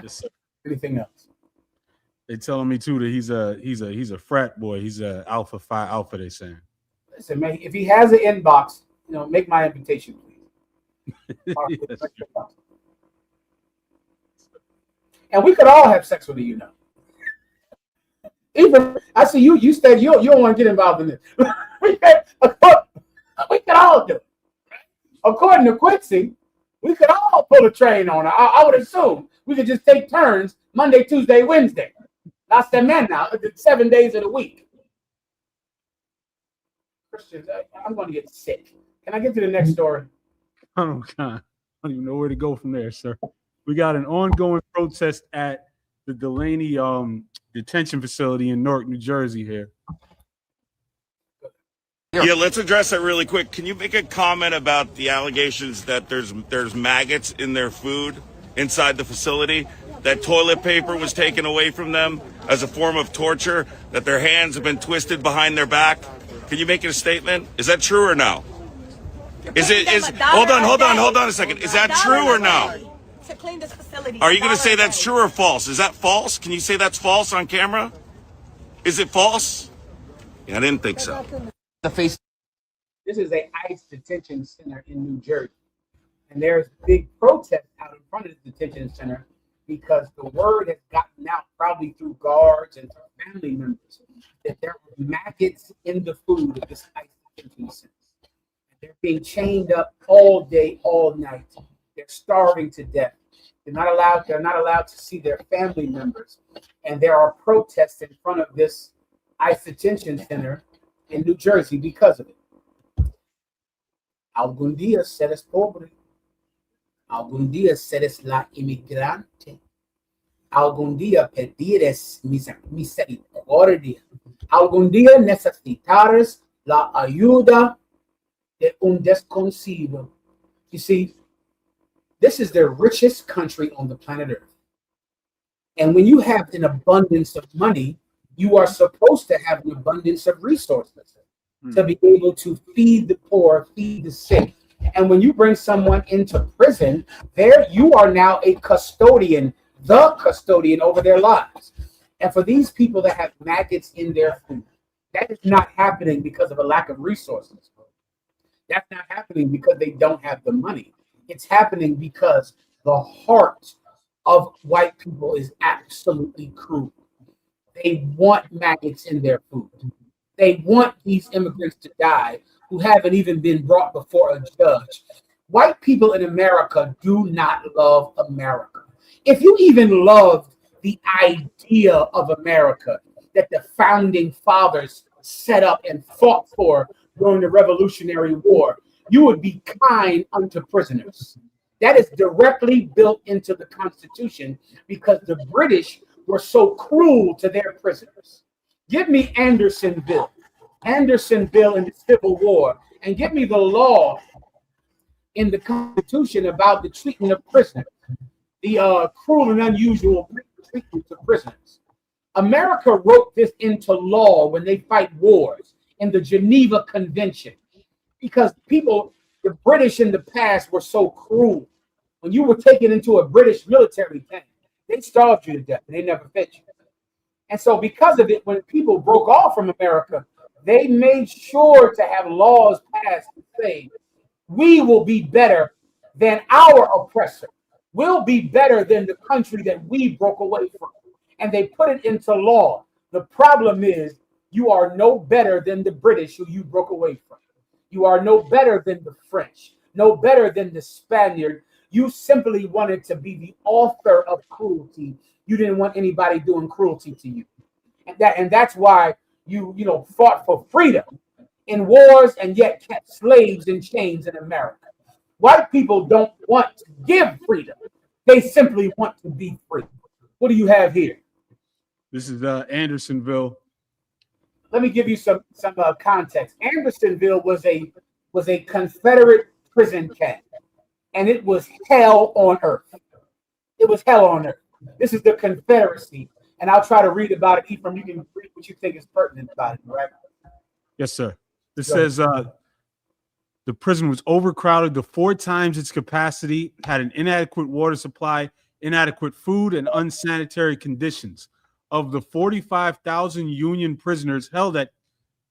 Yes, sir. Anything else? They telling me too that he's a frat boy. He's a Alpha Phi Alpha. They saying. Listen, man, if he has an inbox, you know, make my invitation, please. Yes. And we could all have sex with you, know. Even I see you said you don't want to get involved in this. we could all do it. According to Quincy, we could all pull a train on her. I would assume we could just take turns Monday, Tuesday, Wednesday. That's the man now. 7 days of the week. Christians, I'm going to get sick. Can I get to the next story? Oh, God. I don't even know where to go from there, sir. We got an ongoing protest at the Delaney detention facility in Newark, New Jersey here. Yeah, let's address that really quick. Can you make a comment about the allegations that there's maggots in their food inside the facility, that toilet paper was taken away from them as a form of torture, that their hands have been twisted behind their back? Can you make a statement? Is that true or no? Hold on a second. Is that true or no? To clean this facility. Are you going to say that's true or false? Is that false? Can you say that's false on camera? Is it false? Yeah, I didn't think so. This is a ICE detention center in New Jersey. And there's big protest out in front of the detention center because the word has gotten out, probably through guards and through family members, that there are maggots in the food of this ICE detention center. They're being chained up all day, all night. They're starving to death. They're not allowed to see their family members. And there are protests in front of this ICE detention center in New Jersey because of it. Algún día serás pobre. Algún día seres la inmigrante. Algún día pedirás misericordia. Algún día necesitarás la ayuda de un desconocido. You see, this is the richest country on the planet Earth. And when you have an abundance of money, you are supposed to have an abundance of resources to be able to feed the poor, feed the sick. And when you bring someone into prison, there you are now a custodian, the custodian over their lives. And for these people that have maggots in their food, that is not happening because of a lack of resources. That's not happening because they don't have the money. It's happening because the heart of white people is absolutely cruel. They want maggots in their food. They want these immigrants to die who haven't even been brought before a judge. White people in America do not love America. If you even loved the idea of America that the founding fathers set up and fought for during the Revolutionary War, you would be kind unto prisoners. That is directly built into the Constitution because the British were so cruel to their prisoners. Give me Andersonville in the Civil War, and give me the law in the Constitution about the treatment of prisoners, the cruel and unusual treatment of prisoners. America wrote this into law when they fight wars in the Geneva Convention, because the British in the past were so cruel. When you were taken into a British military camp, they starved you to death and they never fed you. And so because of it, when people broke off from America, they made sure to have laws passed to say, we will be better than our oppressor. We'll be better than the country that we broke away from. And they put it into law. The problem is you are no better than the British who you broke away from. You are no better than the French, no better than the Spaniard. You simply wanted to be the author of cruelty. You didn't want anybody doing cruelty to you. And that's why you fought for freedom in wars and yet kept slaves in chains in America. White people don't want to give freedom. They simply want to be free. What do you have here? This is Andersonville. Let me give you some context. Andersonville was a Confederate prison camp, and it was hell on earth. It was hell on earth. This is the Confederacy, and I'll try to read about it. Ephraim, you can read what you think is pertinent about it, right? Yes, sir. This says the prison was overcrowded to 4 times its capacity, had an inadequate water supply, inadequate food, and unsanitary conditions. Of the 45,000 Union prisoners held at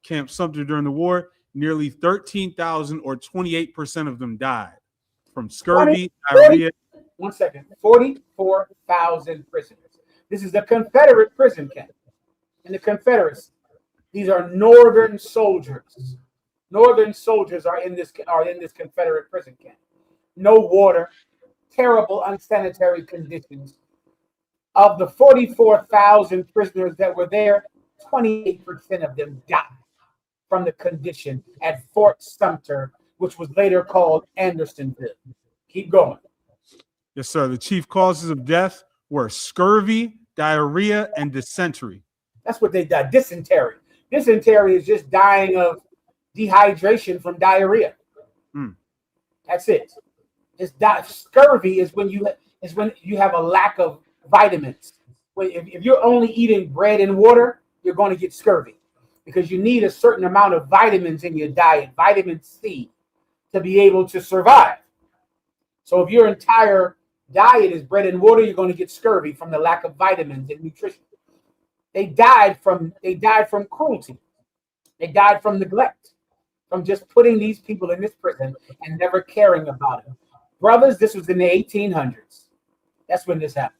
Camp Sumter during the war, nearly 13,000 or 28% of them died from scurvy, diarrhea. 44,000 prisoners. This is the Confederate prison camp. In the Confederacy, these are Northern soldiers. Northern soldiers are in this Confederate prison camp. No water, terrible unsanitary conditions. Of the 44,000 prisoners that were there, 28% of them died from the condition at Fort Sumter, which was later called Andersonville. Keep going. Yes, sir. The chief causes of death were scurvy, diarrhea, and dysentery. That's what they died. Dysentery. Dysentery is just dying of dehydration from diarrhea. That's it. Scurvy is when you have a lack of vitamins. If you're only eating bread and water, you're going to get scurvy because you need a certain amount of vitamins in your diet, vitamin C, to be able to survive. So if your entire diet is bread and water, you're going to get scurvy from the lack of vitamins and nutrition. They died from cruelty. They died from neglect, from just putting these people in this prison and never caring about them. Brothers, this was in the 1800s. That's when this happened.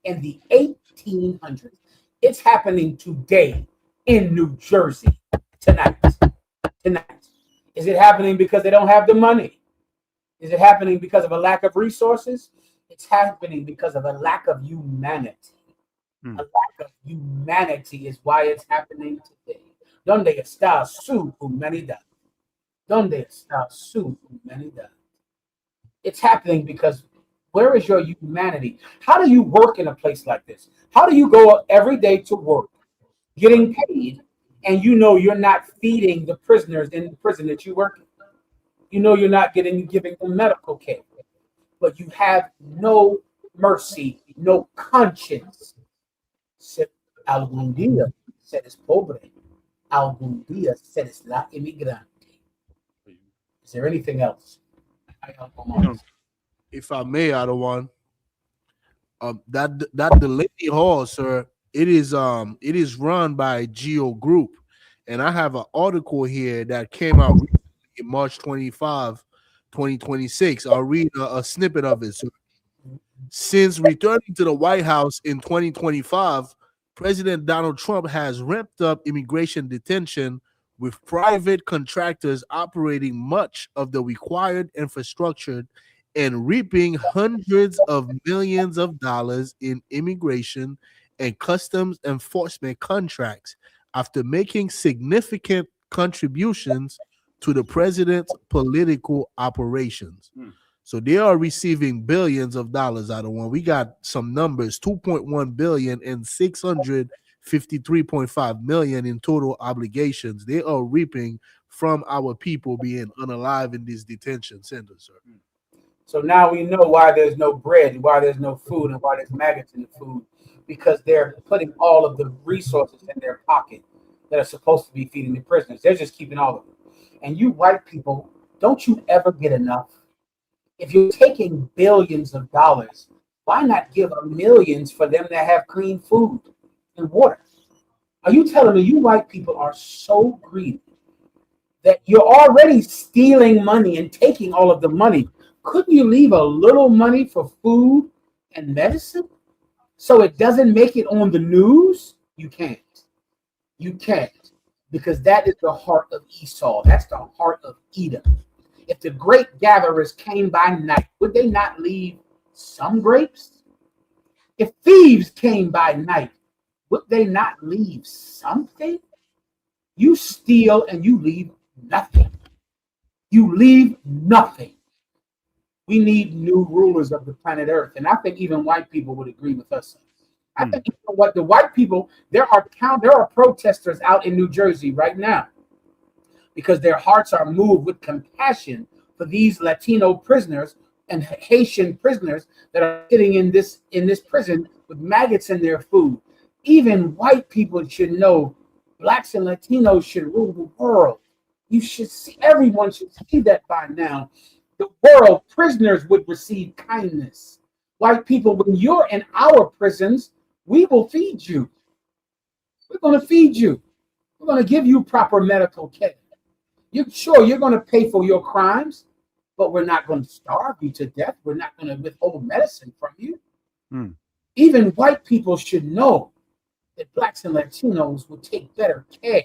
In the 1800s. It's happening today in New Jersey tonight. Is it happening because they don't have the money? Is it happening because of a lack of resources? It's happening because of a lack of humanity. A lack of humanity is why it's happening today. ¿Dónde está su humanidad? ¿Dónde está su humanidad? It's happening because Where is your humanity? How do you work in a place like this? How do you go every day to work, getting paid, and you know you're not feeding the prisoners in the prison that you work in? You know you're not giving them medical care, but you have no mercy, no conscience. Algún día seres pobre. Algún día seres la inmigrante. Is there anything else? If I may, I don't want that Delaney Hall, sir. It is run by Geo Group, and I have an article here that came out in March 25, 2026. I'll read a snippet of it. So, since returning to the White House in 2025, President Donald Trump has ramped up immigration detention, with private contractors operating much of the required infrastructure and reaping hundreds of millions of dollars in immigration and customs enforcement contracts after making significant contributions to the president's political operations. So they are receiving billions of dollars out of one. We got some numbers, 2.1 billion and 653.5 million in total obligations. They are reaping from our people being unalive in these detention centers, sir. So now we know why there's no bread, why there's no food, and why there's maggots in the food, because they're putting all of the resources in their pocket that are supposed to be feeding the prisoners. They're just keeping all of it. And you white people, don't you ever get enough? If you're taking billions of dollars, why not give millions for them to have clean food and water? Are you telling me you white people are so greedy that you're already stealing money and taking all of the money? Couldn't you leave a little money for food and medicine so it doesn't make it on the news? You can't. You can't, because that is the heart of Esau. That's the heart of Edom. If the grape gatherers came by night, would they not leave some grapes? If thieves came by night, would they not leave something? You steal and you leave nothing. You leave nothing. We need new rulers of the planet Earth. And I think even white people would agree with us. I think what the white people, there are protesters out in New Jersey right now because their hearts are moved with compassion for these Latino prisoners and Haitian prisoners that are sitting in this prison with maggots in their food. Even white people should know blacks and Latinos should rule the world. You should see, everyone should see that by now. The world, prisoners would receive kindness. White people, when you're in our prisons, we will feed you. We're going to feed you. We're going to give you proper medical care. You're going to pay for your crimes, but we're not going to starve you to death. We're not going to withhold medicine from you. Even white people should know that blacks and Latinos will take better care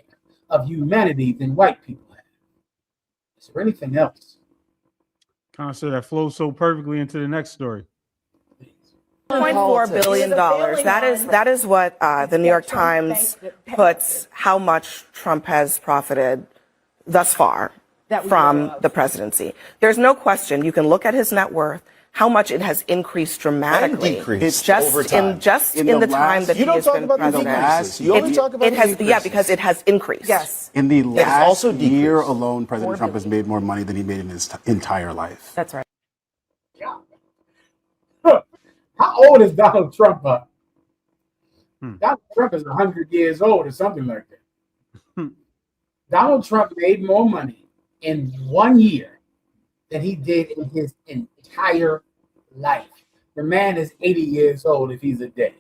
of humanity than white people have. Is there anything else? Concept that flows so perfectly into the next story. $1.4 billion. That is what the New York Times puts how much Trump has profited thus far from the presidency. There's no question. You can look at his net worth, how much it has increased dramatically. It's just over time. in the time that he has been president. You only talk about it has, yeah, because it has increased. Yes. In the last year alone, President Trump has made more money than he made in his entire life. That's right. How old is Donald Trump? Donald Trump is 100 years old or something like that. Donald Trump made more money in 1 year than he did in his entire life. The man is 80 years old if he's a day.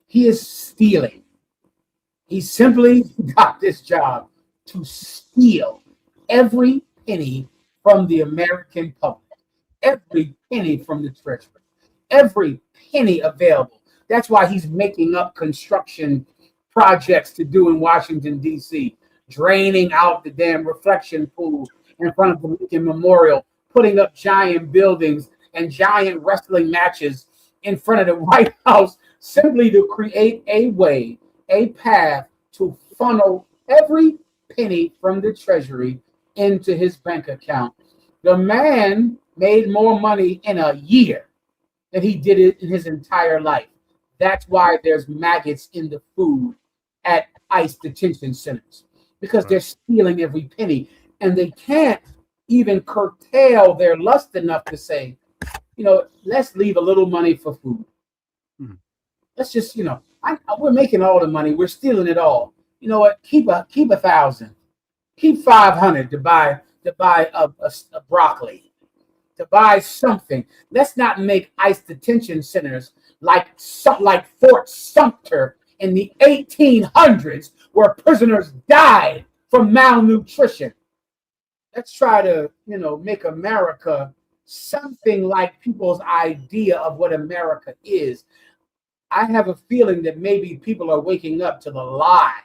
He is stealing. He simply got this job to steal every penny from the American public. Every penny from the treasury, every penny available. That's why he's making up construction projects to do in Washington, D.C., draining out the damn reflection pool in front of the Lincoln Memorial, putting up giant buildings and giant wrestling matches in front of the White House, simply to create a way, a path to funnel every penny from the treasury into his bank account. The man made more money in a year than he did it in his entire life. That's why there's maggots in the food at ICE detention centers, because they're stealing every penny, and they can't even curtail their lust enough to say, let's leave a little money for food. Let's just, we're making all the money, we're stealing it all. You know what? Keep 1,000, keep 500 to buy a broccoli, to buy something. Let's not make ICE detention centers like Fort Sumter in the 1800s, where prisoners died from malnutrition. Let's try to, make America something like people's idea of what America is. I have a feeling that maybe people are waking up to the lie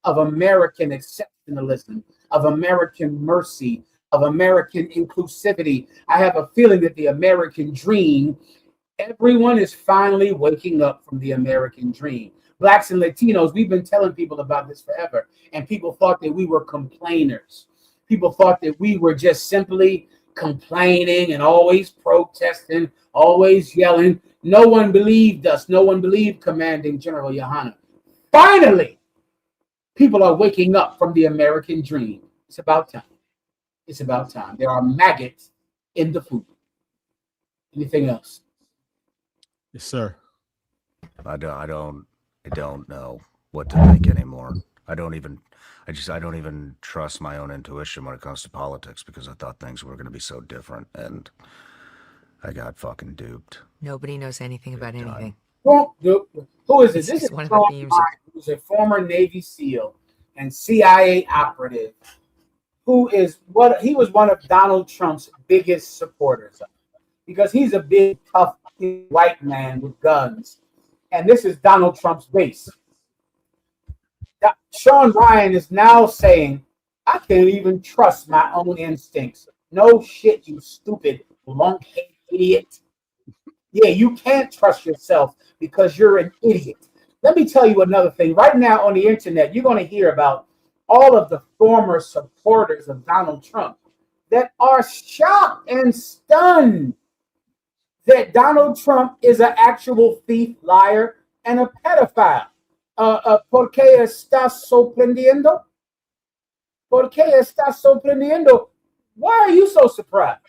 of American exceptionalism, of American mercy, of American inclusivity. I have a feeling that the American dream, everyone is finally waking up from the American dream. Blacks and Latinos, we've been telling people about this forever, and people thought that we were complainers. People thought that we were just simply complaining and always protesting, always yelling. No one believed us. No one believed Commanding General Yohanna. Finally, people are waking up from the American dream. It's about time. It's about time. There are maggots in the food. Anything else? Yes, sir. I don't know what to think anymore. I don't even trust my own intuition when it comes to politics, because I thought things were going to be so different, and I got fucking duped. Nobody knows anything about anything. Who is it? This This is is one of Sean the themes. Ryan, who's a former Navy SEAL and CIA operative, who is he was one of Donald Trump's biggest supporters, because he's a big, tough white man with guns, and this is Donald Trump's base. Sean Ryan is now saying, I can't even trust my own instincts. No shit, you stupid lunkhead idiot. Yeah, you can't trust yourself because you're an idiot. Let me tell you another thing. Right now on the internet, you're going to hear about all of the former supporters of Donald Trump that are shocked and stunned that Donald Trump is an actual thief, liar, and a pedophile. ¿Por qué estás sorprendiendo? ¿Por qué estás sorprendiendo? Why are you so surprised?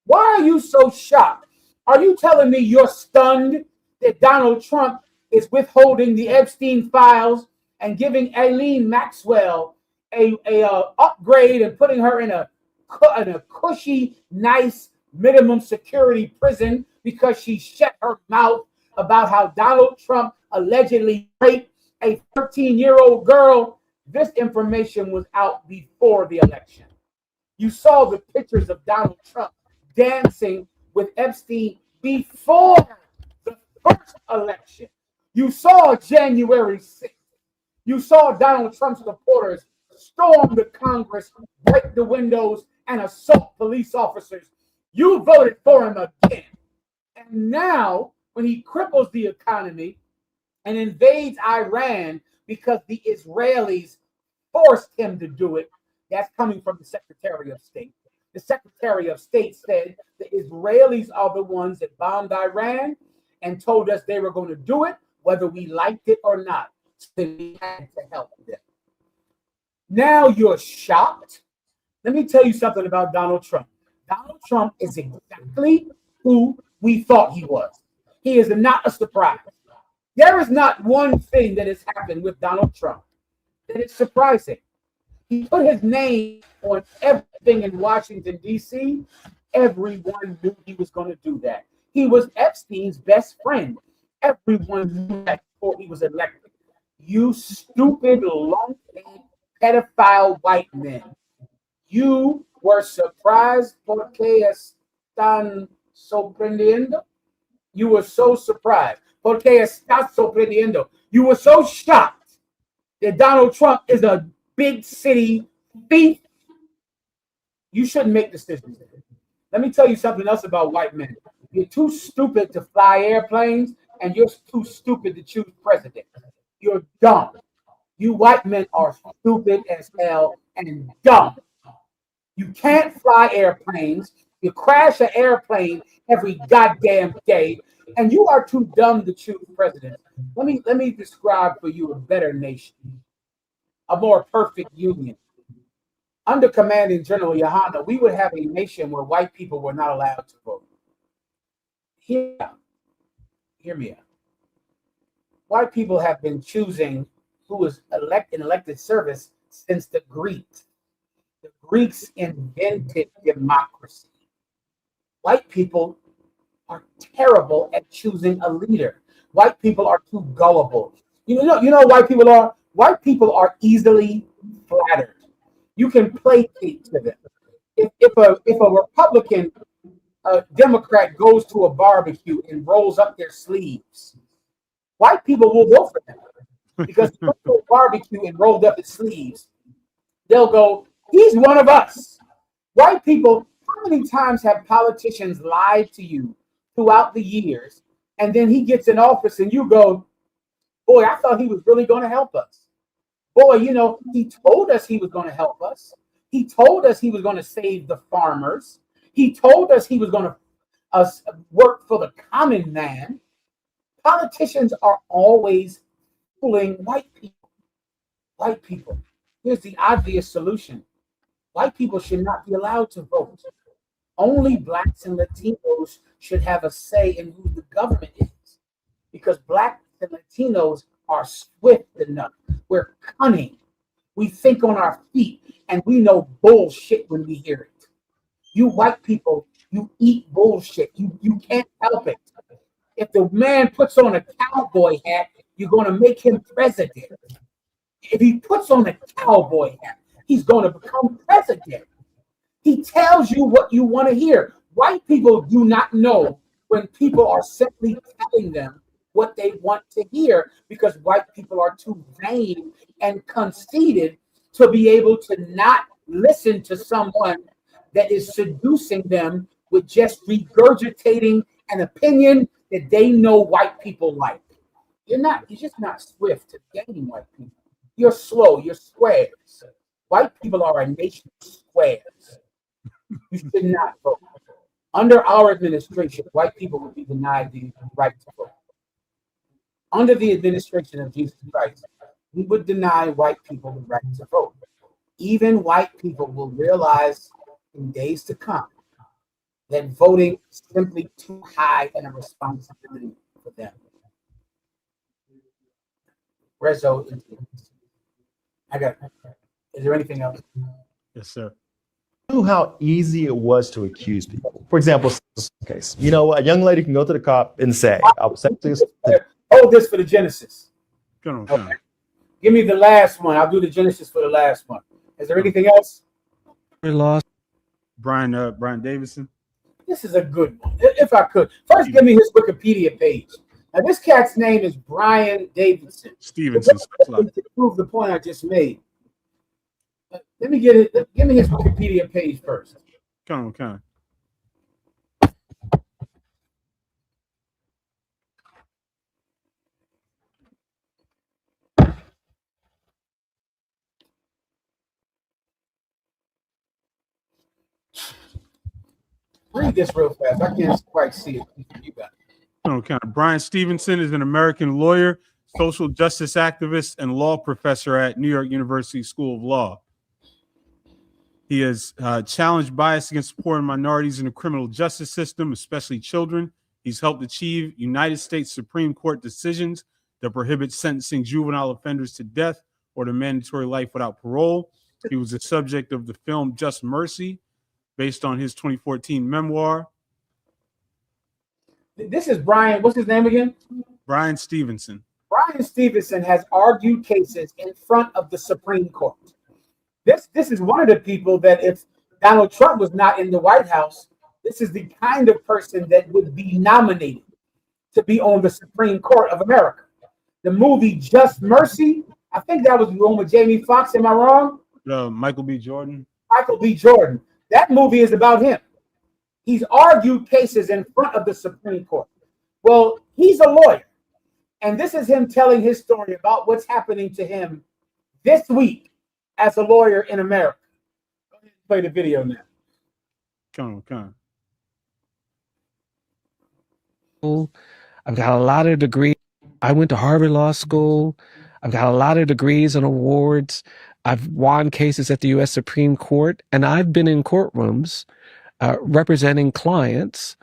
Why are you so shocked? Are you telling me you're stunned that Donald Trump is withholding the Epstein files and giving Aileen Maxwell a upgrade and putting her in a cushy, nice minimum security prison because she shut her mouth about how Donald Trump allegedly raped a 13-year-old girl? This information was out before the election. You saw the pictures of Donald Trump dancing with Epstein before the first election. You saw January 6th. You saw Donald Trump's supporters storm the Congress, break the windows, and assault police officers. You voted for him again. And now, when he cripples the economy and invades Iran because the Israelis forced him to do it, that's coming from the Secretary of State. The Secretary of State said the Israelis are the ones that bombed Iran and told us they were going to do it, whether we liked it or not. So we had to help them. Now you're shocked. Let me tell you something about Donald Trump. Donald Trump is exactly who we thought he was. He is not a surprise. There is not one thing that has happened with Donald Trump that is surprising. He put his name on everything in Washington, D.C. Everyone knew he was going to do that. He was Epstein's best friend. Everyone knew that before he was elected. You stupid, lumpy, pedophile white men. You were surprised porque están sorprendiendo. You were so surprised. Porque estás sorprendiendo. You were so shocked that Donald Trump is a big city thief. You shouldn't make decisions. Let me tell you something else about white men. You're too stupid to fly airplanes, and you're too stupid to choose president. You're dumb. You white men are stupid as hell and dumb. You can't fly airplanes. You crash an airplane every goddamn day, and you are too dumb to choose president. Let me describe for you a better nation, a more perfect union. Under commanding General Yohana, we would have a nation where white people were not allowed to vote. Hear me out. White people have been choosing who is in elected service since the Greeks. The Greeks invented democracy. White people are terrible at choosing a leader. White people are too gullible. You know what white people are? White people are easily flattered. You can placate to them. If a Republican Democrat goes to a barbecue and rolls up their sleeves, white people will vote for them. Because if they go to a barbecue and rolled up his sleeves, they'll go, he's one of us. White people, how many times have politicians lied to you throughout the years, and then he gets in office and you go, boy, I thought he was really going to help us. Boy, he told us he was going to help us. He told us he was going to save the farmers. He told us he was going to work for the common man. Politicians are always fooling white people. White people. Here's the obvious solution. White people should not be allowed to vote. Only blacks and Latinos should have a say in who the government is. Because blacks and Latinos are swift enough. We're cunning. We think on our feet, and we know bullshit when we hear it. You white people, you eat bullshit. You can't help it. If the man puts on a cowboy hat, you're going to make him president. If he puts on a cowboy hat, he's going to become president. He tells you what you want to hear. White people do not know when people are simply telling them what they want to hear, because white people are too vain and conceited to be able to not listen to someone that is seducing them with just regurgitating an opinion that they know white people like. You're just not swift to gaining white people. You're slow, you're squares. White people are a nation of squares. You should not vote. Under our administration, white people would be denied the right to vote. Under the administration of Jesus Christ, we would deny white people the right to vote. Even white people will realize in days to come that voting is simply too high and a responsibility for them. Rezo, is there anything else? Yes, sir. Knew how easy it was to accuse people. For example, case, a young lady can go to the cop and say, I was sexually assaulted. Hold this for the Genesis. Come on. Okay. Give me the last one. I'll do the Genesis for the last one. Is there anything else? We lost Brian Davidson. This is a good one. If I could. First, give me his Wikipedia page. Now, this cat's name is Brian Davidson. Stevenson. To prove the point I just made. Let me get it. Give me his Wikipedia page first. Come on. Read this real fast. I can't quite see it. You got it. Okay. Brian Stevenson is an American lawyer, social justice activist, and law professor at New York University School of Law. He has challenged bias against poor and minorities in the criminal justice system, especially children. He's helped achieve United States Supreme Court decisions that prohibit sentencing juvenile offenders to death or to mandatory life without parole. He was the subject of the film Just Mercy, based on his 2014 memoir. This is Brian. What's his name again? Brian Stevenson. Brian Stevenson has argued cases in front of the Supreme Court. This is one of the people that, if Donald Trump was not in the White House, this is the kind of person that would be nominated to be on the Supreme Court of America. The movie Just Mercy, I think that was the one with Jamie Foxx. Am I wrong? Michael B. Jordan. Michael B. Jordan. That movie is about him. He's argued cases in front of the Supreme Court. Well, he's a lawyer. And this is him telling his story about what's happening to him this week as a lawyer in America. play the video now. Come on. I've got a lot of degrees. I went to Harvard Law School. I've got a lot of degrees and awards. I've won cases at the U.S. Supreme Court, and I've been in courtrooms representing clients,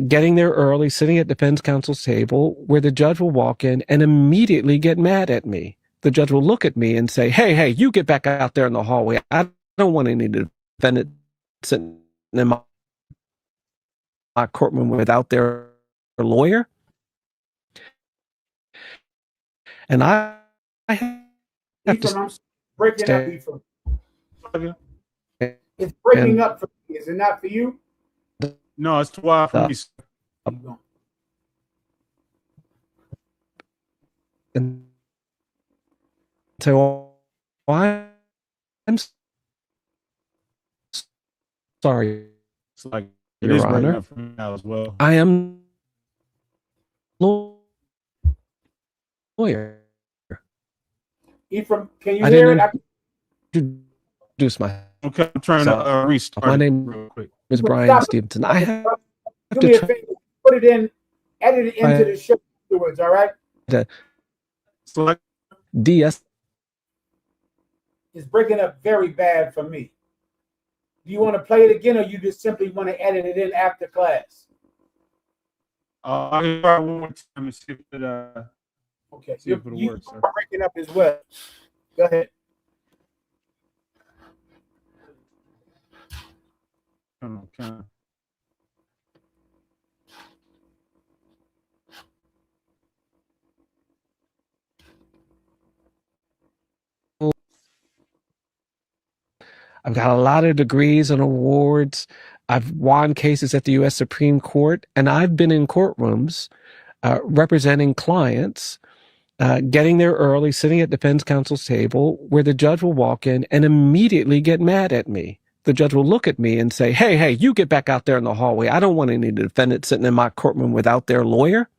getting there early, sitting at defense counsel's table, where the judge will walk in and immediately get mad at me. The judge will look at me and say, hey, you get back out there in the hallway. I don't want any defendant sitting in my courtroom without their lawyer. And I have to I'm breaking up, Ephraim. It's breaking up for me. Is it not for you? No, it's too wild for me. And so I'm sorry. It's like Your it is breaking Honor. up for me now as well. I am lawyer. Ephraim, can you I hear didn't it? introduce my. Okay, I'm trying to restart. My it name real quick. is Brian Stevenson. I have Do me a favor. Put it in, edit it into the show afterwards, all right? to select DS. It's breaking up very bad for me. Do you want to play it again, or you just simply want to edit it in after class? I can try one more time and see if it Okay, see if it'll you work, sir. are breaking up as well. Go ahead. Come on. I've got a lot of degrees and awards. I've won cases at the U.S. Supreme Court, and I've been in courtrooms representing clients, getting there early, sitting at defense counsel's table, where the judge will walk in and immediately get mad at me. The judge will look at me and say, hey, you get back out there in the hallway. I don't want any defendant sitting in my courtroom without their lawyer.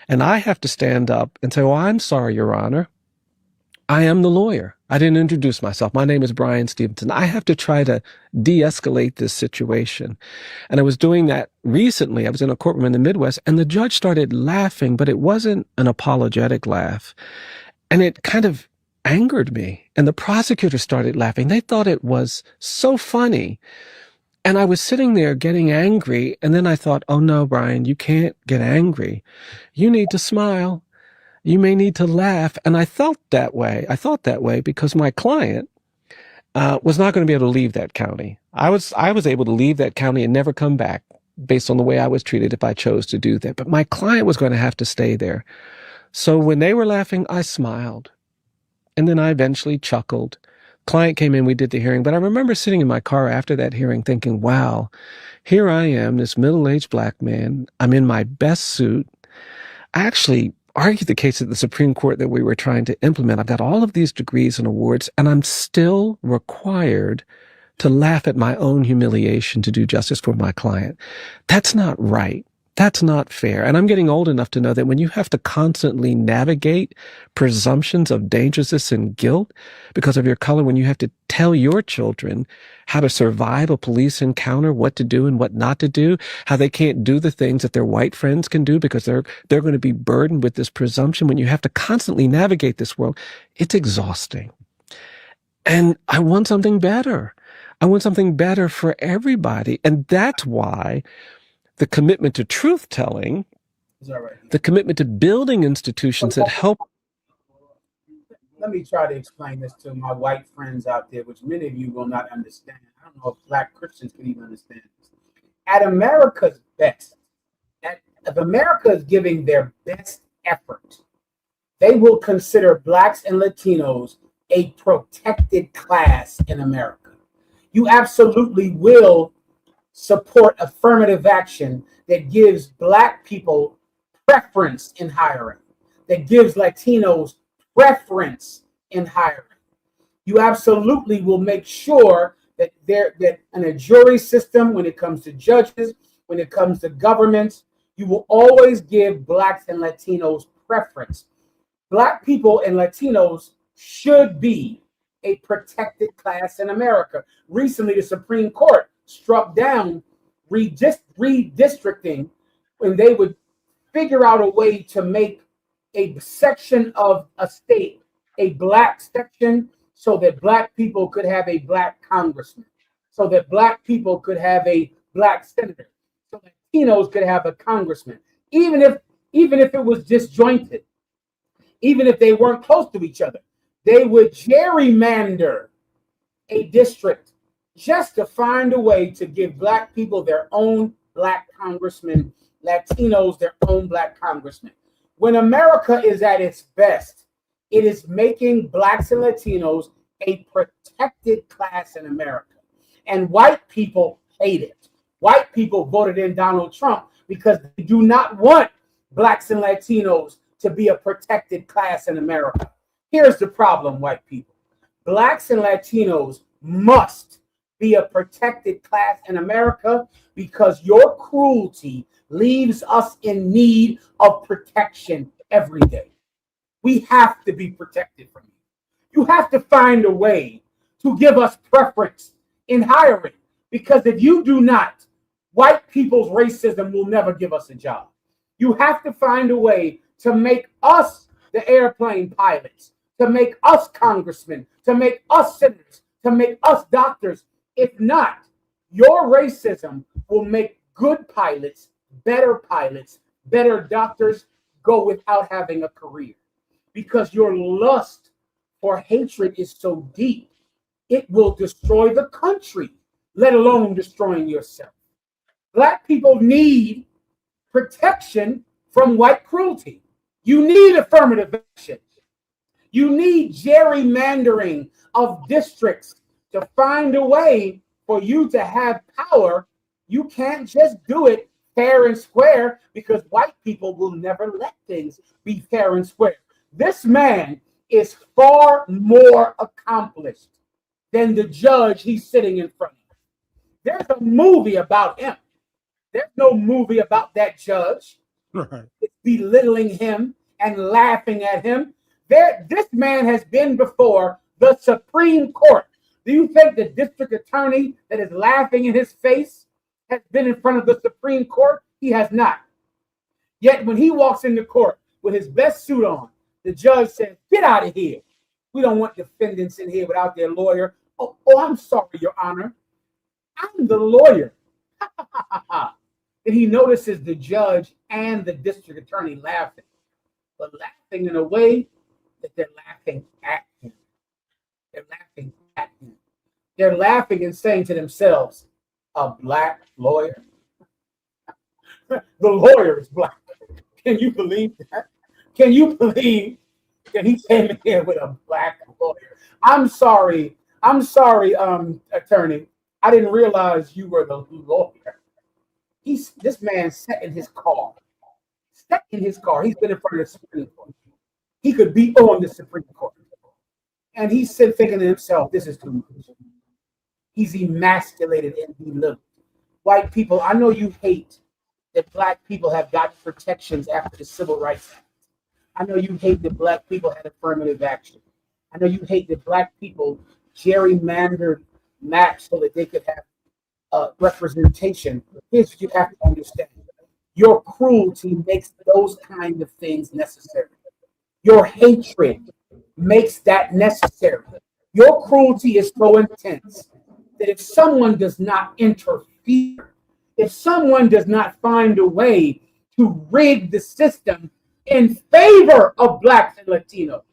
And I have to stand up and say, well, I'm sorry, Your Honor. I am the lawyer. I didn't introduce myself. My name is Brian Stevenson. I have to try to de-escalate this situation. And I was doing that recently. I was in a courtroom in the Midwest, and the judge started laughing, but it wasn't an apologetic laugh. And it kind of angered me. And the prosecutor started laughing. They thought it was so funny. And I was sitting there getting angry. And then I thought, oh no, Brian, you can't get angry. You need to smile. You may need to laugh. And I felt that way. I thought that way because my client was not going to be able to leave that county. I was able to leave that county and never come back based on the way I was treated if I chose to do that. But my client was going to have to stay there. So when they were laughing, I smiled. And then I eventually chuckled. Client came in, we did the hearing. But I remember sitting in my car after that hearing thinking, wow, here I am, this middle-aged black man. I'm in my best suit. I actually argued the case at the Supreme Court that we were trying to implement. I've got all of these degrees and awards, and I'm still required to laugh at my own humiliation to do justice for my client. That's not right. That's not fair. And I'm getting old enough to know that when you have to constantly navigate presumptions of dangerousness and guilt because of your color, when you have to tell your children how to survive a police encounter, what to do and what not to do, how they can't do the things that their white friends can do because they're going to be burdened with this presumption, when you have to constantly navigate this world, it's exhausting. And I want something better. I want something better for everybody. And that's why the commitment to truth-telling, the commitment to building institutions that help. Let me try to explain this to my white friends out there, which many of you will not understand. I don't know if black Christians can even understand this. At America's best, if America is giving their best effort, they will consider blacks and Latinos a protected class in America. You absolutely will support affirmative action that gives black people preference in hiring, that gives Latinos preference in hiring. You absolutely will make sure that in a jury system, when it comes to judges, when it comes to governments, you will always give blacks and Latinos preference. Black people and Latinos should be a protected class in America. Recently, the Supreme Court struck down redistricting when they would figure out a way to make a section of a state a black section so that black people could have a black congressman, so that black people could have a black senator, so that Latinos could have a congressman, even if it was disjointed, even if they weren't close to each other. They would gerrymander a district just to find a way to give black people their own black congressman, Latinos their own black congressman. When America is at its best, it is making blacks and Latinos a protected class in America. And white people hate it. White people voted in Donald Trump because they do not want blacks and Latinos to be a protected class in America. Here's the problem, white people. Blacks and Latinos must be a protected class in America because your cruelty leaves us in need of protection every day. We have to be protected from you. You have to find a way to give us preference in hiring, because if you do not, white people's racism will never give us a job. You have to find a way to make us the airplane pilots, to make us congressmen, to make us senators, to make us doctors. If not, your racism will make good pilots, better doctors go without having a career. Because your lust for hatred is so deep, it will destroy the country, let alone destroying yourself. Black people need protection from white cruelty. You need affirmative action. You need gerrymandering of districts to find a way for you to have power. You can't just do it fair and square, because white people will never let things be fair and square. This man is far more accomplished than the judge he's sitting in front of. There's a movie about him. There's no movie about that judge. Right. It's belittling him and laughing at him. This man has been before the Supreme Court. Do you think the district attorney that is laughing in his face has been in front of the Supreme Court? He has not. Yet when he walks into court with his best suit on, the judge says, "Get out of here. We don't want defendants in here without their lawyer." Oh, I'm sorry, Your Honor. I'm the lawyer. And he notices the judge and the district attorney laughing, but laughing in a way that they're laughing at him. They're laughing at him. They're laughing and saying to themselves, "A black lawyer?" The lawyer is black. Can you believe that? Can you believe that he came in here with a black lawyer? I'm sorry, attorney. I didn't realize you were the lawyer. This man sat in his car. He's been in front of the Supreme Court. He could be on the Supreme Court. And he's thinking to himself, this is too much. He's emasculated and belittled. White people, I know you hate that black people have gotten protections after the Civil Rights Act. I know you hate that black people had affirmative action. I know you hate that black people gerrymandered maps so that they could have representation. Here's what you have to understand. Your cruelty makes those kind of things necessary. Your hatred makes that necessary. Your cruelty is so intense that if someone does not interfere, if someone does not find a way to rig the system in favor of blacks and Latinos,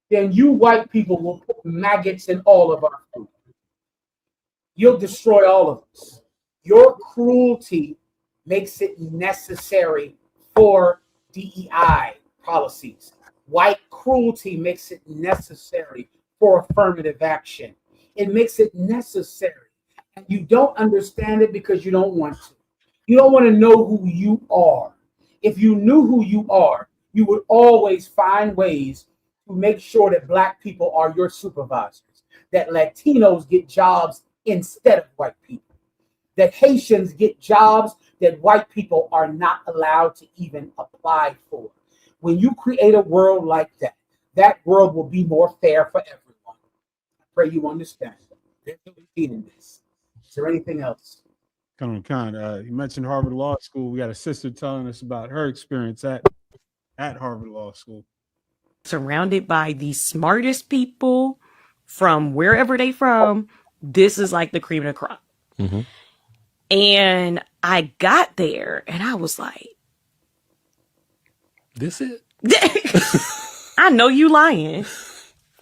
then you white people will put maggots in all of our food. You'll destroy all of us. Your cruelty makes it necessary for DEI policies. White cruelty makes it necessary for affirmative action. It makes it necessary. And you don't understand it because you don't want to. You don't want to know who you are. If you knew who you are, you would always find ways to make sure that black people are your supervisors, that Latinos get jobs instead of white people, that Haitians get jobs that white people are not allowed to even apply for. When you create a world like that, that world will be more fair for everyone. Pray you understand. There's no defeat in this. Is there anything else? You mentioned Harvard Law School. We got a sister telling us about her experience at Harvard Law School. Surrounded by the smartest people from wherever they from. This is like the cream of the crop. Mm-hmm. And I got there and I was like, this it? I know you lying.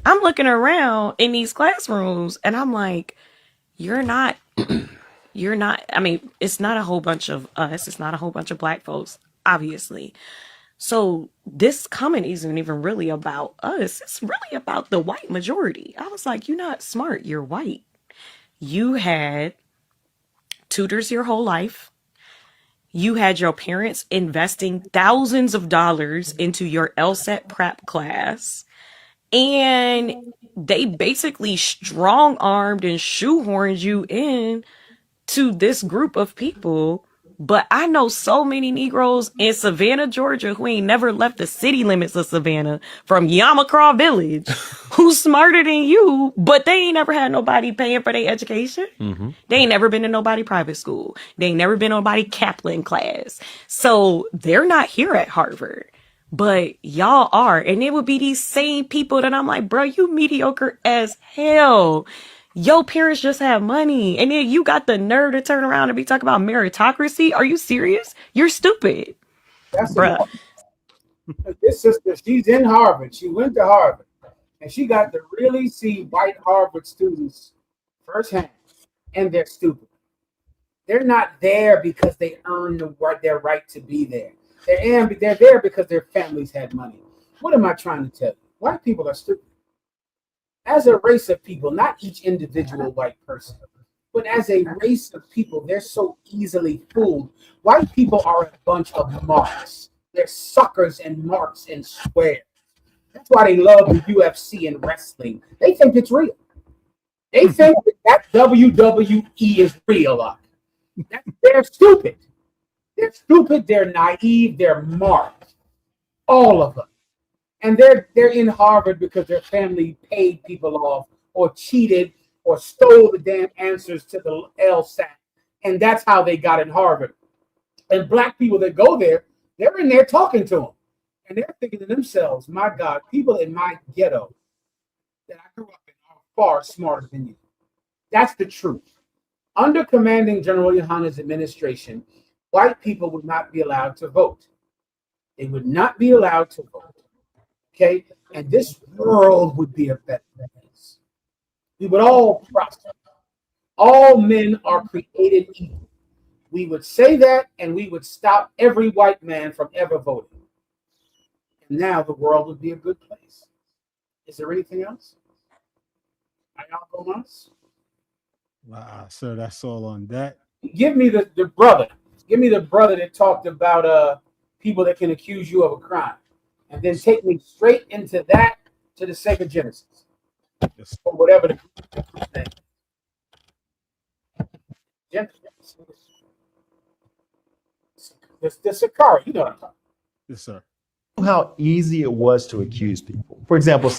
I'm looking around in these classrooms and I'm like, you're not, I mean, it's not a whole bunch of us. It's not a whole bunch of black folks, obviously. So this comment isn't even really about us. It's really about the white majority. I was like, you're not smart. You're white. You had tutors your whole life. You had your parents investing thousands of dollars into your LSAT prep class. And they basically strong-armed and shoehorned you in to this group of people. But I know so many Negroes in Savannah, Georgia, who ain't never left the city limits of Savannah from Yamacraw Village, who's smarter than you, but they ain't never had nobody paying for their education. Mm-hmm. They ain't never been to nobody private school. They ain't never been to nobody Kaplan class. So they're not here at Harvard. But y'all are. And it would be these same people that I'm like, bro, you mediocre as hell. Your parents just have money. And then you got the nerve to turn around and be talking about meritocracy. Are you serious? You're stupid. That's bruh. This sister, she's in Harvard. She went to Harvard. And she got to really see white Harvard students firsthand. And they're stupid. They're not there because they earned their right to be there. They're there because their families had money. What am I trying to tell you? White people are stupid. As a race of people, not each individual white person, but as a race of people, they're so easily fooled. White people are a bunch of marks. They're suckers and marks and squares. That's why they love the UFC and wrestling. They think it's real. They think that WWE is real. They're stupid. They're stupid, they're naive, they're marked. All of them. And they're in Harvard because their family paid people off or cheated or stole the damn answers to the LSAT. And that's how they got in Harvard. And black people that go there, they're in there talking to them. And they're thinking to themselves, my God, people in my ghetto that I grew up in are far smarter than you. That's the truth. Under commanding General Yohana's administration, white people would not be allowed to vote. They would not be allowed to vote. Okay? And this world would be a better place. We would all prosper. All men are created equal. We would say that and we would stop every white man from ever voting. And now the world would be a good place. Is there anything else? Hay algo más? So that's all on that. Give me the brother. Give me the brother that talked about people that can accuse you of a crime. And then take me straight into that to the sake of Genesis. Yes. Or whatever the name. Genesis. The Sakari, you know what I'm talking about. Yes, sir. How easy it was to accuse people. For example,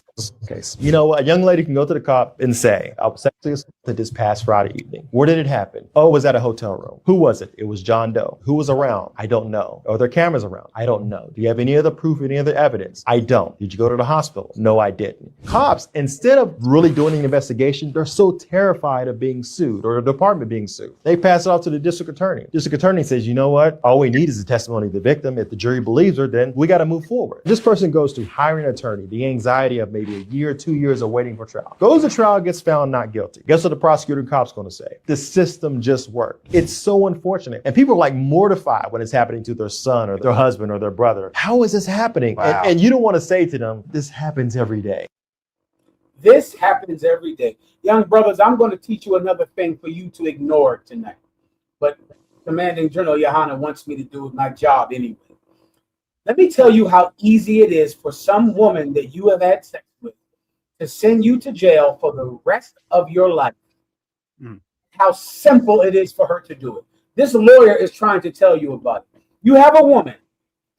case, you know, a young lady can go to the cop and say, I was sexually assaulted this past Friday evening. Where did it happen? Oh, it was at a hotel room. Who was it? It was John Doe. Who was around? I don't know. Are there cameras around? I don't know. Do you have any other proof, any other evidence? I don't. Did you go to the hospital? No, I didn't. Cops, instead of really doing an investigation, they're so terrified of being sued or the department being sued. They pass it off to the district attorney. District attorney says, you know what? All we need is the testimony of the victim. If the jury believes her, then we got to move forward. This person goes to hiring an attorney, the anxiety of maybe a year, 2 years of waiting for trial. Goes to trial, gets found not guilty. Guess what the prosecutor and cop's going to say? The system just worked. It's so unfortunate. And people are like mortified when it's happening to their son or their husband or their brother. How is this happening? Wow. And you don't want to say to them, this happens every day. This happens every day. Young brothers, I'm going to teach you another thing for you to ignore tonight. But Commanding General Yohana wants me to do my job anyway. Let me tell you how easy it is for some woman that you have had sex with to send you to jail for the rest of your life. How simple it is for her to do it. This lawyer is trying to tell you about it. You have a woman,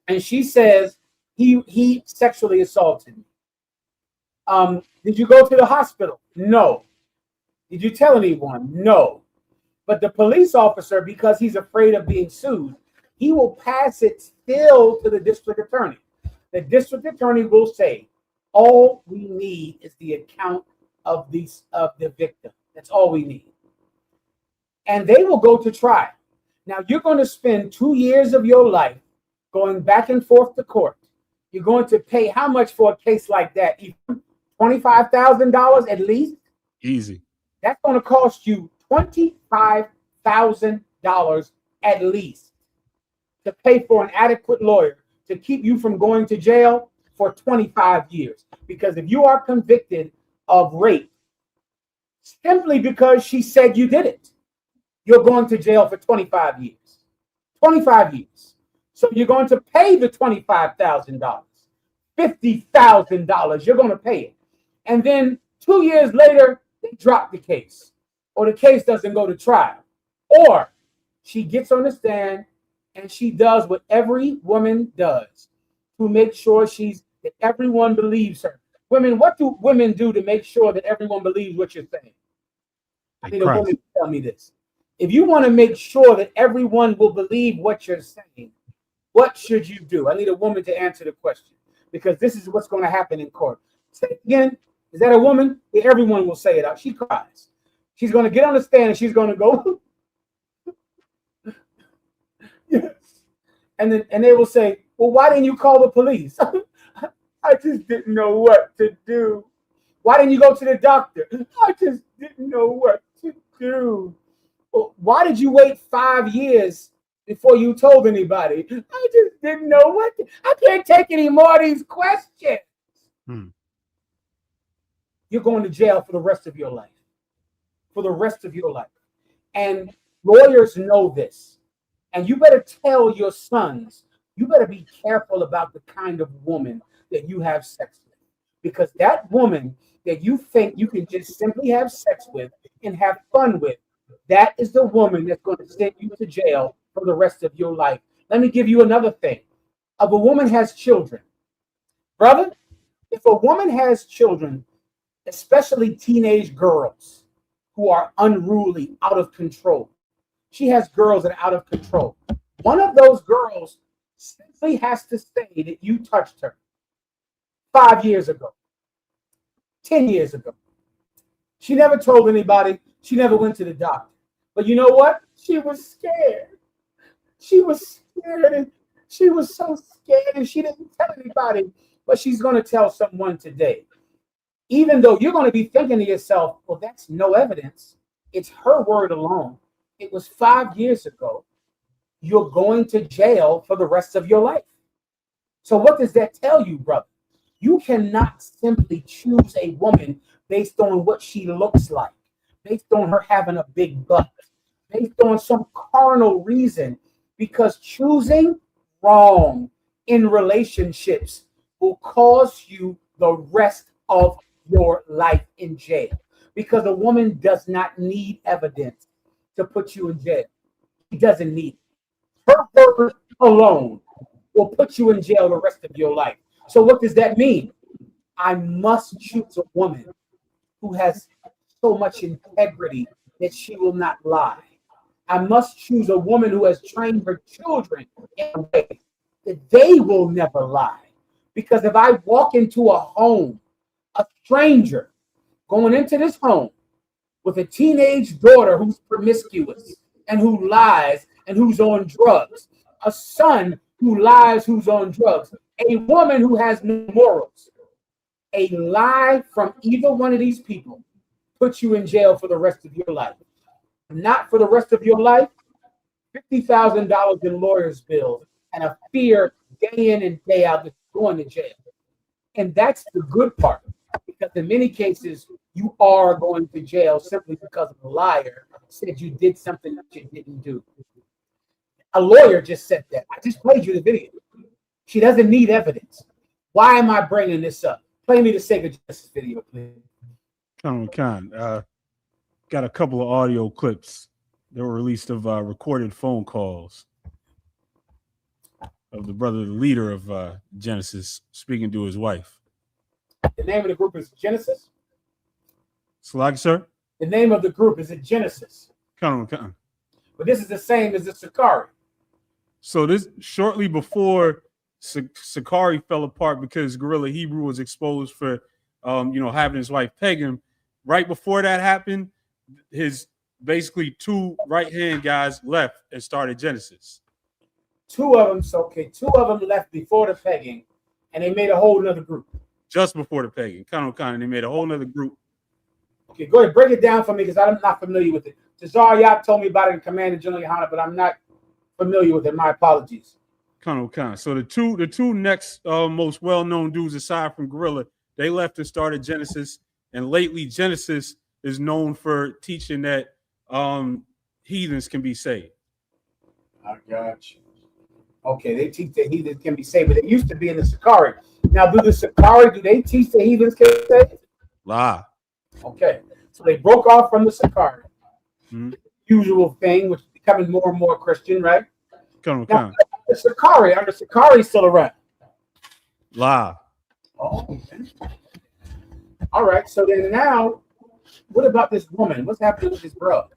and she says, he sexually assaulted me. Did you go to the hospital? No. Did you tell anyone? No. But the police officer, because he's afraid of being sued, he will pass it still to the district attorney. The district attorney will say, all we need is the account of the victim. That's all we need. And they will go to trial. Now, you're going to spend 2 years of your life going back and forth to court. You're going to pay how much for a case like that? $25,000 at least? Easy. That's going to cost you $25,000 at least to pay for an adequate lawyer to keep you from going to jail for 25 years. Because if you are convicted of rape simply because she said you did it, you're going to jail for 25 years. 25 years. So you're going to pay the $25,000. $50,000, you're going to pay it. And then 2 years later, they drop the case. Or the case doesn't go to trial. Or she gets on the stand and she does what every woman does to make sure that everyone believes her. Women, what do women do to make sure that everyone believes what you're saying? I need a woman to tell me this. If you want to make sure that everyone will believe what you're saying, what should you do? I need a woman to answer the question, because this is what's going to happen in court. Say it again. Is that a woman? Yeah, everyone will say it out. She cries. She's going to get on the stand and she's going to go. Yes. And they will say, well, why didn't you call the police? I just didn't know what to do. Why didn't you go to the doctor? I just didn't know what to do. Well, why did you wait 5 years before you told anybody? I just didn't know what to. I can't take any more of these questions. You're going to jail for the rest of your life. For the rest of your life. And lawyers know this. And you better tell your sons, you better be careful about the kind of woman that you have sex with. Because that woman that you think you can just simply have sex with and have fun with, that is the woman that's going to send you to jail for the rest of your life. Let me give you another thing. If a woman has children, brother, if a woman has children, especially teenage girls who are unruly, out of control. She has girls that are out of control. One of those girls simply has to say that you touched her 5 years ago, 10 years ago. She never told anybody. She never went to the doctor. But you know what? She was scared. She was scared, and she was so scared, and she didn't tell anybody. But she's going to tell someone today. Even though you're going to be thinking to yourself, well, that's no evidence. It's her word alone. It was 5 years ago. You're going to jail for the rest of your life. So what does that tell you, brother? You cannot simply choose a woman based on what she looks like, based on her having a big butt, based on some carnal reason, because choosing wrong in relationships will cause you the rest of your life in jail, because a woman does not need evidence to put you in jail. She doesn't need it. Her word alone will put you in jail the rest of your life. So what does that mean? I must choose a woman who has so much integrity that she will not lie. I must choose a woman who has trained her children in a way that they will never lie. Because if I walk into a home, a stranger going into this home with a teenage daughter who's promiscuous and who lies and who's on drugs, a son who lies, who's on drugs, a woman who has no morals, a lie from either one of these people puts you in jail for the rest of your life. Not for the rest of your life, $50,000 in lawyer's bills and a fear day in and day out that you're going to jail. And that's the good part, because in many cases, you are going to jail simply because a liar said you did something that you didn't do. A lawyer just said that. I just played you the video. She doesn't need evidence. Why am I bringing this up? Play me the Sega Justice video, please. Got a couple of audio clips that were released of recorded phone calls of the brother, the leader of Genesis, speaking to his wife. The name of the group is Genesis. Slag, sir. The name of the group is Genesis. Come on. But this is the same as the Sakari. So this shortly before Sakari fell apart because Gorilla Hebrew was exposed for, having his wife peg him. Right before that happened, his basically two right-hand guys left and started Genesis. Two of them left before the pegging, and they made a whole nother group. Just before the pegging. They made a whole nother group. Okay, go ahead, break it down for me because I'm not familiar with it. Tazar Yap told me about it in Command and General Yohana, but I'm not familiar with it. My apologies. So the two next most well-known dudes aside from Gorilla, they left and started Genesis, and lately Genesis is known for teaching that heathens can be saved. I got you. Okay, they teach that heathens can be saved, but it used to be in the Sakari. Now, do they teach the heathens can be saved? Lie. Okay, so they broke off from the Sakari. Usual thing, which is becoming more and more Christian, right? Now, the Sakari, are the Sakari still around? Lie. Oh, okay. All right, so then now, what about this woman? What's happening with this bro?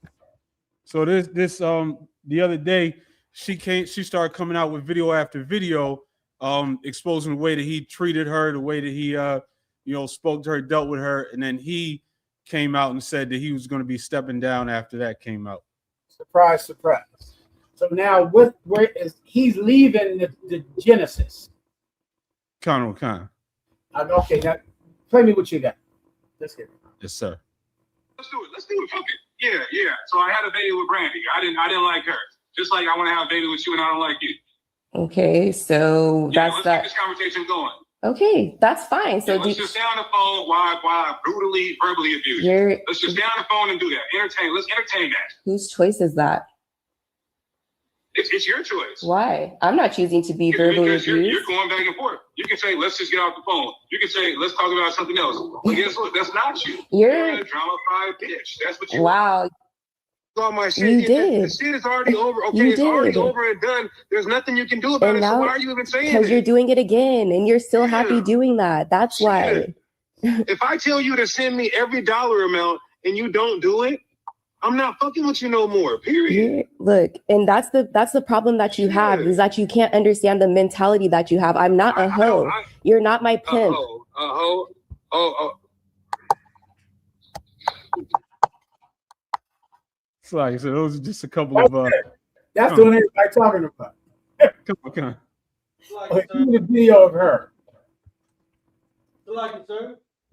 So this the other day, she started coming out with video after video, exposing the way that he treated her, the way that he spoke to her, dealt with her, and then he came out and said that he was going to be stepping down after that came out. Surprise, surprise. So now he's leaving the Genesis. Khan. Okay, now play me what you got. Let's hear it. Yes, sir. Let's do it. Fuck it. Yeah. So I had a baby with Brandy. I didn't like her. Just like I want to have a baby with you and I don't like you. Okay, so let's keep this conversation going. Okay, that's fine. So let's just stay on the phone while I brutally, verbally abuse you. Let's just stay on the phone and do that. Let's entertain that. Whose choice is that? It's your choice. Why? I'm not choosing to be verbally abused. You're going back and forth. You can say, let's just get off the phone. You can say, let's talk about something else. But guess what? That's not you. You're a drama-fied bitch. That's what you Wow. All my shit. You did. The shit is already over. Okay, it's already over and done. There's nothing you can do about it. So why are you even saying it? Because you're doing it again, and you're still happy doing that. That's why. If I tell you to send me every dollar amount and you don't do it, I'm not fucking with you no more. Period. Look, and that's the problem that you have is that you can't understand the mentality that you have. I'm not a hoe. You're not my pimp. So like I said, those are just a couple of that's the one everybody talking about. Come on. Give me the video of her.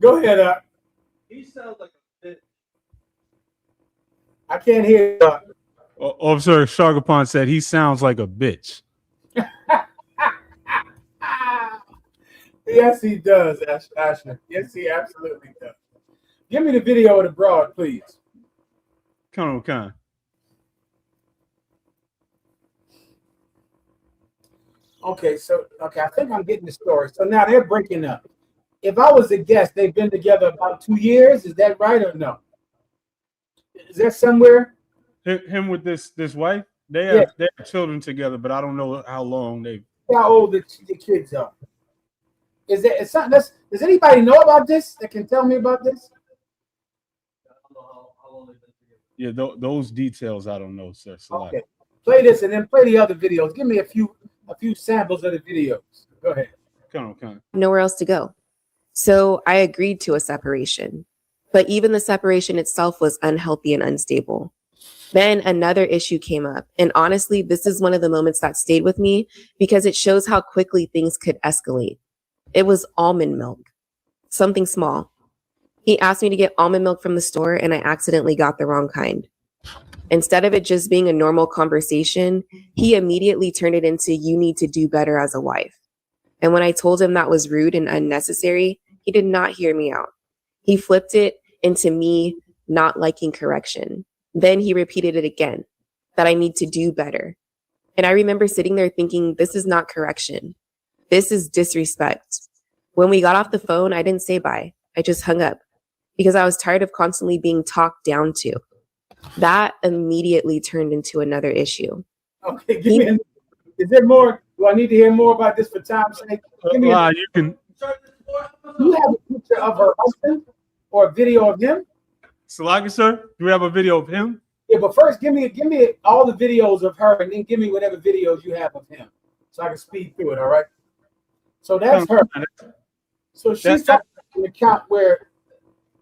Go ahead, He sounds like a bitch. I can't hear you. Officer Shagapan said he sounds like a bitch. Yes, he does, Ashna. Yes, he absolutely does. Give me the video of the broad, please. Come on. Okay, I think I'm getting the story. So now they're breaking up. If I was to guess, they've been together about 2 years. Is that right or no? Is that somewhere? Him with this wife? They have children together, but I don't know how long they. How old the kids are? Is there something? Does anybody know about this? That can tell me about this? Yeah, those details I don't know, sir. So okay, play this and then play the other videos. Give me a few samples of the videos. Go ahead. Come on. Nowhere else to go. So I agreed to a separation, but even the separation itself was unhealthy and unstable. Then another issue came up. And honestly, this is one of the moments that stayed with me because it shows how quickly things could escalate. It was almond milk, something small. He asked me to get almond milk from the store and I accidentally got the wrong kind. Instead of it just being a normal conversation, he immediately turned it into, you need to do better as a wife. And when I told him that was rude and unnecessary, he did not hear me out. He flipped it into me not liking correction. Then he repeated it again, that I need to do better. And I remember sitting there thinking, this is not correction. This is disrespect. When we got off the phone, I didn't say bye. I just hung up because I was tired of constantly being talked down to. That immediately turned into another issue. Okay, is there more? Do I need to hear more about this for time's sake? You can. You have a picture of her husband or a video of him? Salagi, sir, do we have a video of him? Yeah, but first give me all the videos of her, and then give me whatever videos you have of him, so I can speed through it. All right. So that's her. So she's talking an account where.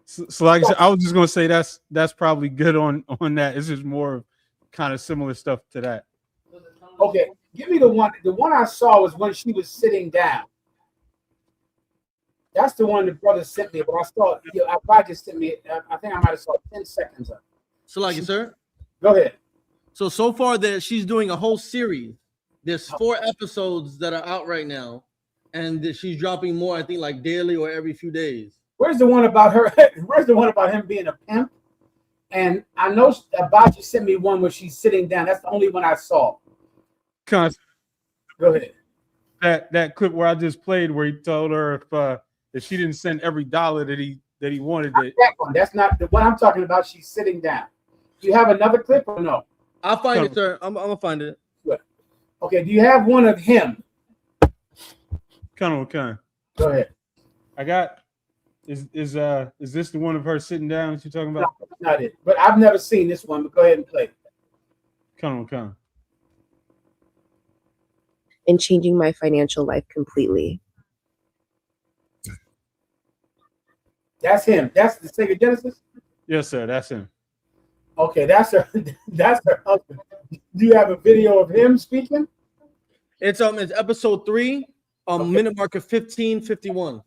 Salagi, sir, I was just gonna say that's probably good on that. It's just more kind of similar stuff to that. Okay, give me the one. The one I saw was when she was sitting down. That's the one the brother sent me, but I saw it. I probably just sent me. I think I might have saw 10 seconds of it. Salagi, sir. Go ahead. So far that she's doing a whole series. There's 4 episodes that are out right now, and that she's dropping more. I think like daily or every few days. Where's the one about her? Where's the one about him being a pimp? And I know Abaji sent me one where she's sitting down. That's the only one I saw. Go ahead. That clip where I just played, where he told her if she didn't send every dollar that he wanted, that one. That's not the one I'm talking about. She's sitting down. Do you have another clip or no? I'll find it, sir. I'm gonna find it. Good. Okay. Do you have one of him? Go ahead. I got. Is this the one of her sitting down that you're talking about? No, that's not it. But I've never seen this one. But go ahead and play it. Come on. And changing my financial life completely. That's him. That's the Sega Genesis? Yes, sir. That's him. Okay, that's her. That's her husband. Do you have a video of him speaking? It's episode 3, minute marker 15:51.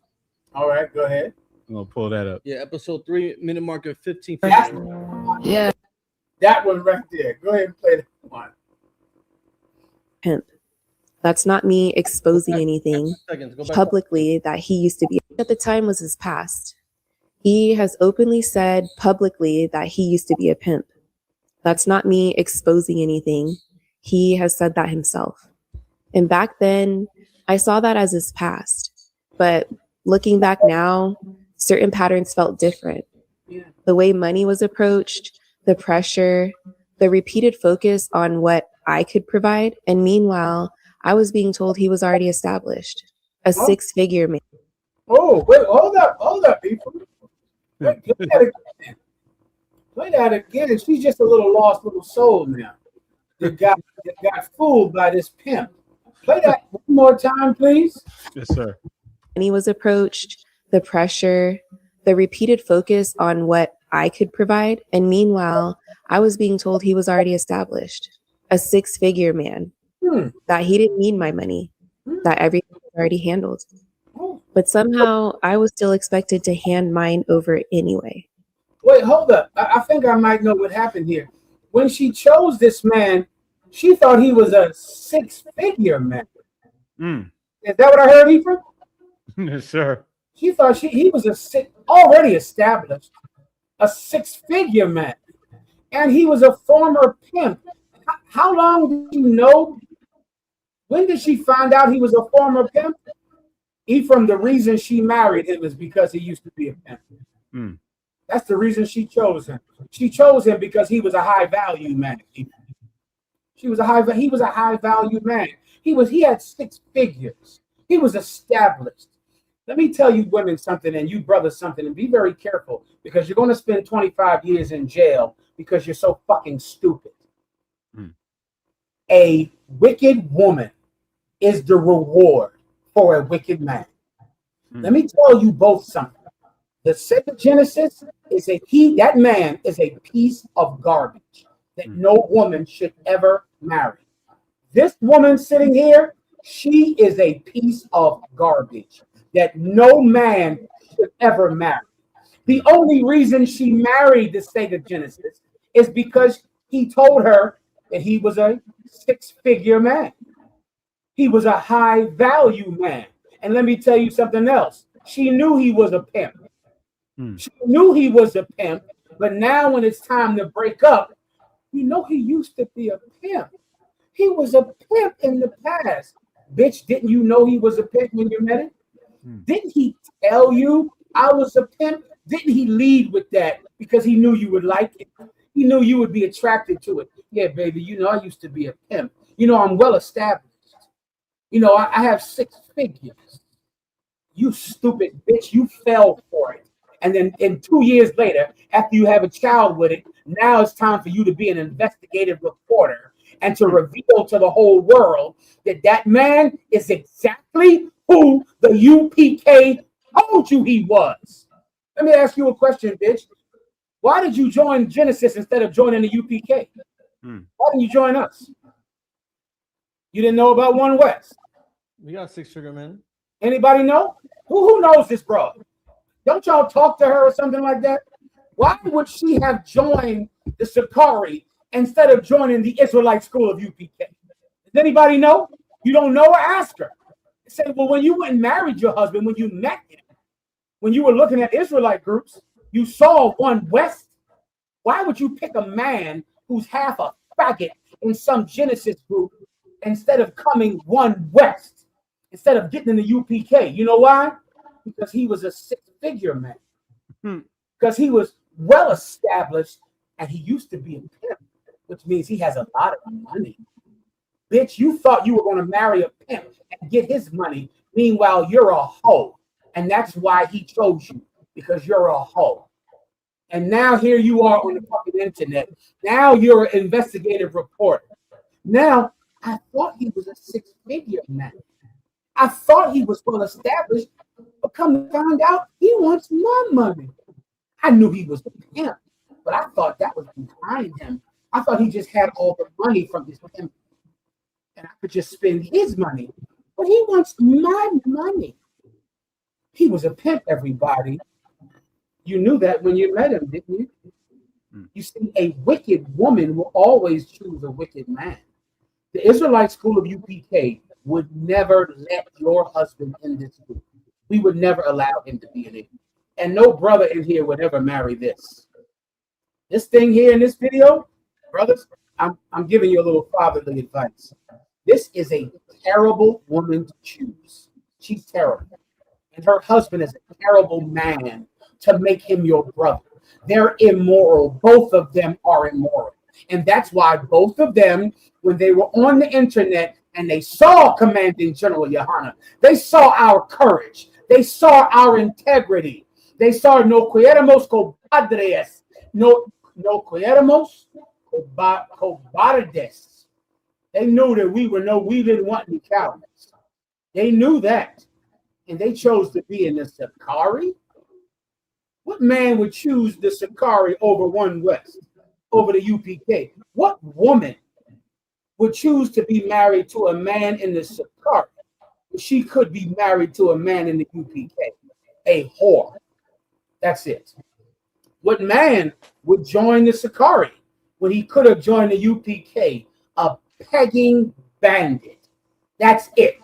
All right, go ahead. I'm gonna pull that up. Yeah, episode 3, minute marker 15:51. Yeah. That one right there. Go ahead and play that one. Pimp. That's not me exposing anything publicly that he used to be. At the time was his past. He has openly said publicly that he used to be a pimp. That's not me exposing anything. He has said that himself. And back then, I saw that as his past. But looking back now, certain patterns felt different. The way money was approached, the pressure, the repeated focus on what I could provide. And meanwhile, I was being told he was already established, a 6-figure man. Oh, wait, hold up, people. Wait, play that again. Play that again. She's just a little lost little soul now. That got fooled by this pimp. Play that one more time, please. Yes, sir. And he was approached, the pressure, the repeated focus on what I could provide. And meanwhile, I was being told he was already established, a 6-figure man, that he didn't need my money, that everything was already handled. But somehow I was still expected to hand mine over anyway. Wait, hold up. I think I might know what happened here. When she chose this man, she thought he was a 6-figure man. Is that what I heard, Ephraim? Yes, sir. She thought he was already established, a 6-figure man. And he was a former pimp. How long did you know? When did she find out he was a former pimp? Ephraim, the reason she married him is because he used to be a pimp. That's the reason she chose him. She chose him because he was a high value man. He was a high value man. He had 6 figures. He was established. Let me tell you women something and you brothers something, and be very careful, because you're going to spend 25 years in jail because you're so fucking stupid. A wicked woman is the reward for a wicked man. Let me tell you both something. The second Genesis is that man is a piece of garbage that no woman should ever marry. This woman sitting here, she is a piece of garbage that no man should ever marry. The only reason she married the Sega Genesis is because he told her that he was a 6-figure man. He was a high value man. And let me tell you something else. She knew he was a pimp. She knew he was a pimp, but now when it's time to break up, he used to be a pimp. He was a pimp in the past. Bitch, didn't you know he was a pimp when you met him? Didn't he tell you I was a pimp? Didn't he lead with that because he knew you would like it? He knew you would be attracted to it. Yeah, baby, I used to be a pimp. I'm well established. I have 6 figures. You stupid bitch, you fell for it. And then 2 years later, after you have a child with it, now it's time for you to be an investigative reporter and to reveal to the whole world that that man is exactly who the UPK told you he was. Let me ask you a question, bitch. Why did you join Genesis instead of joining the UPK? Why didn't you join us? You didn't know about One West. We got 6 Sugar Men. Anybody know? Who knows this broad? Don't y'all talk to her or something like that? Why would she have joined the Sakari instead of joining the Israelite School of UPK? Does anybody know? You don't know? Ask her. Say, well, when you went and married your husband, when you met him, when you were looking at Israelite groups, you saw One West. Why would you pick a man who's half a faggot in some Genesis group instead of coming One West, instead of getting in the UPK? You know why? Because he was a six-figure man. Because he was well established and he used to be a pimp, which means he has a lot of money. Bitch, you thought you were going to marry a pimp and get his money. Meanwhile, you're a hoe. And that's why he chose you, because you're a hoe. And now here you are on the fucking internet. Now you're an investigative reporter. Now, I thought he was a six-figure man. I thought he was well established, but come to find out, he wants my money. I knew he was a pimp, but I thought that was behind him. I thought he just had all the money from his pimp, and I could just spend his money. But he wants my money. He was a pimp, everybody. You knew that when you met him, didn't you? You see, a wicked woman will always choose a wicked man. The Israelite School of UPK would never let your husband in this group. We would never allow him to be in it. And no brother in here would ever marry this. This thing here in this video, brothers, I'm giving you a little fatherly advice. This is a terrible woman to choose. She's terrible. And her husband is a terrible man to make him your brother. They're immoral. Both of them are immoral. And that's why both of them, when they were on the internet and they saw Commanding General Yohana, they saw our courage. They saw our integrity. They saw no queremos cobardes. No queremos cobardes. They knew that we didn't want any cowards. They knew that. And they chose to be in the Sakari. What man would choose the Sakari over One West, over the UPK? What woman would choose to be married to a man in the Sakari? She could be married to a man in the UPK. A whore. That's it. What man would join the Sakari when he could have joined the UPK? A pegging bandit. That's it.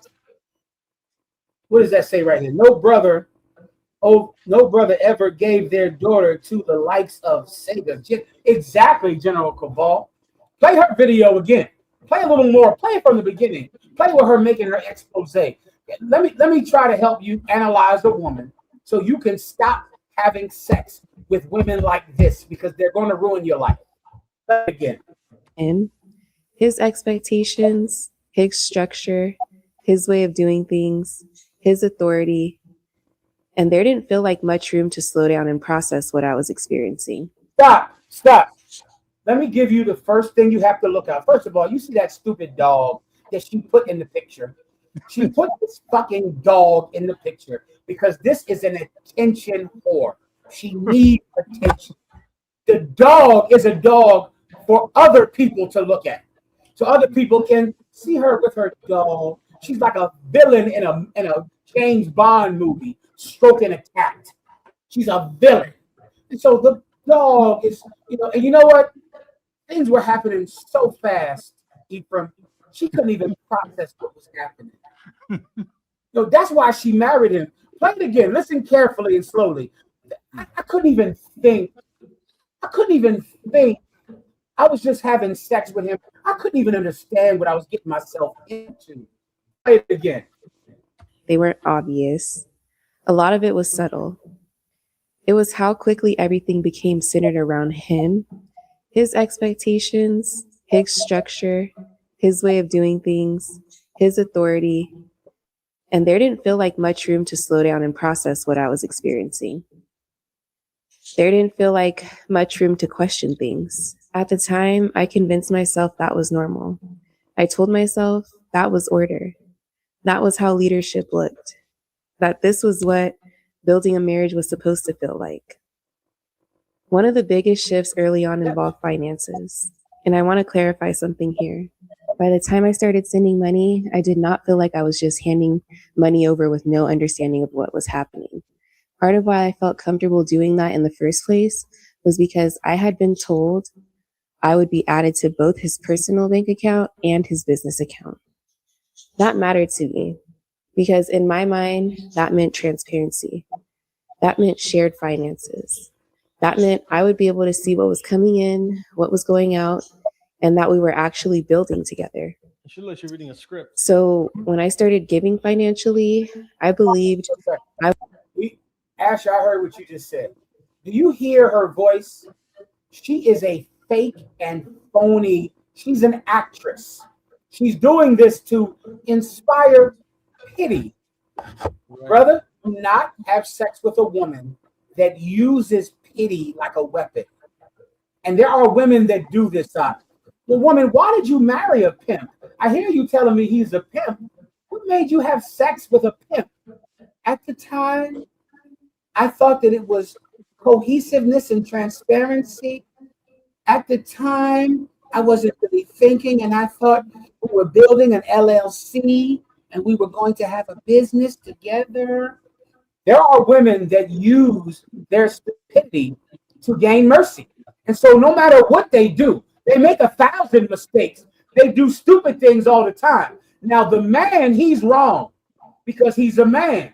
What does that say right here? No brother ever gave their daughter to the likes of Sega. Exactly, General Cabal. Play her video again. Play a little more. Play it from the beginning. Play with her making her expose. Let me try to help you analyze a woman so you can stop having sex with women like this, because they're going to ruin your life. Play it again. And his expectations, his structure, his way of doing things, his authority, and there didn't feel like much room to slow down and process what I was experiencing. Stop. Let me give you the first thing you have to look at. First of all, you see that stupid dog that she put in the picture. She put this fucking dog in the picture because this is an attention whore. She needs attention. The dog is a dog for other people to look at. So other people can see her with her dog. She's like a villain in a James Bond movie, stroking a cat. She's a villain. And so the dog is, and you know what? Things were happening so fast, Ephraim, she couldn't even process what was happening. That's why she married him. Play it again. Listen carefully and slowly. I couldn't even think. I was just having sex with him. I couldn't even understand what I was getting myself into. Play it again. They weren't obvious. A lot of it was subtle. It was how quickly everything became centered around him, his expectations, his structure, his way of doing things, his authority, And there didn't feel like much room to slow down and process what I was experiencing. There didn't feel like much room to question things. At the time, I convinced myself that was normal. I told myself that was order. That was how leadership looked. That this was what building a marriage was supposed to feel like. One of the biggest shifts early on involved finances. And I want to clarify something here. By the time I started sending money, I did not feel like I was just handing money over with no understanding of what was happening. Part of why I felt comfortable doing that in the first place was because I had been told I would be added to both his personal bank account and his business account. That mattered to me because in my mind, that meant transparency. That meant shared finances. That meant I would be able to see what was coming in, what was going out, and that we were actually building together. It should let you reading a script. So when I started giving financially, I believed Asher, I heard what you just said. Do you hear her voice? She is a fake and phony. She's an actress. She's doing this to inspire pity. Brother, do not have sex with a woman that uses pity like a weapon. And there are women that do this. Well, woman, why did you marry a pimp? I hear you telling me he's a pimp. What made you have sex with a pimp? At the time, I thought that it was cohesiveness and transparency. At the time, I wasn't really thinking, and I thought we were building an LLC and we were going to have a business together. There are women that use their stupidity to gain mercy. And so no matter what they do, they make 1,000 mistakes. They do stupid things all the time. Now, the man, he's wrong because he's a man,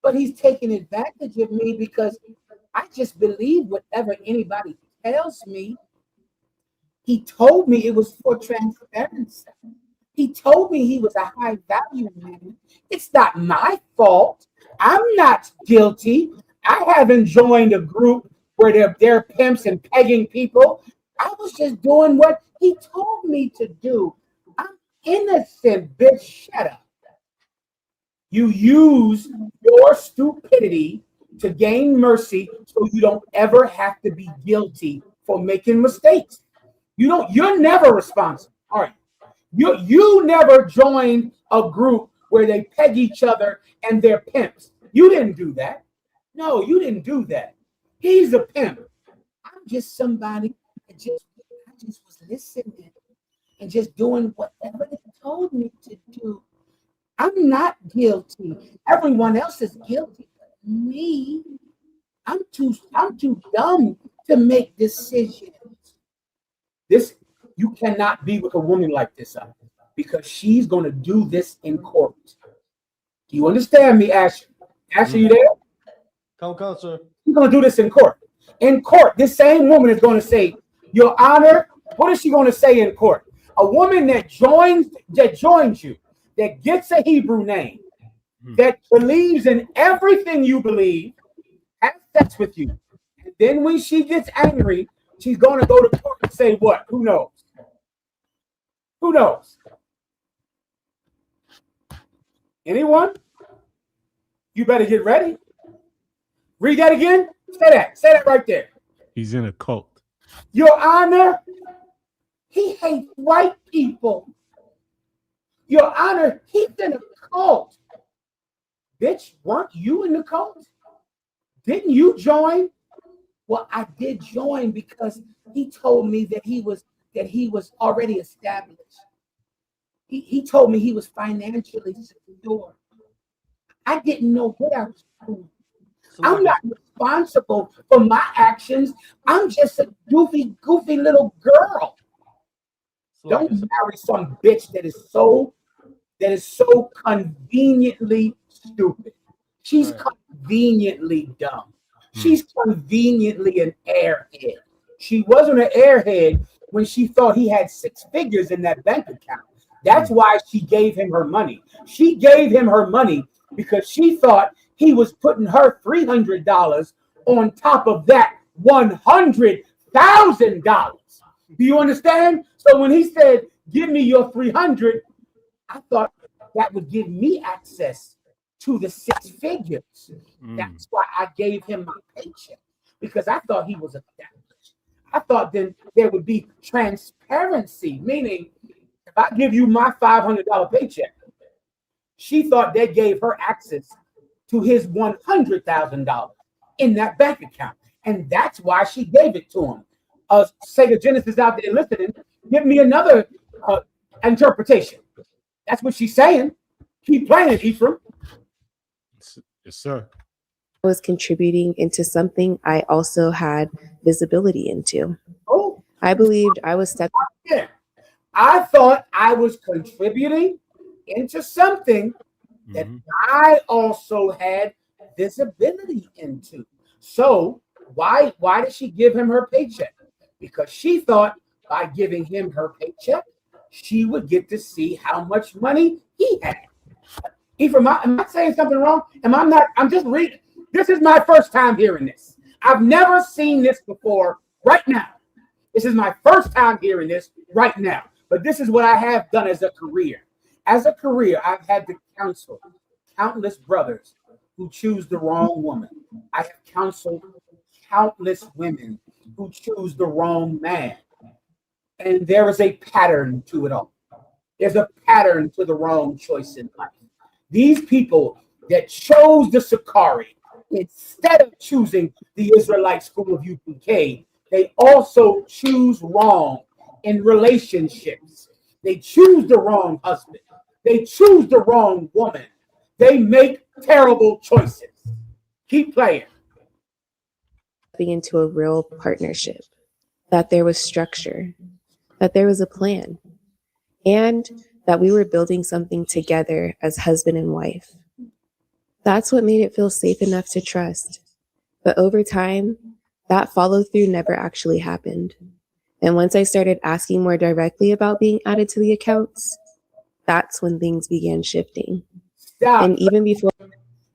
but he's taking advantage of me because I just believe whatever anybody tells me. He told me it was for transparency. He told me he was a high value man. It's not my fault. I'm not guilty. I haven't joined a group where they're pimps and pegging people. I was just doing what he told me to do. I'm innocent, bitch. Shut up. You use your stupidity to gain mercy so you don't ever have to be guilty for making mistakes. You're never responsible. All right. You never joined a group where they peg each other and they're pimps. You didn't do that. No, you didn't do that. He's a pimp. I'm just somebody that I just was listening and just doing whatever they told me to do. I'm not guilty. Everyone else is guilty but me. I'm too dumb to make decisions. You cannot be with a woman like this because she's going to do this in court. Do you understand me, Asher? Asher, you there? Come, sir. She's going to do this in court. In court, this same woman is going to say, Your Honor, what is she going to say in court? A woman that joins you, that gets a Hebrew name, that believes in everything you believe, has sex with you. And then when she gets angry, she's going to go to court and say what? Who knows? Who knows? Anyone? You better get ready. Read that again. Say that. Say that right there. He's in a cult. Your Honor, he hates white people. Your Honor, he's in a cult. Bitch, weren't you in the cult? Didn't you join? Well, I did join because he told me that he was already established. He told me he was financially secure. I didn't know what I was doing. I'm not responsible for my actions. I'm just a goofy little girl. Don't marry some bitch that is so conveniently stupid. She's conveniently dumb. She's conveniently an airhead. She wasn't an airhead when she thought he had 6 figures in that bank account. That's why she gave him her money. She gave him her money because she thought he was putting her $300 on top of that $100,000. Do you understand? So when he said, give me your $300, I thought that would give me access to the six figures. That's why I gave him my paycheck, because I thought he was established. I thought then there would be transparency, meaning if I give you my $500 paycheck, she thought they gave her access to his $100,000 in that bank account. And that's why she gave it to him. Sega Genesis out there listening, give me another interpretation. That's what she's saying. Keep playing, Ephraim. Yes, sir. I was contributing into something I also had visibility into. Oh, I believed I was stepping. Yeah. I thought I was contributing into something that I also had visibility into. So why did she give him her paycheck? Because she thought by giving him her paycheck, she would get to see how much money he had. Ephraim, am I saying something wrong? I'm just reading. This is my first time hearing this. I've never seen this before right now. This is my first time hearing this right now. But this is what I have done as a career. As a career, I've had to counsel countless brothers who choose the wrong woman. I have counseled countless women who choose the wrong man. And there is a pattern to it all. There's a pattern to the wrong choice in life. These people that chose the Sakari instead of choosing the Israelite school of UPK, they also choose wrong in relationships. They choose the wrong husband. They choose the wrong woman. They make terrible choices. Keep playing. Into a real partnership, that there was structure, that there was a plan, and that we were building something together as husband and wife. That's what made it feel safe enough to trust. But over time, that follow through never actually happened. And once I started asking more directly about being added to the accounts, that's when things began shifting. Stop. And even before,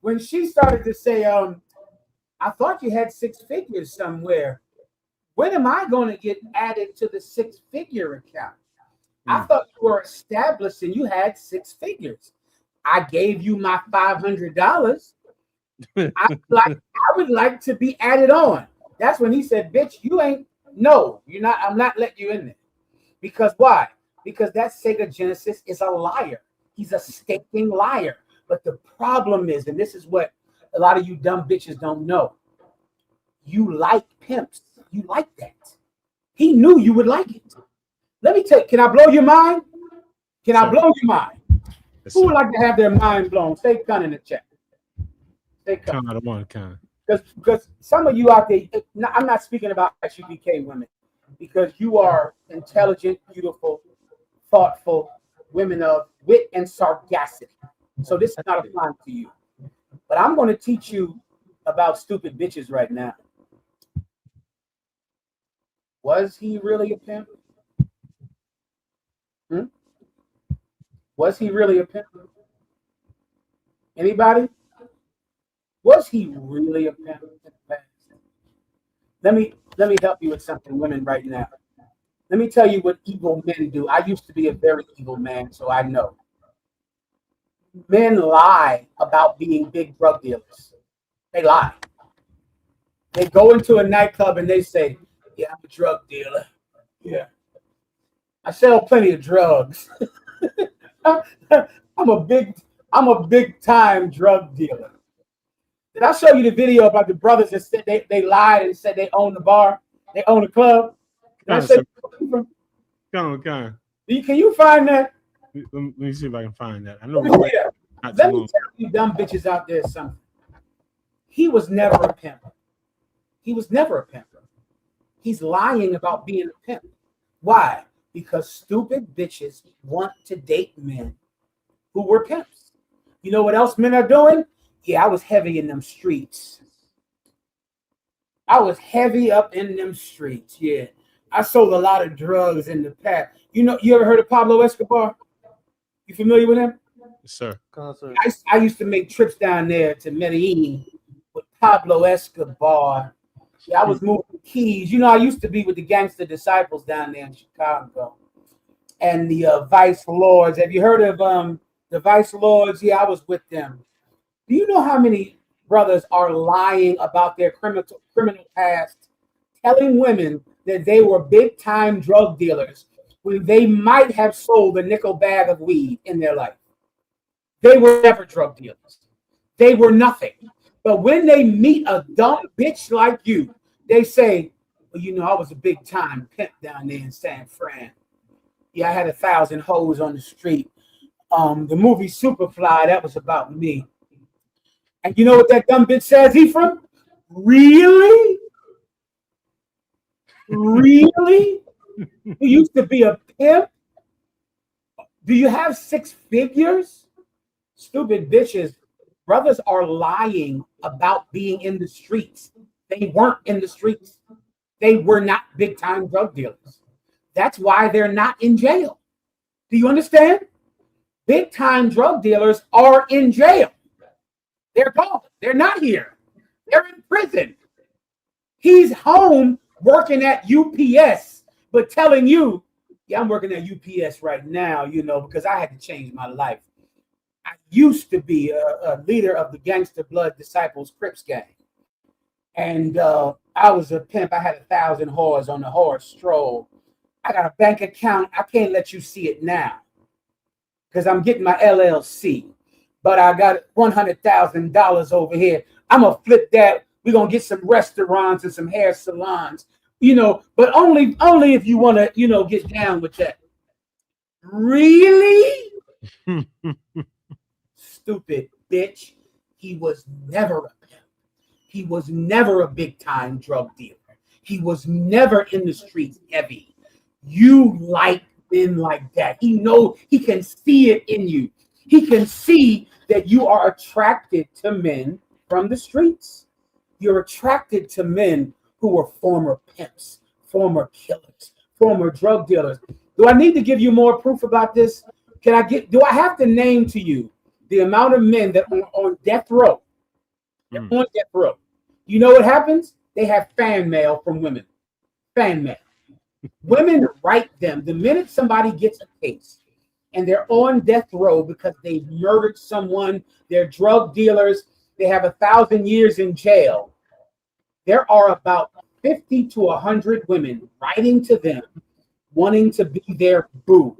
when she started to say, I thought you had six figures somewhere. When am I going to get added to the six-figure account? I thought you were established and you had six figures. I gave you my $500. I would like to be added on. That's when he said, bitch, you ain't, no, you're not, I'm not letting you in there. Because why? Because that Sega Genesis is a liar. He's a stinking liar. But the problem is, and this is what a lot of you dumb bitches don't know, you like pimps. You like that. He knew you would like it. Let me can I blow your mind? Can I blow your mind? Who would like to have their mind blown? Say "con" in the chat. Say "con." I don't want to count. Because some of you out there, I'm not speaking about ISUPK women, because you are intelligent, beautiful, thoughtful women of wit and sagacity. So this is not applying to you. But I'm going to teach you about stupid bitches right now. Was he really a pimp? Was he really a pimp? Anybody? Was he really a pimp? Let me help you with something, women, right now. Let me tell you what evil men do. I used to be a very evil man, so I know. Men lie about being big drug dealers. They lie. They go into a nightclub and they say, yeah, I'm a drug dealer. Yeah. I sell plenty of drugs. I'm a big time drug dealer. Did I show you the video about the brothers that said they lied and said they own the bar, they own the club? Can you find that? Let me see if I can find that. I know. Let me tell you dumb bitches out there something. He was never a pimp. He was never a pimp. He's lying about being a pimp. Why? Because stupid bitches want to date men who were pimps. You know what else men are doing? Yeah, I was heavy in them streets. I was heavy up in them streets. Yeah. I sold a lot of drugs in the past. You ever heard of Pablo Escobar? You familiar with him? Yes, sir. I used to make trips down there to Medellin with Pablo Escobar. Yeah, I was moving keys. I used to be with the gangster disciples down there in Chicago. And the Vice Lords. Have you heard of the Vice Lords? Yeah, I was with them. Do you know how many brothers are lying about their criminal past, telling women that they were big time drug dealers when they might have sold a nickel bag of weed in their life? They were never drug dealers. They were nothing. But when they meet a dumb bitch like you, they say, well, you know, I was a big time pimp down there in San Fran. Yeah, I had 1,000 hoes on the street. The movie Superfly, that was about me. And you know what that dumb bitch says, Ephraim? Really? Really? You used to be a pimp? Do you have 6 figures? Stupid bitches. Brothers are lying about being in the streets. They weren't in the streets. They were not big time drug dealers. That's why they're not in jail. Do you understand? Big time drug dealers are in jail. They're gone. They're not here. They're in prison. He's home working at UPS, but telling you, yeah, I'm working at UPS right now, you know, because I had to change my life. I used to be a leader of the Gangster Blood Disciples Crips gang. And I was a pimp. I had 1,000 whores on the horse stroll. I got a bank account. I can't let you see it now because I'm getting my LLC. But I got $100,000 over here. I'm going to flip that. We're going to get some restaurants and some hair salons, you know, but only if you want to, you know, get down with that. Really? Stupid bitch. He was never a pimp. He was never a big time drug dealer. He was never in the streets heavy. You like men like that. He knows, he can see it in you. He can see that you are attracted to men from the streets. You're attracted to men who were former pimps, former killers, former drug dealers. Do I need to give you more proof about this? Do I have to name to you the amount of men that are on death row? They're on death row. You know what happens? They have fan mail from women. Fan mail. Women write them the minute somebody gets a case and they're on death row because they've murdered someone, they're drug dealers, they have 1,000 years in jail. There are about 50 to 100 women writing to them, wanting to be their boo.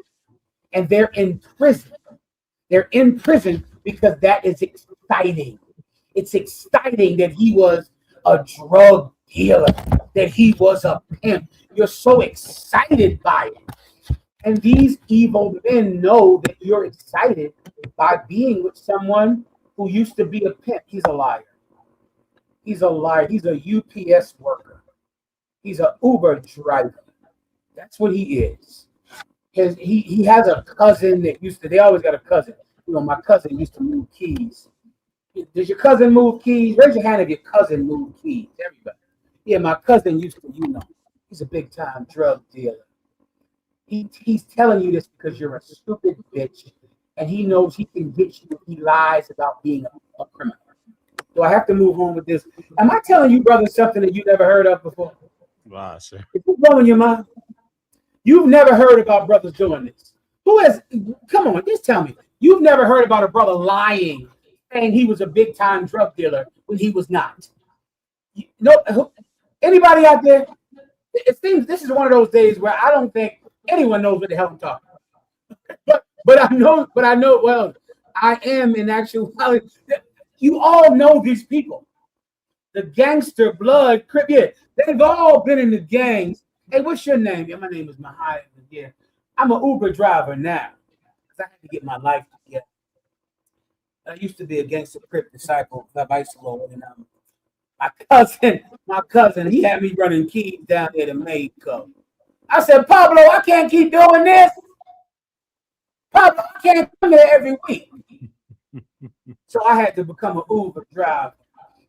And they're in prison. They're in prison because that is exciting. It's exciting that he was a drug dealer, that he was a pimp. You're so excited by it. And these evil men know that you're excited by being with someone who used to be a pimp. He's a liar. He's a liar. He's a UPS worker. He's an Uber driver. That's what he is. He has a cousin that they always got a cousin. You know, my cousin used to move keys. Does your cousin move keys? Raise your hand if your cousin moved keys. Everybody. Yeah, my cousin used to, you know, he's a big time drug dealer. He's telling you this because you're a stupid bitch, and he knows he can get you if he lies about being a criminal. Do I have to move on with this? Am I telling you, brother, something that you never heard of before? Wow, sir. Is it blowing your mind? You've never heard about brothers doing this. Who has? Come on, just tell me. You've never heard about a brother lying, saying he was a big time drug dealer when he was not. Anybody out there? It seems this is one of those days where I don't think anyone knows what the hell I'm talking about. But I know. Well, I am in actuality. You all know these people. The gangster blood, yeah, they've all been in the gangs. Hey, what's your name? Yeah, my name is MAHAYAMAN. Yeah, I'm an Uber driver now because I had to get my life together. I used to be a gangster crip disciple of ISUPK, and my cousin, he had me running keys down there to Mexico. I said, Pablo, I can't keep doing this. Pablo, I can't come here every week. So I had to become an Uber driver.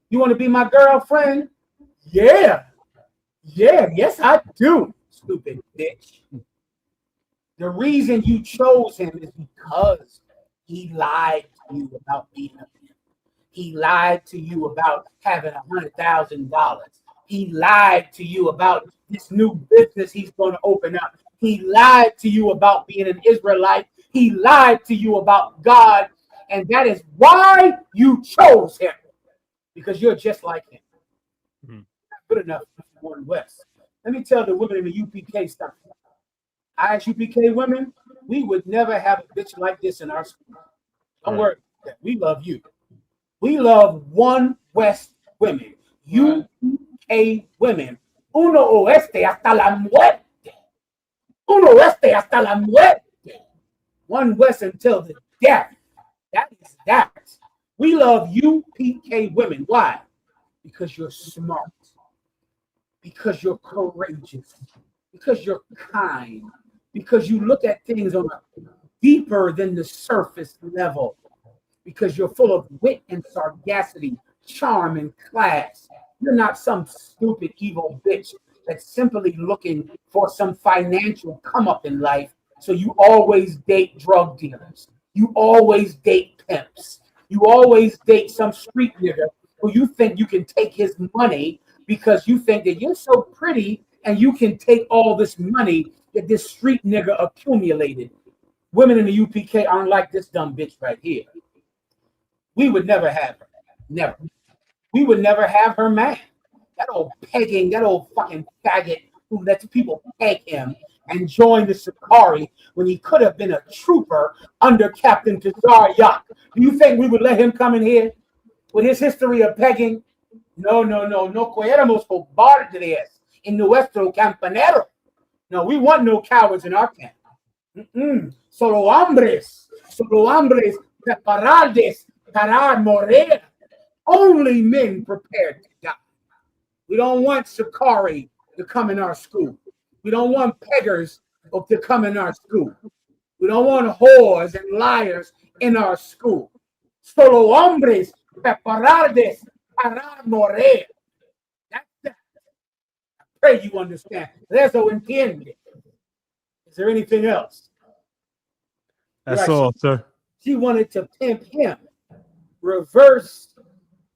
You want to be my girlfriend? Yeah. Yes, I do, stupid bitch. The reason you chose him is because he lied to you about being a pimp. He lied to you about having $100,000. He lied to you about this new business he's going to open up. He lied to you about being an Israelite. He lied to you about God. And that is why you chose him. Because you're just like him. Good enough for one West. Let me tell the women in the UPK stuff. ISUPK women, we would never have a bitch like this in our school. Don't worry. We love you. We love one West women. UK women. Uno oeste hasta la muerte. Uno oeste hasta la muerte. One West until the death. That is that. We love UPK women. Why? Because you're smart. Because you're courageous. Because you're kind. Because you look at things on a deeper than the surface level. Because you're full of wit and sagacity, charm and class. You're not some stupid, evil bitch that's simply looking for some financial come up in life. So you always date drug dealers. You always date pimps. You always date some street nigga who you think you can take his money because you think that you're so pretty and you can take all this money that this street nigga accumulated. Women in the UPK aren't like this dumb bitch right here. We would never have her. Never. We would never have her man. That old pegging, that old fucking faggot who lets people peg him and join the Sakari when he could have been a trooper under Captain Tazar Yak. Do you think we would let him come in here with his history of pegging? No. No queremos cobardes en nuestro campanero. No, we want no cowards in our camp. Solo hombres preparados para morir. Only men prepared to die. We don't want Sakari to come in our school. We don't want peggers to come in our school. We don't want whores and liars in our school. Solo hombres preparados para morir. That's that. I pray you understand. Eso entiende. Is there anything else? That's all, sir. She wanted to pimp him. Reverse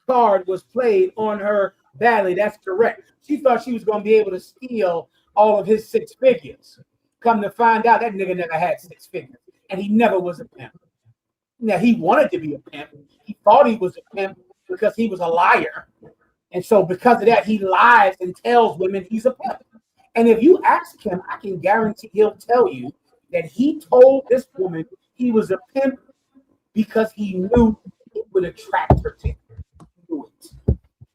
card was played on her badly. That's correct. She thought she was going to be able to steal all of his 6 figures. Come to find out, that nigga never had 6 figures. And he never was a pimp. Now, he wanted to be a pimp. He thought he was a pimp because he was a liar. And so because of that, he lies and tells women he's a pimp. And if you ask him, I can guarantee he'll tell you that he told this woman he was a pimp because he knew it would attract her to him.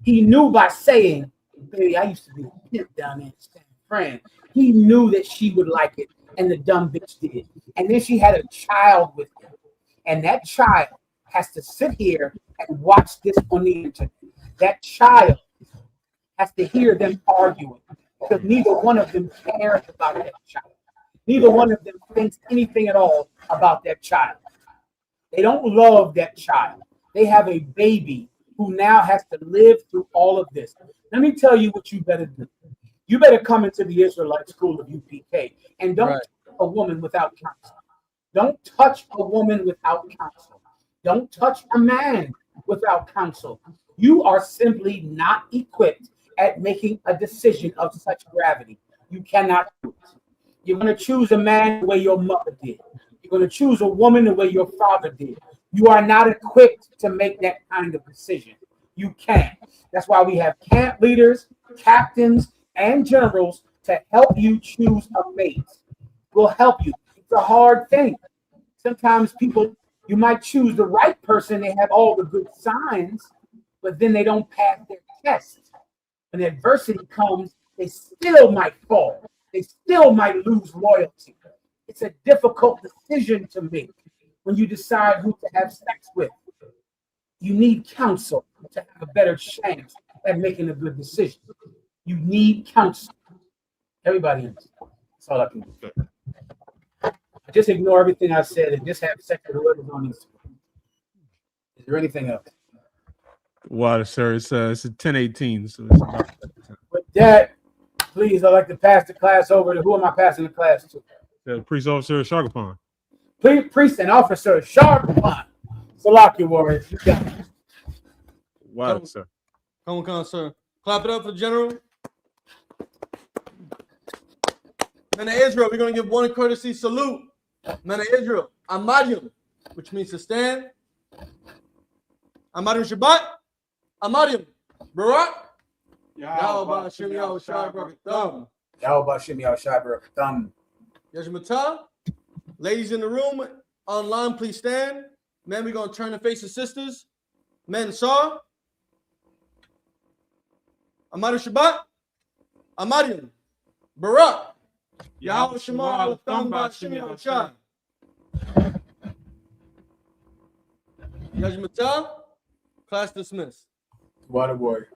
He knew by saying, baby, I used to be a pimp down there in San Fran. He knew that she would like it, and the dumb bitch did. And then she had a child with him. And that child has to sit here and watch this on the internet. That child has to hear them arguing because neither one of them cares about that child. Neither one of them thinks anything at all about that child. They don't love that child. They have a baby who now has to live through all of this. Let me tell you what you better do. You better come into the Israelite school of UPK and don't touch a woman without counsel. Don't touch a woman without counsel. Don't touch a man without counsel. You are simply not equipped at making a decision of such gravity. You cannot do it. You're going to choose a man the way your mother did. You're going to choose a woman the way your father did. You are not equipped to make that kind of decision. You can't. That's why we have camp leaders, captains, and generals to help you choose a mate. We'll help you. It's a hard thing. Sometimes people, you might choose the right person. They have all the good signs, but then they don't pass their test. When adversity comes, they still might fall. They still might lose loyalty. It's a difficult decision to make when you decide who to have sex with. You need counsel to have a better chance at making a good decision. You need counsel. Everybody understands. That's all I can do. Just ignore everything I said and just have sex with whoever's on Instagram. Is there anything else? Water, sir. It's a 10:18, so it's about With that, please, I'd like to pass the class over to who am I passing the class to? the priest officer Shagapon. Priest and officer Sharpon. Salaki warriors. You got it. Water, sir. Come on, sir. Clap it up for General. Men of Israel, we're going to give one courtesy salute. Men of Israel, Amayim, which means to stand. Amadim Shabbat. Amadim Barak. Yahweh Shem Yahweh Shai Barakatam. Yahweh Shem Yahweh Shai Barakatam. Yajmatah. Ladies in the room, online, please stand. Men, we're going to turn and face the sisters. Men, saw. Amadim Shabbat. Amadim Barak. Yahweh Shema Alatham Shem Yahweh Shai. Yajmatah. Class dismissed. Water boy.